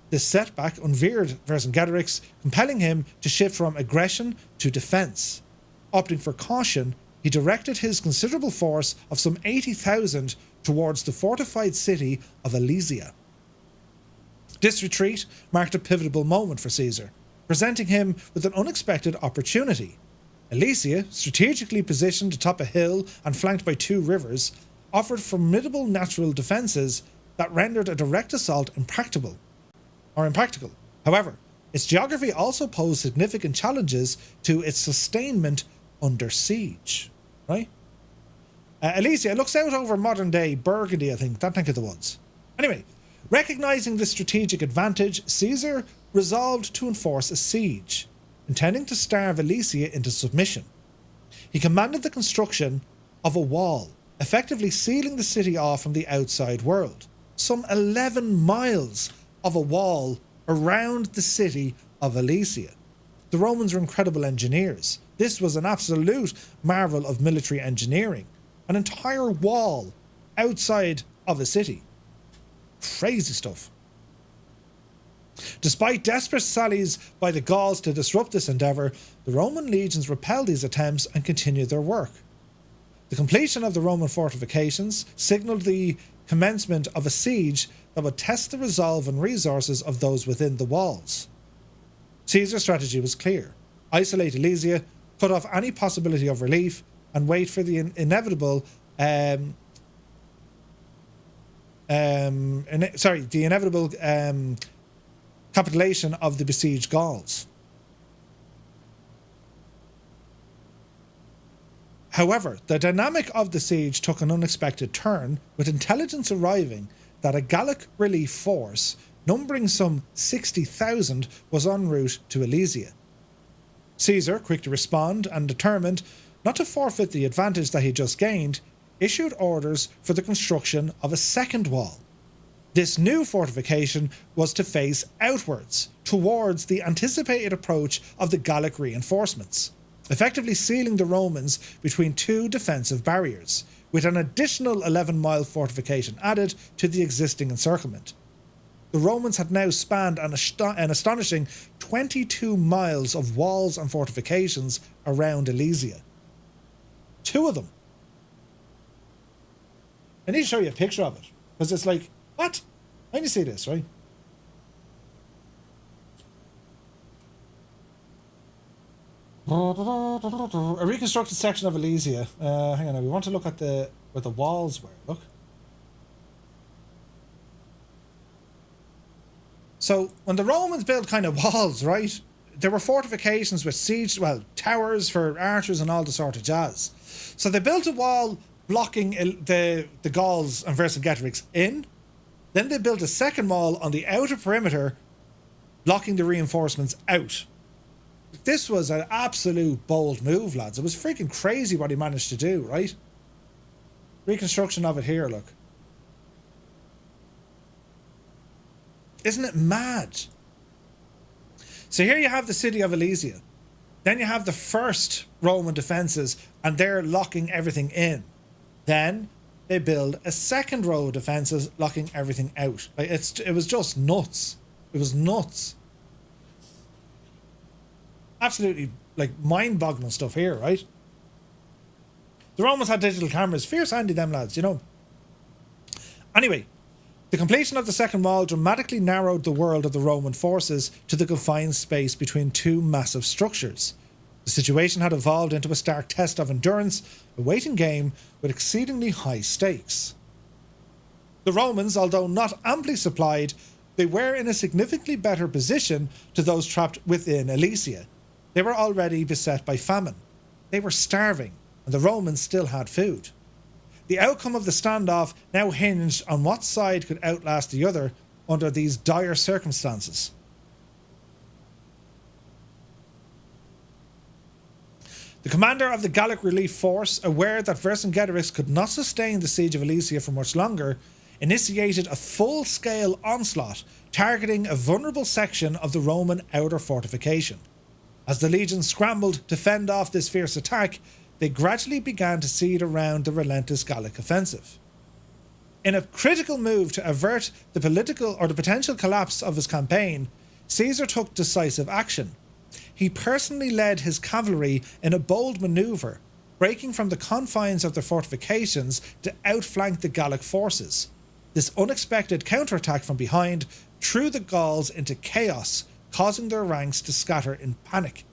This setback unveered Vercingetorix, compelling him to shift from aggression to defence. Opting for caution, he directed his considerable force of some 80,000 towards the fortified city of Alesia. This retreat marked a pivotal moment for Caesar, presenting him with an unexpected opportunity. Alesia, strategically positioned atop a hill and flanked by two rivers, offered formidable natural defences that rendered a direct assault impractical. However, its geography also posed significant challenges to its sustainment under siege. Right? Alesia looks out over modern-day Burgundy, I think. That neck of the woods. Anyway, recognising this strategic advantage, Caesar resolved to enforce a siege, intending to starve Alesia into submission. He commanded the construction of a wall, effectively sealing the city off from the outside world. Some 11 miles of a wall around the city of Alesia. The Romans were incredible engineers. This was an absolute marvel of military engineering. An entire wall outside of a city. Crazy stuff. Despite desperate sallies by the Gauls to disrupt this endeavour, the Roman legions repelled these attempts and continued their work. The completion of the Roman fortifications signalled the commencement of a siege that would test the resolve and resources of those within the walls. Caesar's strategy was clear. Isolate Alesia, cut off any possibility of relief, and wait for the inevitable capitulation of the besieged Gauls. However, the dynamic of the siege took an unexpected turn, with intelligence arriving that a Gallic relief force, numbering some 60,000, was en route to Alesia. Caesar, quick to respond and determined not to forfeit the advantage that he just gained, issued orders for the construction of a second wall. This new fortification was to face outwards, towards the anticipated approach of the Gallic reinforcements, effectively sealing the Romans between two defensive barriers, with an additional 11-mile fortification added to the existing encirclement. The Romans had now spanned an astonishing 22 miles of walls and fortifications around Alesia. 2 of them. I need to show you a picture of it, because it's like, what? When you see this, right? A reconstructed section of Alesia. Hang on, we want to look at where the walls were. Look. So when the Romans built kind of walls, right, there were fortifications with towers for archers and all the sort of jazz. So they built a wall blocking the Gauls and Vercingetorix in. Then they built a second wall on the outer perimeter, blocking the reinforcements out. This was an absolute bold move, lads. It was freaking crazy what he managed to do, right? Reconstruction of it here, look. Isn't it mad? So here you have the city of Alesia. Then you have the first Roman defences, and they're locking everything in. Then they build a second row of defences, locking everything out. Like it was just nuts. It was nuts. Absolutely, like, mind-boggling stuff here, right? The Romans had digital cameras. Fierce handy, them lads, you know. Anyway, the completion of the second wall dramatically narrowed the world of the Roman forces to the confined space between 2 massive structures. The situation had evolved into a stark test of endurance, a waiting game with exceedingly high stakes. The Romans, although not amply supplied, they were in a significantly better position to those trapped within Alesia. They were already beset by famine. They were starving, and the Romans still had food. The outcome of the standoff now hinged on what side could outlast the other under these dire circumstances. The commander of the Gallic relief force, aware that Vercingetorix could not sustain the siege of Alesia for much longer, initiated a full-scale onslaught targeting a vulnerable section of the Roman outer fortification. As the legions scrambled to fend off this fierce attack, they gradually began to cede around the relentless Gallic offensive. In a critical move to avert the potential collapse of his campaign, Caesar took decisive action. He personally led his cavalry in a bold manoeuvre, breaking from the confines of their fortifications to outflank the Gallic forces. This unexpected counterattack from behind threw the Gauls into chaos, causing their ranks to scatter in panic.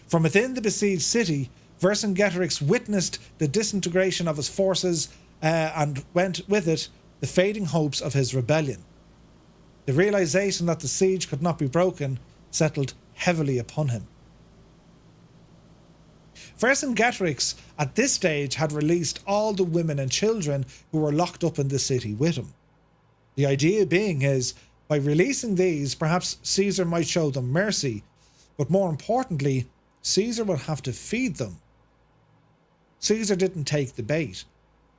From within the besieged city, Vercingetorix witnessed the disintegration of his forces and went with it the fading hopes of his rebellion. The realization that the siege could not be broken settled heavily upon him. Vercingetorix at this stage had released all the women and children who were locked up in the city with him. The idea being is, by releasing these, perhaps Caesar might show them mercy, but more importantly, Caesar would have to feed them. Caesar didn't take the bait,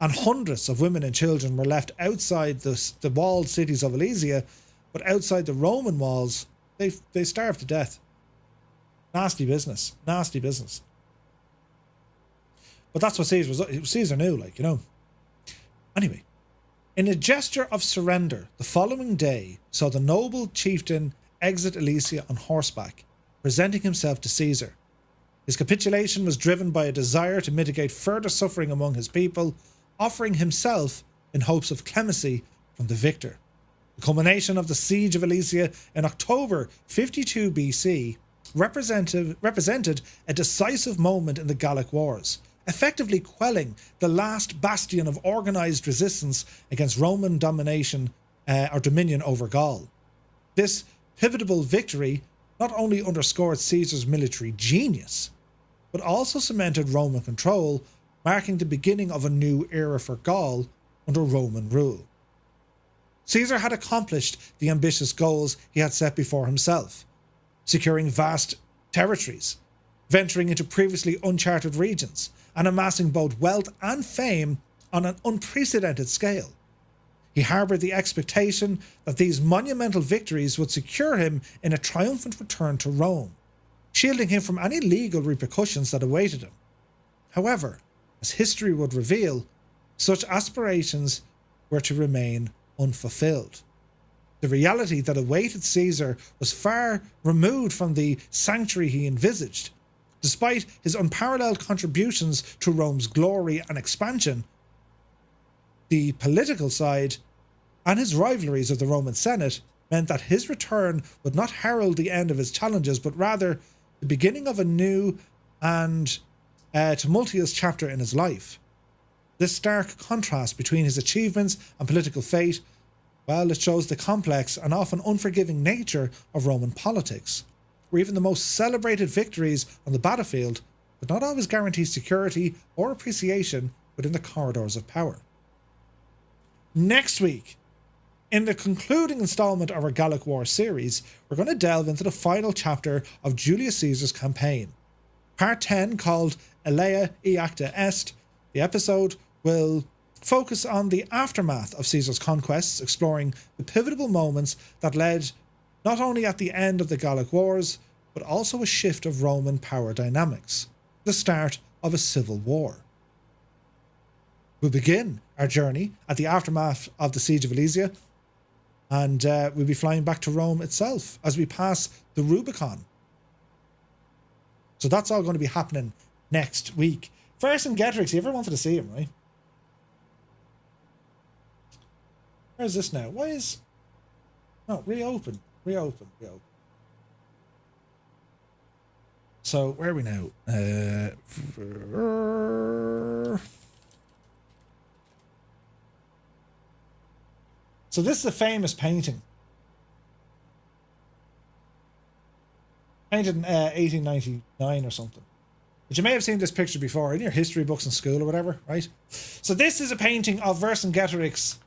and hundreds of women and children were left outside the walled cities of Alesia, but outside the Roman walls, they starved to death. Nasty business. Nasty business. But that's what Caesar knew, like, you know. Anyway, in a gesture of surrender, the following day saw the noble chieftain exit Alesia on horseback, presenting himself to Caesar. His capitulation was driven by a desire to mitigate further suffering among his people, offering himself in hopes of clemency from the victor. The culmination of the Siege of Alesia in October 52 BC represented a decisive moment in the Gallic Wars, effectively quelling the last bastion of organised resistance against Roman domination or dominion over Gaul. This pivotal victory not only underscored Caesar's military genius, but also cemented Roman control, marking the beginning of a new era for Gaul under Roman rule. Caesar had accomplished the ambitious goals he had set before himself, securing vast territories, venturing into previously uncharted regions, and amassing both wealth and fame on an unprecedented scale. He harboured the expectation that these monumental victories would secure him in a triumphant return to Rome, shielding him from any legal repercussions that awaited him. However, as history would reveal, such aspirations were to remain unfulfilled. The reality that awaited Caesar was far removed from the sanctuary he envisaged. Despite his unparalleled contributions to Rome's glory and expansion, the political side and his rivalries of the Roman Senate meant that his return would not herald the end of his challenges, but rather the beginning of a new and tumultuous chapter in his life. This stark contrast between his achievements and political fate, well, it shows the complex and often unforgiving nature of Roman politics, where even the most celebrated victories on the battlefield would not always guarantee security or appreciation within the corridors of power. Next week, in the concluding installment of our Gallic Wars series, we're going to delve into the final chapter of Julius Caesar's campaign. Part 10, called Alea e Acta Est. The episode will focus on the aftermath of Caesar's conquests, exploring the pivotal moments that led not only at the end of the Gallic Wars, but also a shift of Roman power dynamics, the start of a civil war. We'll begin our journey at the aftermath of the Siege of Alesia, and we'll be flying back to Rome itself as we pass the Rubicon. So that's all going to be happening next week. Vercingetorix, you ever wanted to see him, right? Where's this now? Why is... No, reopen. So, where are we now? So this is a famous painting. Painted in 1899 or something. But you may have seen this picture before in your history books in school or whatever, right? So this is a painting of Vercingetorix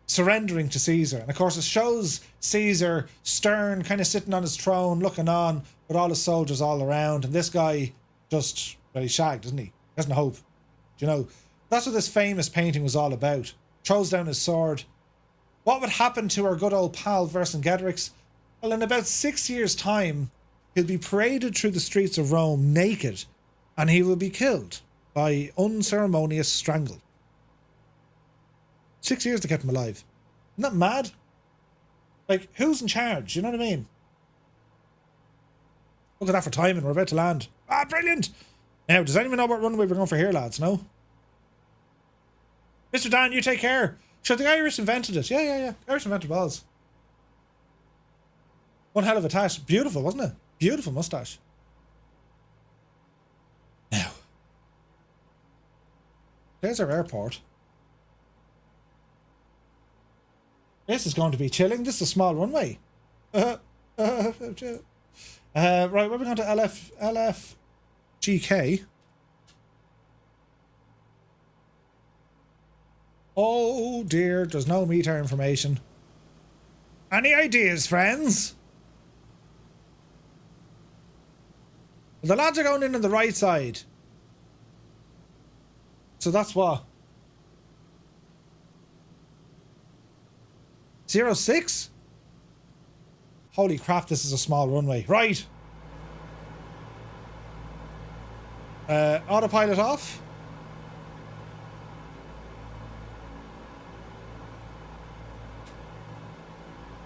surrendering to Caesar. And of course it shows Caesar stern, kind of sitting on his throne, looking on with all his soldiers all around. And this guy just, well, he's shagged, isn't he? He has no hope. Do you know? That's what this famous painting was all about. Throws down his sword. What would happen to our good old pal Vercingetorix? Well, in about 6 years' time, he'll be paraded through the streets of Rome naked, and he will be killed by unceremonious strangle. 6 years to keep him alive. Isn't that mad? Like, who's in charge? You know what I mean? Look at that for timing. We're about to land. Ah, brilliant! Now, does anyone know what runway we're going for here, lads? No? Mr. Dan, you take care. Sure, the Irish invented it. Yeah. Irish invented balls. One hell of a tash. Beautiful, wasn't it? Beautiful moustache. Now, there's our airport. This is going to be chilling. This is a small runway. Right, where are we going to? LFGK. Oh dear, there's no meter information. Any ideas, friends? The lads are going in on the right side. So that's what? 06? Holy crap, this is a small runway. Right. Autopilot off.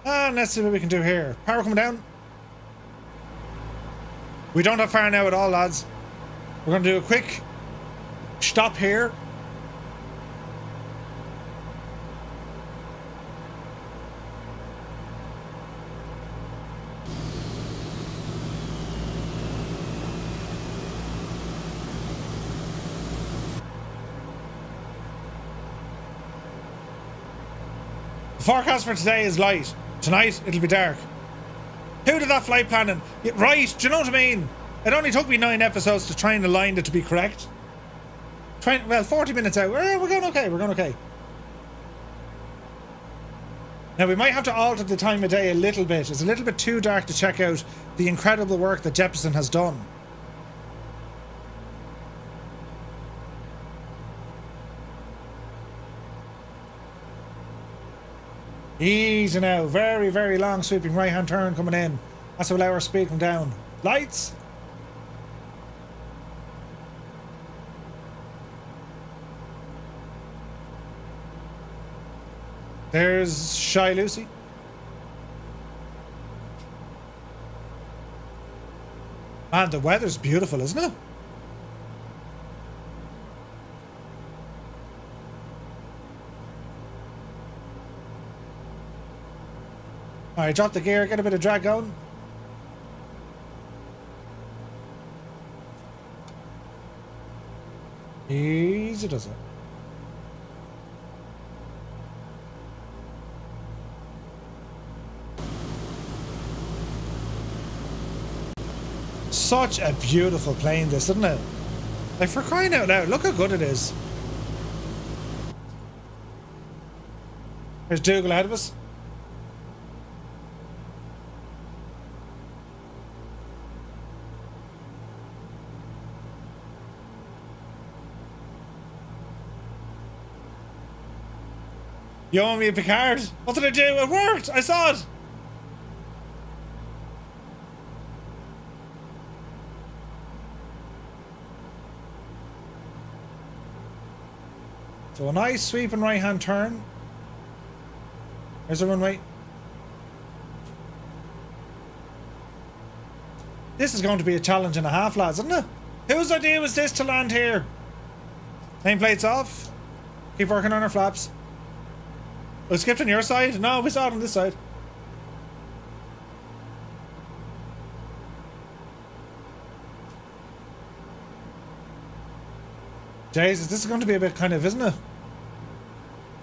And let's see what we can do here. Power coming down. We don't have far now at all, lads. We're going to do a quick stop here. The forecast for today is light. Tonight, it'll be dark. Who did that flight planning? Yeah, right, do you know what I mean? It only took me 9 episodes to try and align it to be correct. 40 minutes out. We're going okay. Now, we might have to alter the time of day a little bit. It's a little bit too dark to check out the incredible work that Jefferson has done. Easy now. Very, very long sweeping right-hand turn coming in. That's to allow our speed to come down. Lights. There's Shy Lucy. Man, the weather's beautiful, isn't it? Alright, drop the gear, get a bit of drag going. Easy does it. Such a beautiful plane, this, isn't it? Like, for crying out loud, look how good it is. There's Dougal ahead of us. You owe me a Picard. What did I do? It worked! I saw it! So a nice sweeping right hand turn. There's the runway. This is going to be a challenge and a half, lads, isn't it? Whose idea was this to land here? Nameplates off. Keep working on our flaps. Oh, it skipped on your side? No, we saw it on this side. Jesus, this is going to be a bit kind of, isn't it?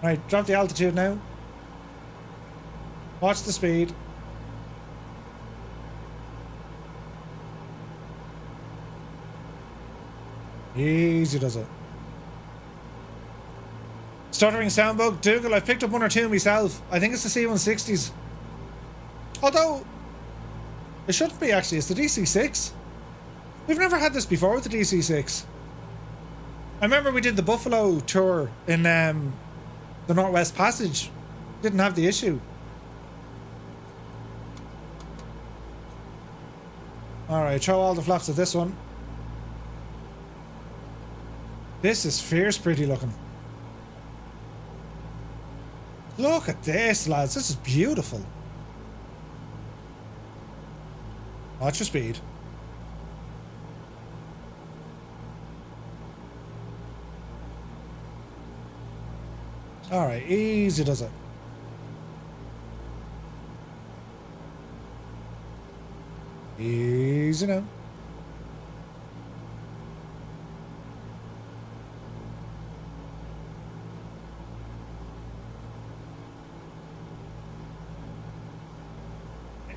Right, drop the altitude now. Watch the speed. Easy does it. Stuttering sound bug. Dougal, I've picked up one or two myself. I think it's the C-160s. Although, it shouldn't be actually. It's the DC-6. We've never had this before with the DC-6. I remember we did the Buffalo tour in the Northwest Passage. Didn't have the issue. Alright, throw all the flaps at this one. This is fierce pretty looking. Look at this, lads. This is beautiful. Watch your speed. Alright, easy does it. Easy now.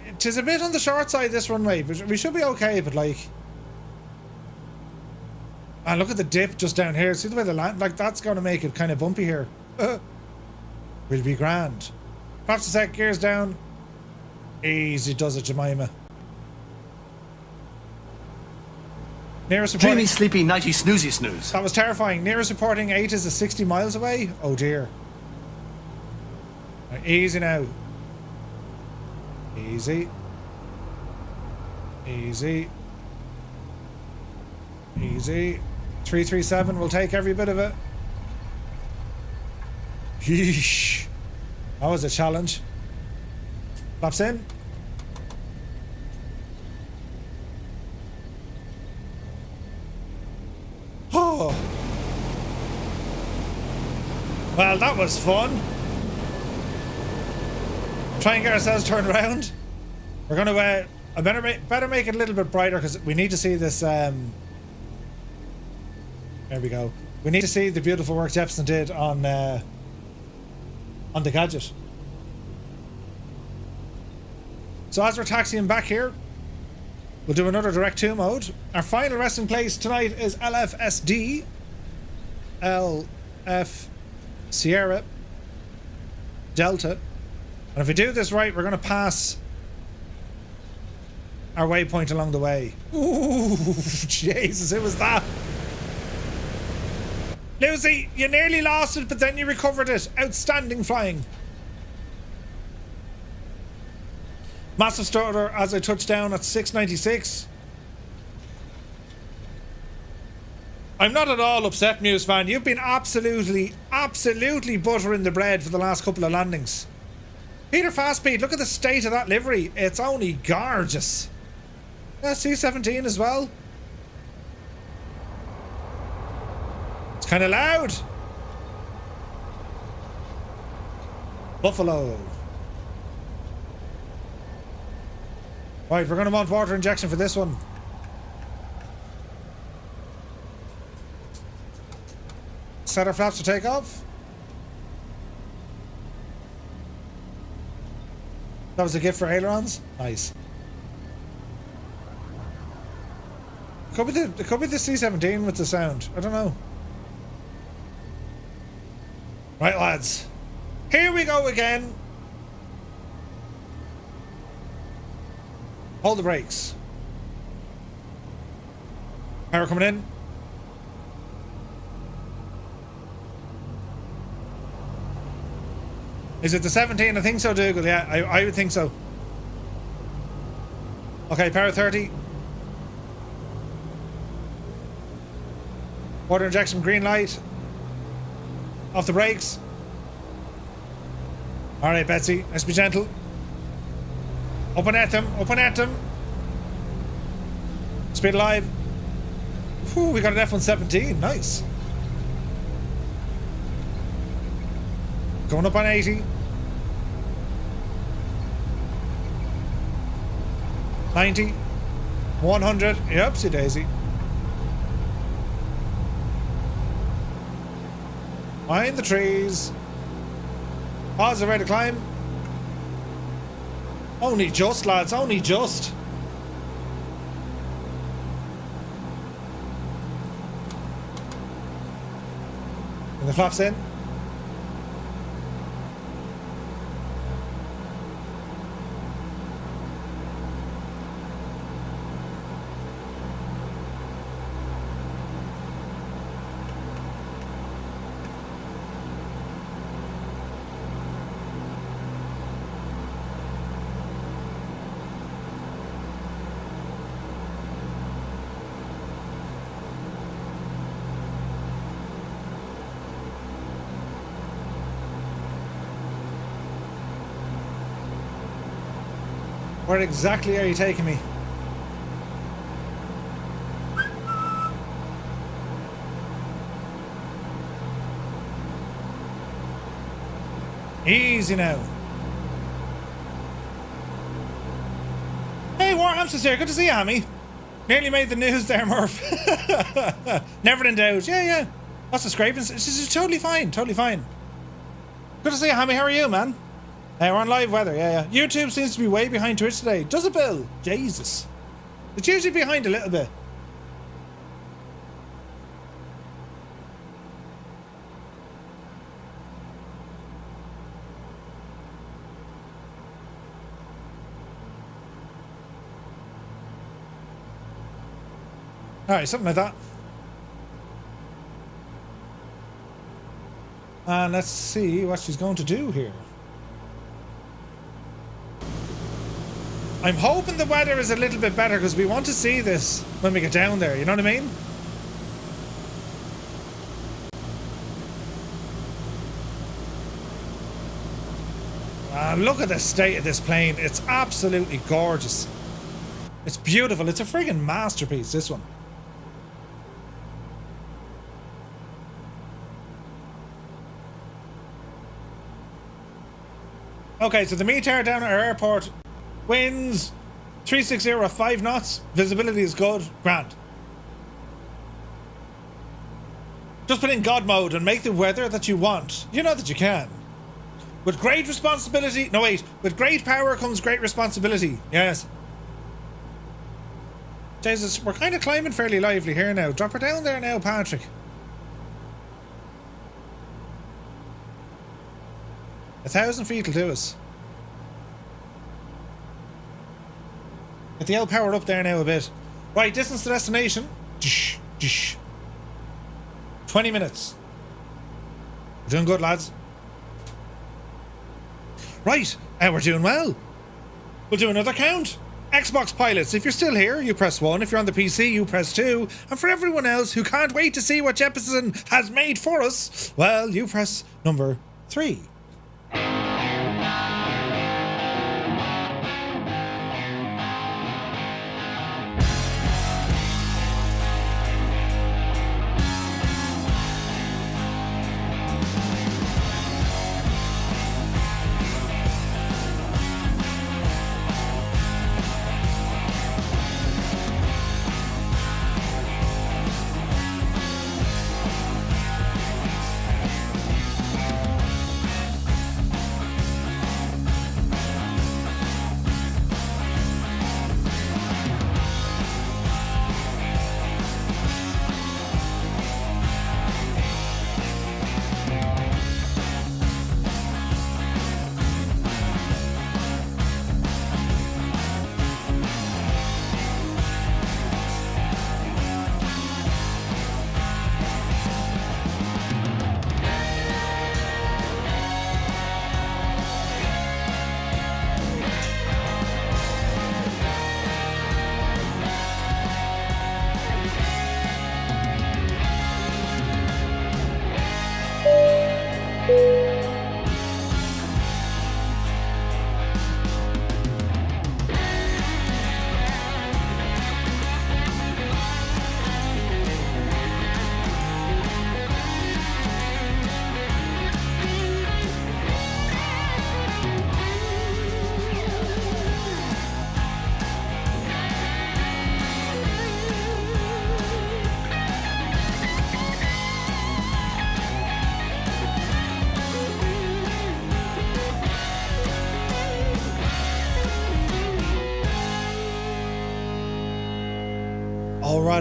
It is a bit on the short side, this runway, but we should be okay, but like... And look at the dip just down here. See the way the land... Like, that's going to make it kind of bumpy here. Will be grand. Perhaps a sec, gears down. Easy does it, Jemima. Nearest reporting...
Dreamy, sleepy, nighty, snoozy, snooze.
That was terrifying. Nearest reporting 8 is 60 miles away. Oh dear. Right, easy now. Easy. Easy. Easy. 337 will take every bit of it. Yeesh. That was a challenge. Flaps in. Oh. Well, that was fun. Try and get ourselves turned around. We're going to... I better make it a little bit brighter because we need to see this... There we go. We need to see the beautiful work Jepson did on the gadget. So as we're taxiing back here, we'll do another direct 2 mode. Our final resting place tonight is LFSD. LF Sierra Delta. And if we do this right, we're going to pass our waypoint along the way. Ooh, Jesus, who was that? Lucy, you nearly lost it, but then you recovered it. Outstanding flying. Massive stutter as I touch down at 696. I'm not at all upset, Muse fan. You've been absolutely buttering the bread for the last couple of landings. Peter Fastbeat, look at the state of that livery. It's only gorgeous. Yeah, C-17 as well. It's kind of loud. Buffalo. Right, we're going to mount water injection for this one. Set our flaps to take off. That was a gift for ailerons. Nice. It could be the C-17 with the sound. I don't know. Right, lads. Here we go again. Hold the brakes. Power coming in. Is it the 17? I think so, Dougal. Yeah, I would think so. Okay, power 30. Water injection, green light. Off the brakes. Alright, Betsy, let's be gentle. Open at them, open at them. Speed alive. Whew, we got an F-117, nice. Going up on 80. 90. 100. Yepsy daisy. Mind the trees. Pause the ready to climb. Only just, lads, only just. And the flaps in. Where exactly are you taking me? Easy now. Hey, Warhamster's here. Good to see you, Hammy. Nearly made the news there, Murph. Never in doubt. Yeah. Lots of scrapings. This is totally fine. Totally fine. Good to see you, Hammy. How are you, man? Hey, we're on live weather. Yeah. YouTube seems to be way behind Twitch today. Does it, Bill? Jesus. It's usually behind a little bit. Alright, something like that. And let's see what she's going to do here. I'm hoping the weather is a little bit better because we want to see this when we get down there, you know what I mean? Look at the state of this plane. It's absolutely gorgeous. It's beautiful. It's a friggin' masterpiece, this one. Okay, so the meteor down at our airport. Winds 360 at 5 knots. Visibility is good. Grand. Just put in God mode and make the weather that you want. You know that you can. With great responsibility. No, wait. With great power comes great responsibility. Yes. Jesus, we're kind of climbing fairly lively here now. Drop her down there now, Patrick. 1,000 feet will do us. Get the L powered up there now a bit. Right, distance to destination. 20 minutes. We're doing good, lads. Right, we're doing well. We'll do another count. Xbox pilots, if you're still here, you press 1. If you're on the PC, you press 2. And for everyone else who can't wait to see what Jeppesen has made for us, well, you press number 3.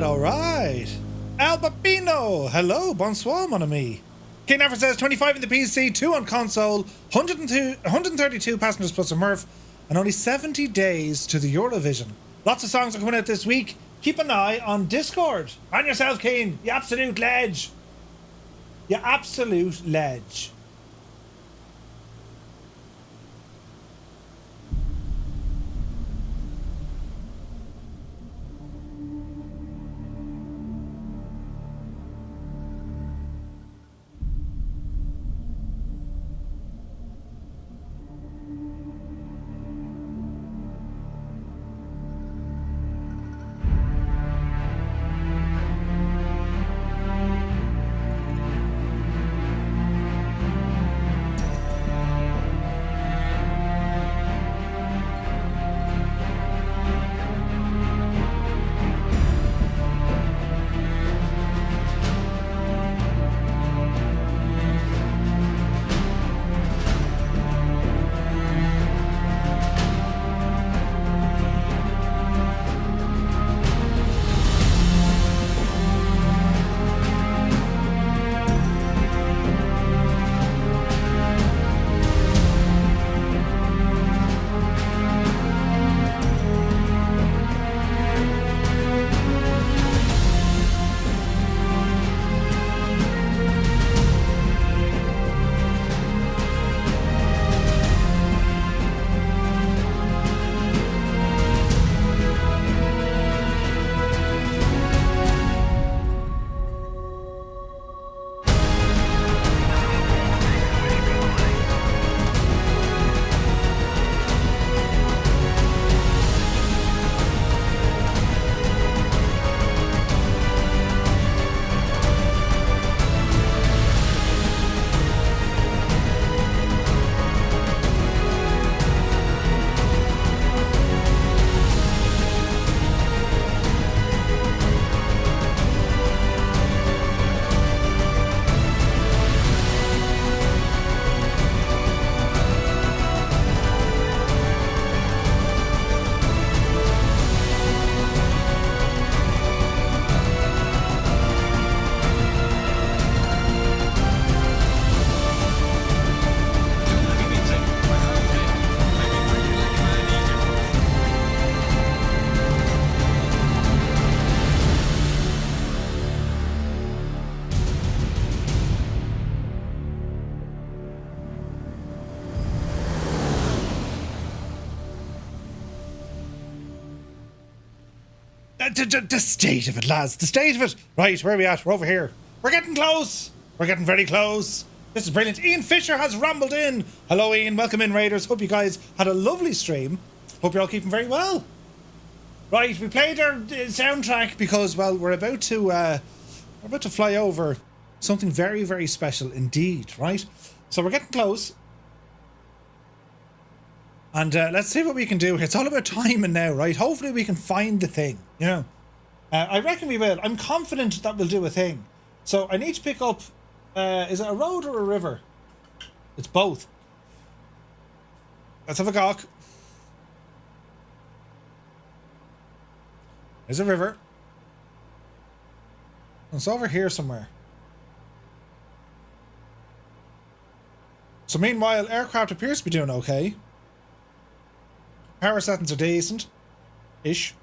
All right. Al Babino, hello, bonsoir, mon ami. King Never says 25 in the PC, 2 on console, 132 passengers plus a Murph, and only 70 days to the Eurovision. Lots of songs are coming out this week. Keep an eye on Discord. On yourself, Keen. You absolute ledge. You absolute ledge. The state of it, lads. The state of it. Right, where are we at? We're over here. We're getting close. We're getting very close. This is brilliant. Ian Fisher has rumbled in. Hello, Ian. Welcome in, Raiders. Hope you guys had a lovely stream. Hope you're all keeping very well. Right, we played our soundtrack because, well, we're about to fly over something very, very special indeed, right? So we're getting close. And let's see what we can do here. It's all about timing now, right? Hopefully we can find the thing, you know. I reckon we will. I'm confident that we'll do a thing. So I need to pick up... is it a road or a river? It's both. Let's have a gawk. There's a river. It's over here somewhere. So meanwhile, aircraft appears to be doing okay. Power settings are decent-ish.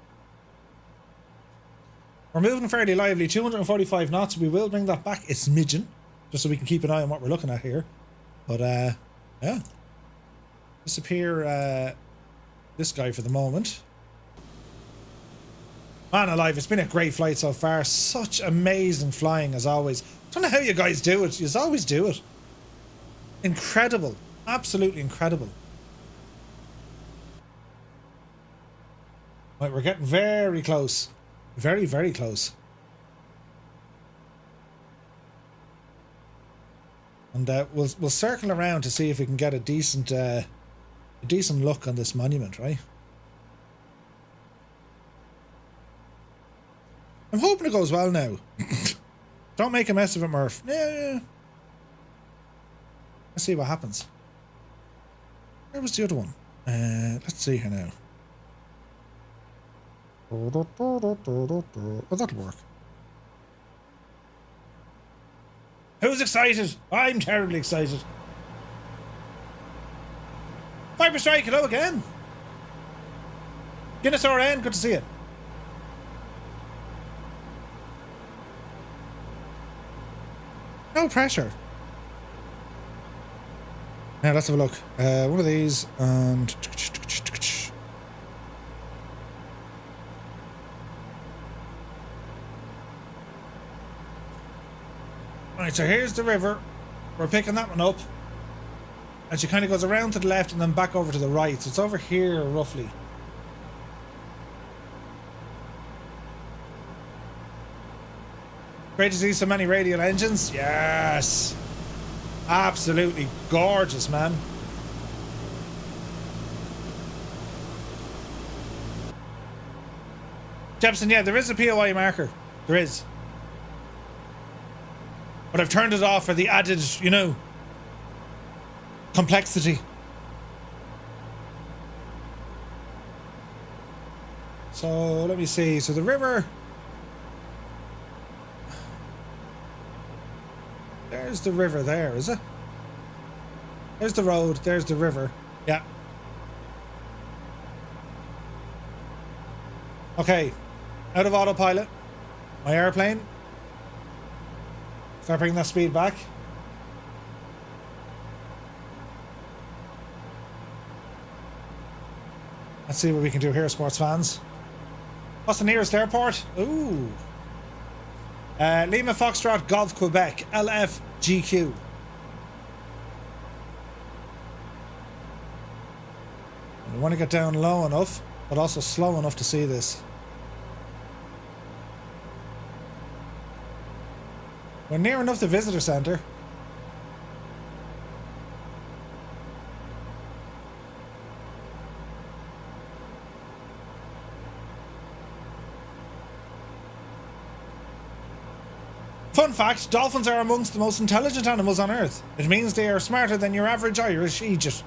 We're moving fairly lively, 245 knots. We will bring that back a smidgen, just so we can keep an eye on what we're looking at here. But, yeah. Disappear this guy for the moment. Man alive, it's been a great flight so far. Such amazing flying as always. Don't know how you guys do it. You always do it. Incredible. Absolutely incredible. Right, we're getting very close. Very, very close. And we'll circle around to see if we can get a decent look on this monument, right? I'm hoping it goes well now. Don't make a mess of it, Murph. Yeah. Let's see what happens. Where was the other one? Let's see here now. Oh, that'll work. Who's excited? I'm terribly excited. Viper Strike, hello again. Guinness RN, good to see you. No pressure. Now let's have a look. One of these and... Right, so here's the river. We're picking that one up. And she kind of goes around to the left and then back over to the right. So it's over here, roughly. Great to see so many radial engines. Yes. Absolutely gorgeous, man. Jepson, yeah, there is a POI marker. There is. But I've turned it off for the added, you know, complexity. So, let me see. So the river... There's the river there, is it? There's the road, there's the river. Yeah. Okay. Out of autopilot. My airplane. Start bringing that speed back. Let's see what we can do here, sports fans. What's the nearest airport? Ooh. Lima Foxtrot Golf Quebec LFGQ. We want to get down low enough, but also slow enough to see this. We're near enough the visitor center. Fun fact, dolphins are amongst the most intelligent animals on Earth. It means they are smarter than your average Irish Egypt.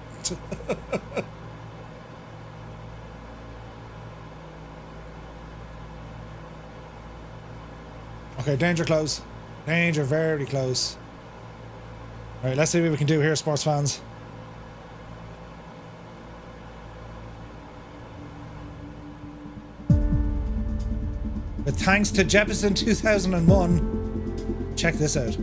Okay, danger close. Danger very close. Alright, let's see what we can do here, sports fans. But thanks to Jeppesen 2001, check this out.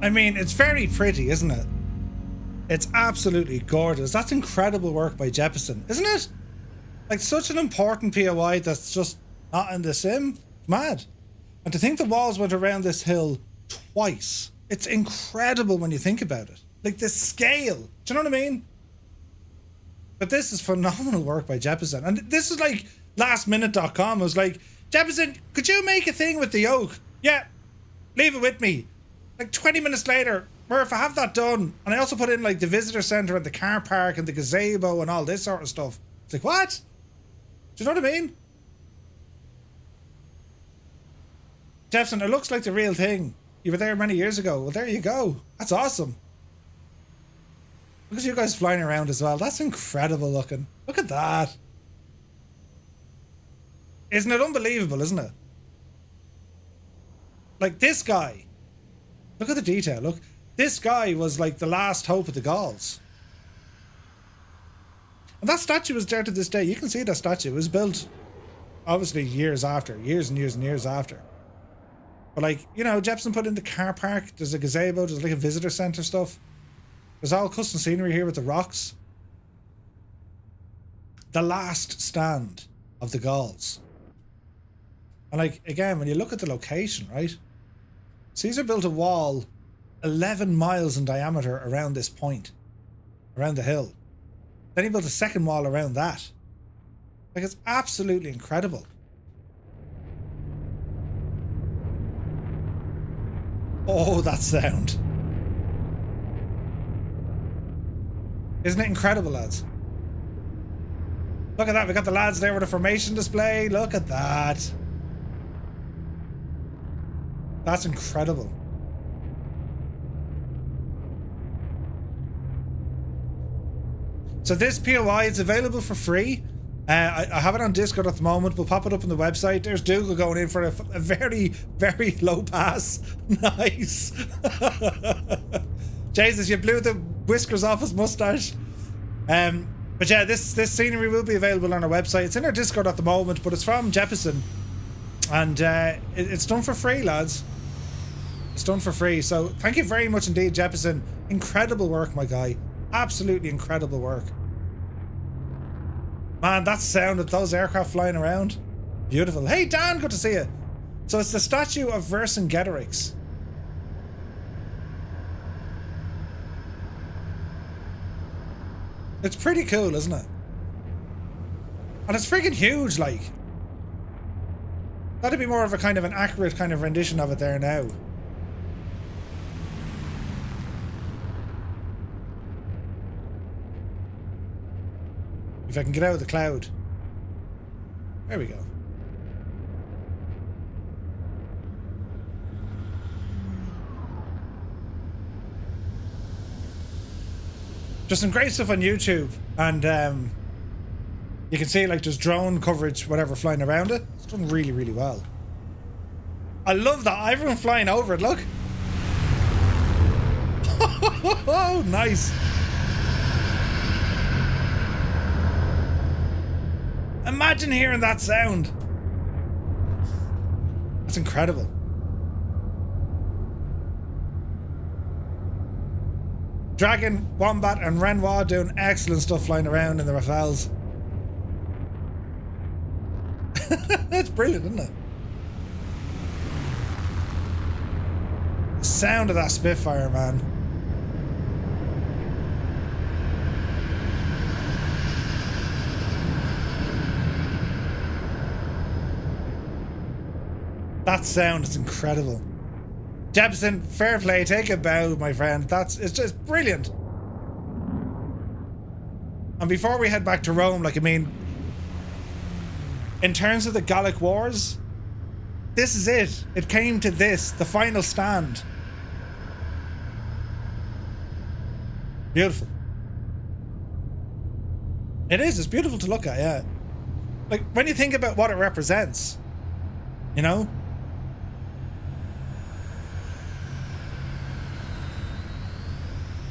I mean, it's very pretty, isn't it? It's absolutely gorgeous. That's incredible work by Jeppesen, isn't it? Like, such an important POI that's just not in the sim. Mad. And to think the walls went around this hill twice. It's incredible when you think about it. Like, the scale. Do you know what I mean? But this is phenomenal work by Jeppesen. And this is like lastminute.com. I was like, Jeppesen, could you make a thing with the oak? Yeah, leave it with me. Like 20 minutes later, Murph, I have that done. And I also put in like the visitor center and the car park and the gazebo and all this sort of stuff. It's like, what? Do you know what I mean? Jeppesen, it looks like the real thing. You were there many years ago. Well, there you go. That's awesome. Look at you guys flying around as well. That's incredible looking. Look at that. Isn't it unbelievable, isn't it? Like this guy. Look at the detail. Look. This guy was like the last hope of the Gauls. And that statue is there to this day. You can see that statue. It was built obviously years after. Years and years and years after. But like, you know, Jeppesen put in the car park. There's a gazebo. There's like a visitor center stuff. There's all custom scenery here with the rocks. The last stand of the Gauls. And like, again, when you look at the location, right? Caesar built a wall 11 miles in diameter around this point. Around the hill. Then he built a second wall around that. Like, it's absolutely incredible. Oh, that sound. Isn't it incredible, lads? Look at that. We got the lads there with a formation display. Look at that. That's incredible. So this POI is available for free. I have it on Discord at the moment. We'll pop it up on the website. There's Dougal going in for a very, very low pass. Nice. Jesus, you blew the whiskers off his mustache. But yeah, this scenery will be available on our website. It's in our Discord at the moment, but it's from Jeppesen. And it's done for free, lads. It's done for free. So thank you very much indeed, Jeppesen. Incredible work, my guy. Absolutely incredible work. Man, that sound of those aircraft flying around. Beautiful. Hey, Dan, good to see you. So it's the statue of Vercingetorix. It's pretty cool, isn't it? And it's freaking huge, like. That'd be more of a kind of an accurate kind of rendition of it there now. If I can get out of the cloud. There we go. Just some great stuff on YouTube, and you can see like there's drone coverage, whatever, flying around it. It's done really, really well. I love that. Everyone flying over it, look. Oh, nice. Imagine hearing that sound. That's incredible. Dragon, Wombat and Renoir doing excellent stuff flying around in the Rafales. It's brilliant, isn't it? The sound of that Spitfire, man. That sound is incredible. Jeppesen, fair play, take a bow, my friend. It's just brilliant. And before we head back to Rome, like, I mean, in terms of the Gallic Wars, this is it. It came to this, the final stand. Beautiful. It is, it's beautiful to look at, yeah. Like, when you think about what it represents, you know?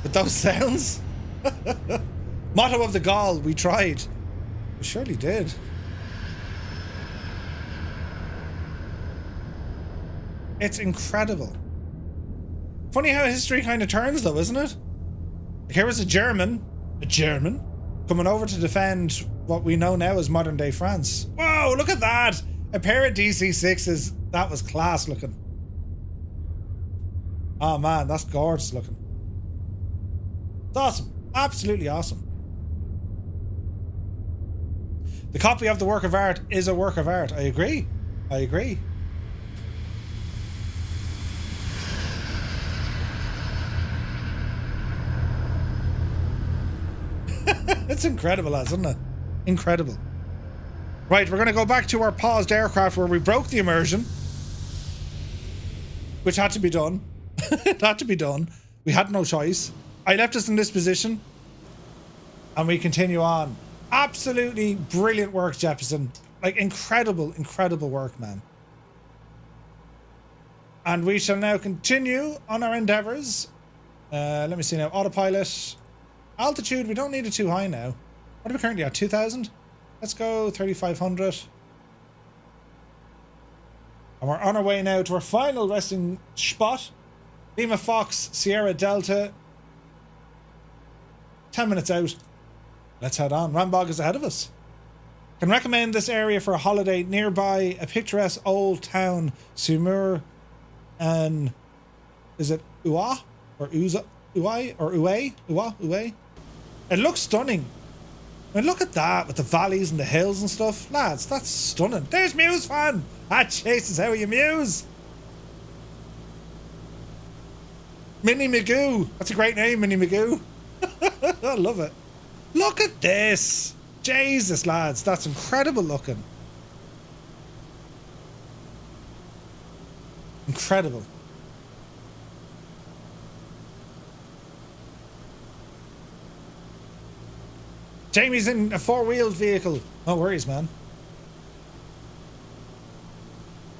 With those sounds? Motto of the Gaul, we tried. We surely did. It's incredible. Funny how history kind of turns though, isn't it? Here was a German coming over to defend what we know now as modern day France. Whoa, look at that! A pair of DC-6s. That was class looking. Oh man, that's gorgeous looking. It's awesome. Absolutely awesome. The copy of the work of art is a work of art. I agree. I agree. It's incredible, lads, isn't it? Incredible. Right, we're going to go back to our paused aircraft where we broke the immersion. Which had to be done. It had to be done. We had no choice. I left us in this position. And we continue on. Absolutely brilliant work, Jefferson. Like, incredible, incredible work, man. And we shall now continue on our endeavors. Let me see now. Autopilot. Altitude, we don't need it too high now. What are we currently at? 2,000? Let's go 3,500. And we're on our way now to our final resting spot. Lima Fox, Sierra Delta. 10 minutes out. Let's head on. Rambog is ahead of us. Can recommend this area for a holiday nearby a picturesque old town, Sumur, and is it Ua or Uza? Uai or Uwe? Ua? Uwe? It looks stunning. I mean, look at that with the valleys and the hills and stuff. Lads, that's stunning. There's Muse fan. Ah, Jesus, how are you, Muse? Minnie Magoo. That's a great name, Minnie Magoo. I love it. Look at this. Jesus, lads, that's incredible looking. Incredible. Jamie's in a four-wheeled vehicle. No worries, man.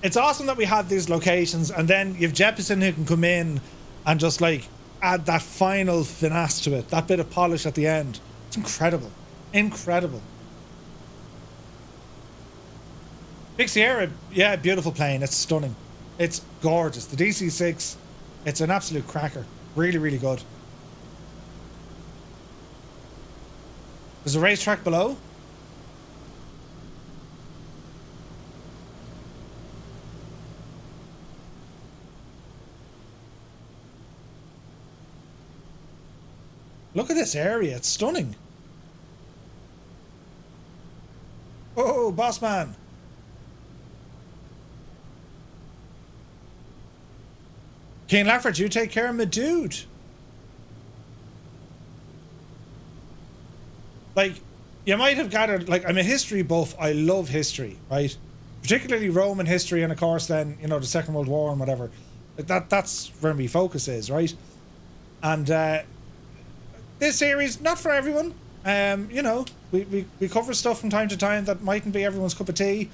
It's awesome that we have these locations, and then you've Jefferson who can come in and just like add that final finesse to it, that bit of polish at the end. It's incredible. Incredible. Big Sierra, yeah, beautiful plane. It's stunning. It's gorgeous. The DC-6, it's an absolute cracker. Really, really good. There's a racetrack below. Look at this area. It's stunning. Oh, boss man. Kane Lafford, you take care of my dude. Like, you might have gathered, like, I'm a history buff. I love history, right? Particularly Roman history, and of course then, you know, the Second World War and whatever. Like that's where my focus is, right? And this series, not for everyone. You know, we cover stuff from time to time that mightn't be everyone's cup of tea.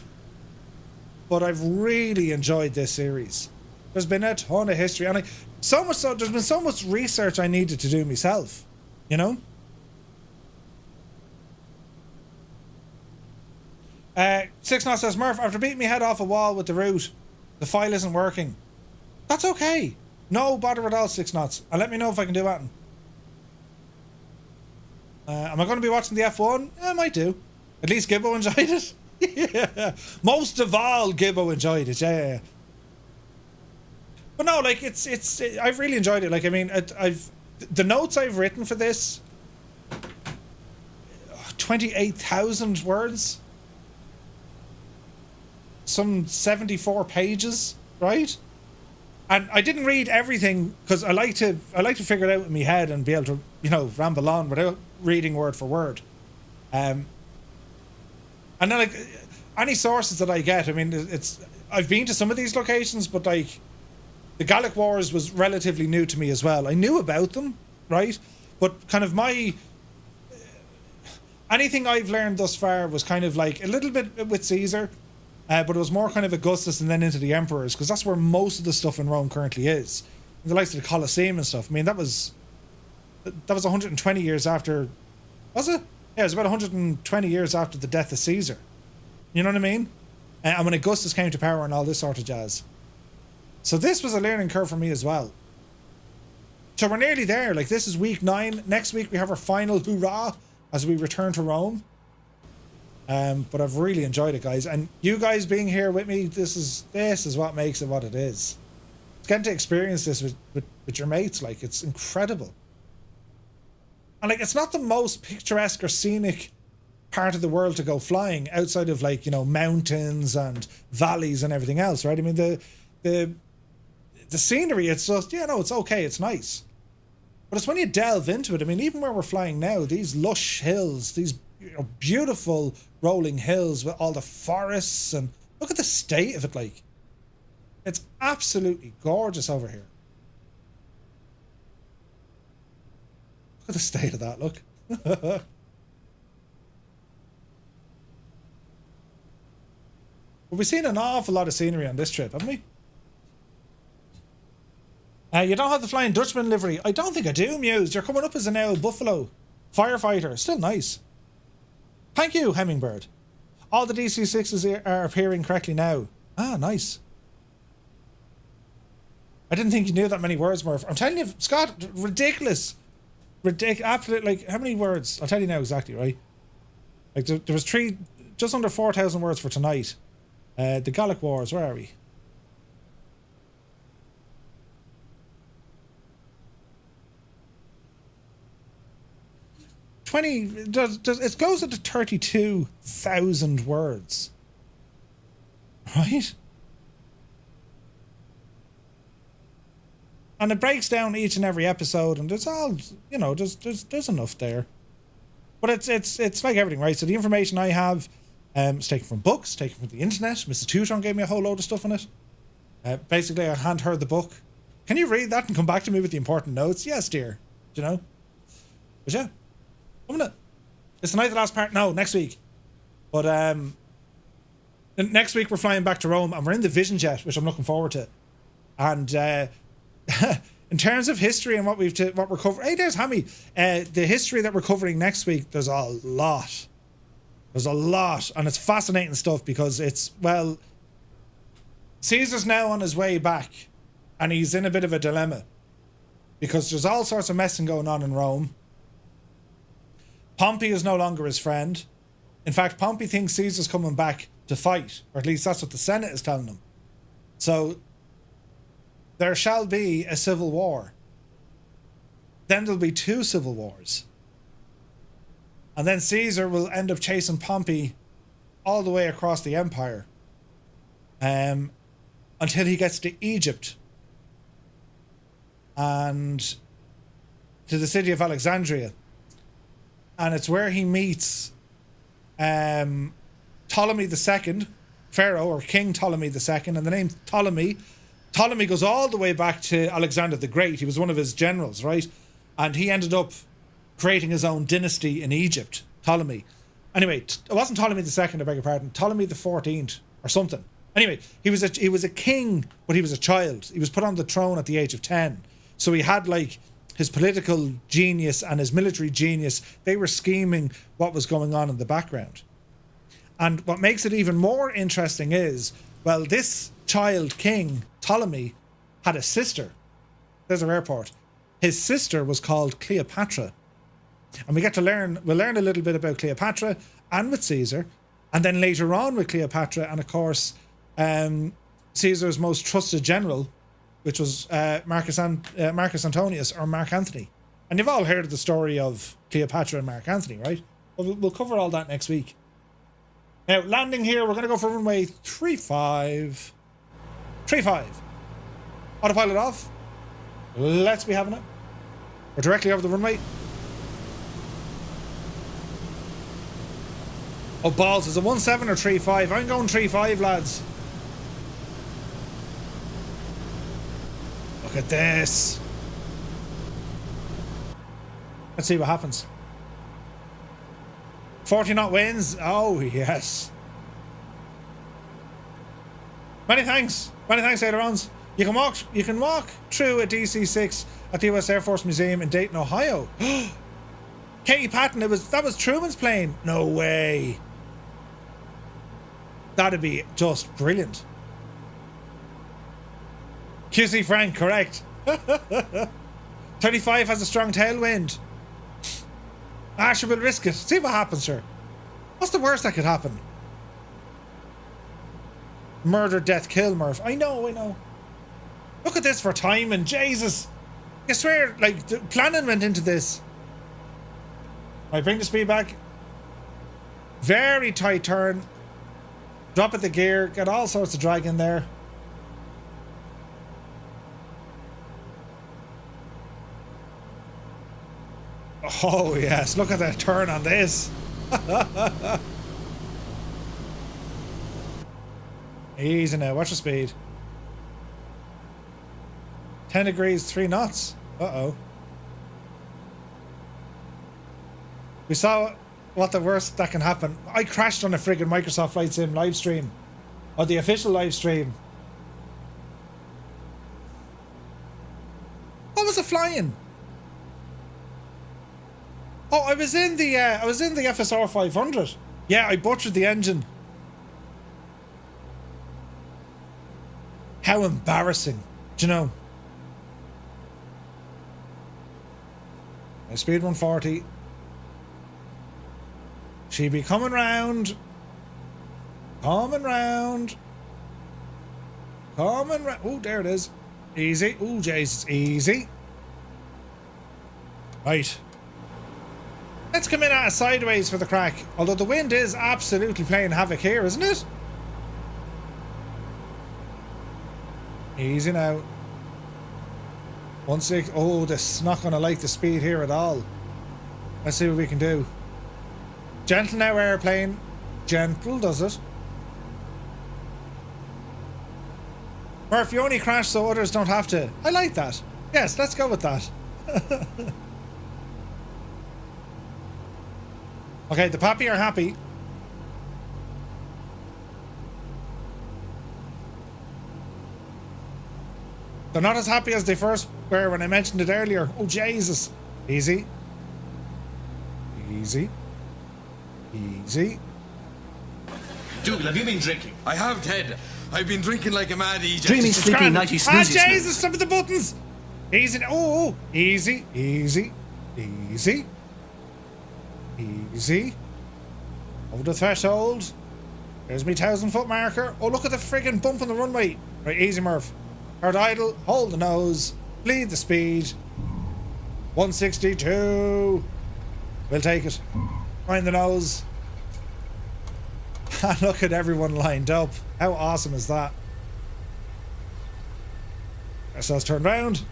But I've really enjoyed this series. There's been a ton of history, and so much so, there's been so much research I needed to do myself, you know? 6 Knot says, Murph, after beating me head off a wall with the route, the file isn't working. That's okay. No bother at all, 6 Knots. And let me know if I can do that. Am I going to be watching the F1? I might do. At least Gibbo enjoyed it. Yeah. Most of all, Gibbo enjoyed it. Yeah. But no, like, it's I've really enjoyed it. Like, I mean, the notes I've written for this, 28,000 words. Some 74 pages, right? And I didn't read everything because I like to figure it out in my head and be able to, you know, ramble on without reading word for word. And then, like, any sources that I get, I mean, I've been to some of these locations, but like the Gallic Wars was relatively new to me as well. I knew about them, right? But kind of anything I've learned thus far was kind of like a little bit with Caesar. But it was more kind of Augustus and then into the emperors, because that's where most of the stuff in Rome currently is. The likes of the Colosseum and stuff. I mean, that was 120 years after, was it? Yeah, it was about 120 years after the death of Caesar. You know what I mean? And when Augustus came to power and all this sort of jazz. So this was a learning curve for me as well. So we're nearly there. Like, this is week 9. Next week we have our final hurrah as we return to Rome. But I've really enjoyed it, guys. And you guys being here with me, this is what makes it what it is. It's getting to experience this with your mates. Like, it's incredible. And like, it's not the most picturesque or scenic part of the world to go flying outside of, like, you know, mountains and valleys and everything else, right? I mean, the scenery, it's just, yeah, no, it's okay, it's nice. But it's when you delve into it. I mean, even where we're flying now, these lush hills, these, you know, beautiful rolling hills with all the forests, and look at the state of it. Like, it's absolutely gorgeous over here. Look at the state of that, look. We've seen an awful lot of scenery on this trip, haven't we? You don't have the Flying Dutchman livery. I don't think I do, Muse. You're coming up as an owl buffalo firefighter. Still nice. Thank you, Hummingbird. All the DC-6s are appearing correctly now. Ah, nice. I didn't think you knew that many words, Murph. I'm telling you, Scott, ridiculous. Absolutely, like, how many words? I'll tell you now exactly, right? Like, there was just under 4,000 words for tonight. The Gallic Wars, where are we? It goes into 32,000 words, right? And it breaks down each and every episode, and there's all, you know, there's enough there. But it's like everything, right? So the information I have, it's taken from books, taken from the internet. Mrs. Tutron gave me a whole load of stuff on it. Basically, I hand her the book. Can you read that and come back to me with the important notes? Yes, dear. Do you know? But yeah. It's tonight the last part? No, next week. But next week we're flying back to Rome, and we're in the Vision Jet, which I'm looking forward to. And in terms of history and what we're covering, hey, there's Hammy. The history that we're covering next week, there's a lot. There's a lot, and it's fascinating stuff because it's, well, Caesar's now on his way back, and he's in a bit of a dilemma because there's all sorts of messing going on in Rome. Pompey is no longer his friend. In fact, Pompey thinks Caesar's coming back to fight, or at least that's what the Senate is telling him. So there shall be a civil war. Then there'll be 2 civil wars. And then Caesar will end up chasing Pompey all the way across the empire until he gets to Egypt and to the city of Alexandria. And it's where he meets Ptolemy II, Pharaoh or King Ptolemy II, and the name Ptolemy goes all the way back to Alexander the Great. He was one of his generals, right? And he ended up creating his own dynasty in Egypt, Ptolemy. Anyway, it wasn't Ptolemy II, I beg your pardon, Ptolemy the 14th or something. Anyway, he was a king, but he was a child. He was put on the throne at the age of 10. So he had, like, his political genius and his military genius. They were scheming what was going on in the background. And what makes it even more interesting is, well, this child king, Ptolemy, had a sister. There's our airport. His sister was called Cleopatra. And we'll learn a little bit about Cleopatra and with Caesar. And then later on with Cleopatra and, of course, Caesar's most trusted general, which was Marcus Antonius, or Mark Antony. And you've all heard of the story of Cleopatra and Mark Antony, right? Well, we'll cover all that next week. Now, landing here, we're going to go for runway 35. 35. Autopilot off. Let's be having it. We're directly over the runway. Oh, balls. Is it 17 or 35? I'm going 35, lads. Look at this. Let's see what happens. 40 knot winds. Oh, yes. Many thanks. Many thanks, ailerons. You can walk through a DC-6 at the US Air Force Museum in Dayton, Ohio. Katie Patton, that was Truman's plane. No way. That'd be just brilliant. QC Frank, correct. 35 has a strong tailwind. Ah, sure, we'll risk it. See what happens, sure. What's the worst that could happen? Murder, death, kill, Murph. I know. Look at this for time and Jesus. I swear, like, the planning went into this. Right, bring the speed back. Very tight turn. Drop at the gear. Get all sorts of drag in there. Oh, yes. Look at that turn on this. Easy now. Watch the speed. 10 degrees, 3 knots. Uh-oh. We saw what the worst that can happen. I crashed on a friggin' Microsoft Flight Sim live stream. Or the official live stream. What was it flying? Oh, I was in the FSR 500. Yeah, I butchered the engine. How embarrassing. Do you know? My speed 140. She be coming round. Coming round. Coming round. Oh, there it is. Easy. Oh, Jesus. Easy. Right. Let's come in at a sideways for the crack. Although the wind is absolutely playing havoc here, isn't it? Easy now. 1.6. Oh, this is not going to like the speed here at all. Let's see what we can do. Gentle now, airplane. Gentle does it. Murph, you only crash so others don't have to. I like that. Yes, let's go with that. Okay, the Pappy are happy. They're not as happy as they first were when I mentioned it earlier. Oh, Jesus. Easy. Easy. Easy.
Dougal, have you been drinking?
I have, Ted. I've been drinking like a mad Egypt.
Dreamy, sleepy, nighty, snoozy,
Ah, Jesus, stop at the buttons. Easy. Oh, easy, easy, easy. Easy. Over the threshold. There's me 1,000-foot marker. Oh, look at the friggin' bump on the runway. Right, easy, Murph. Hard idle, hold the nose, bleed the speed. 162. We'll take it. Find the nose. Look at everyone lined up. How awesome is that? Ourselves turned round.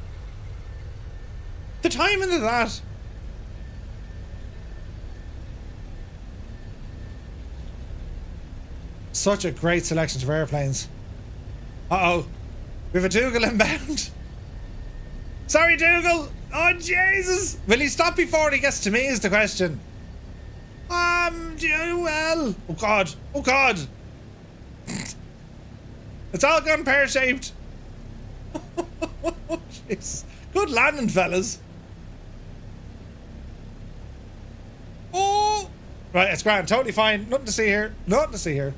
The timing of that. Such a great selection of airplanes. Uh-oh. We have a Dougal inbound. Sorry, Dougal. Oh, Jesus. Will he stop before he gets to me is the question. Well. Oh, God. Oh, God. It's all gone pear-shaped. Jeez. Good landing, fellas. Oh. Right, it's grand. Totally fine. Nothing to see here. Nothing to see here.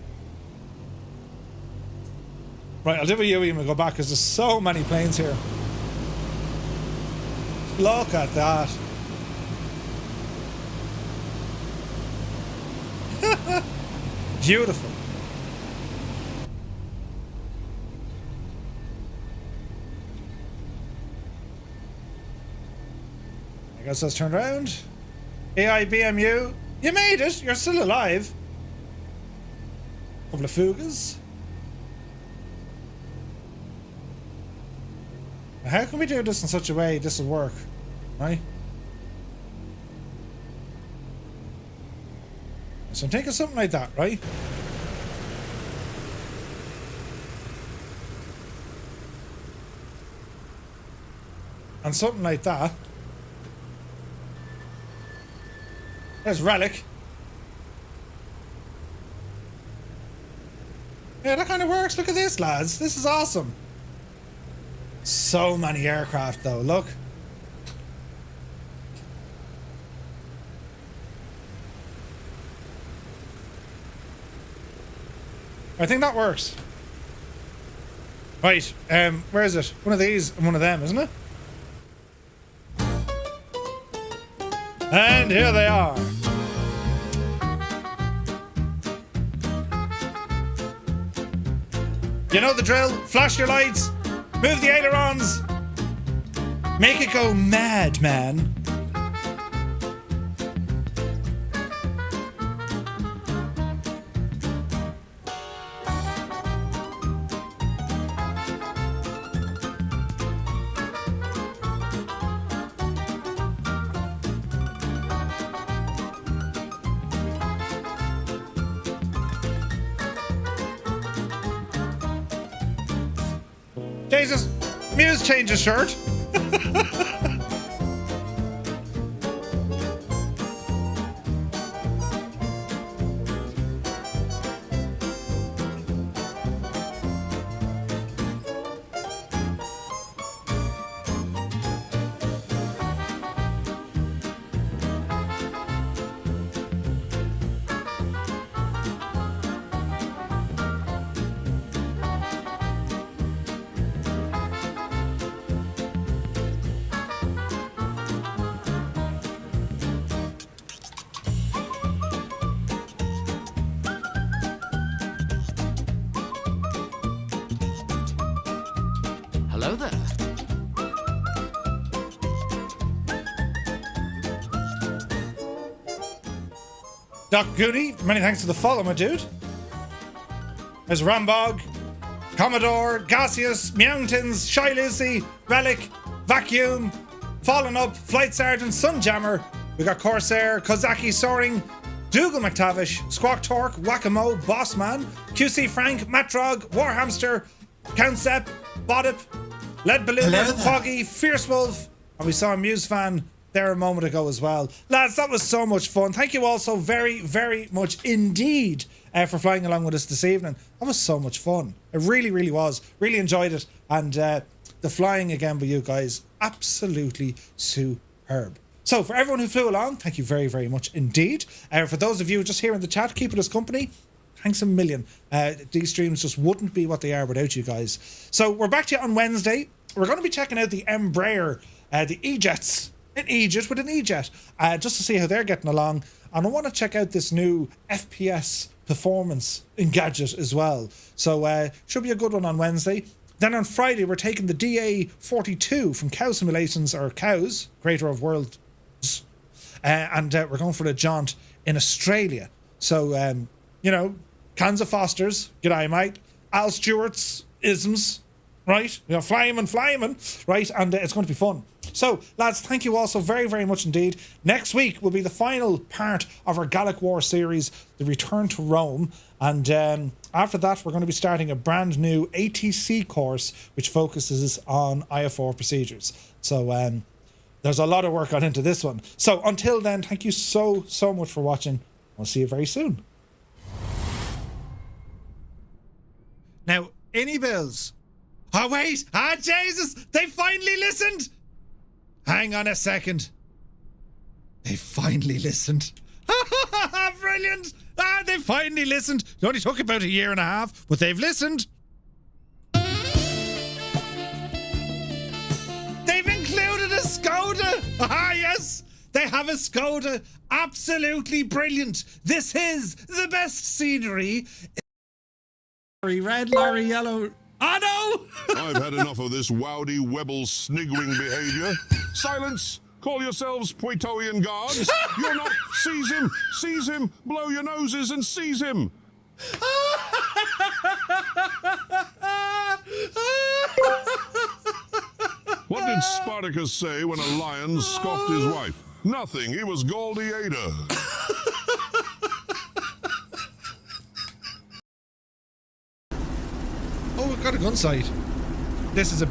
Right, I'll do a UE and we'll go back because there's so many planes here. Look at that. Beautiful. I guess let's turn around. AI BMU. You made it. You're still alive. Couple of fugas. How can we do this in such a way this will work, right? So I'm thinking something like that, right? And something like that. There's Relic. Yeah, that kind of works. Look at this, lads. This is awesome. So many aircraft, though. Look. I think that works. Right. Where is it? One of these and one of them, isn't it? And here they are. You know the drill. Flash your lights. Move the ailerons. Make it go mad, man. Jesus, Muse changed his shirt.
Hello there.
Doc Gooney, many thanks for the follow, my dude. There's Rambog, Commodore, Gaseous, Mountains, Shy Lucy, Relic, Vacuum, Fallen Up, Flight Sergeant, Sunjammer. We got Corsair, Kozaki Soaring, Dougal McTavish, Squawk Torque, Whack-A-Mo, Bossman, QC Frank, Matrog, Warhamster, Count Sepp, Bodip, Lead Balloon, Foggy, Fierce Wolf, and we saw a Muse fan there a moment ago as well. Lads, that was so much fun. Thank you all so very, very much indeed for flying along with us this evening. That was so much fun. It really, really was. Really enjoyed it. And the flying again by you guys, absolutely superb. So for everyone who flew along, thank you very, very much indeed. For those of you just here in the chat, keeping us company, thanks a million. These streams just wouldn't be what they are without you guys. So we're back to you on Wednesday. We're going to be checking out the Embraer, the E-Jets, in Egypt with an E-Jet, just to see how they're getting along. And I want to check out this new FPS performance gadget as well. So should be a good one on Wednesday. Then on Friday, we're taking the DA-42 from Cow Simulations, or Cows, creator of Worlds, and we're going for a jaunt in Australia. So, you know, Kanza Fosters, g'day mate, Al Stewart's isms, right? You know, flying, right? And it's going to be fun. So, lads, thank you all so very, very much indeed. Next week will be the final part of our Gallic Wars series, The Return to Rome. And after that, we're going to be starting a brand new ATC course, which focuses on IFR procedures. So, there's a lot of work gone into this one. So, until then, thank you so, so much for watching. I'll see you very soon. Now, any bills? Oh, wait! Ah, Jesus! They finally listened! Hang on a second. They finally listened. Brilliant! Ah, they finally listened. It only took about 1.5 years, but they've listened. They've included a Skoda. Ah, yes. They have a Skoda. Absolutely brilliant. This is the best scenery. Lorry red, lorry yellow. Oh, no!
I've had enough of this Wowdy Webble sniggering behavior. Silence! Call yourselves Praetorian guards. You're not. Seize him, blow your noses and seize him. What did Spartacus say when a lion scoffed his wife? Nothing. He was Galdiator.
Oh, we've got a gun sight. This is a bait.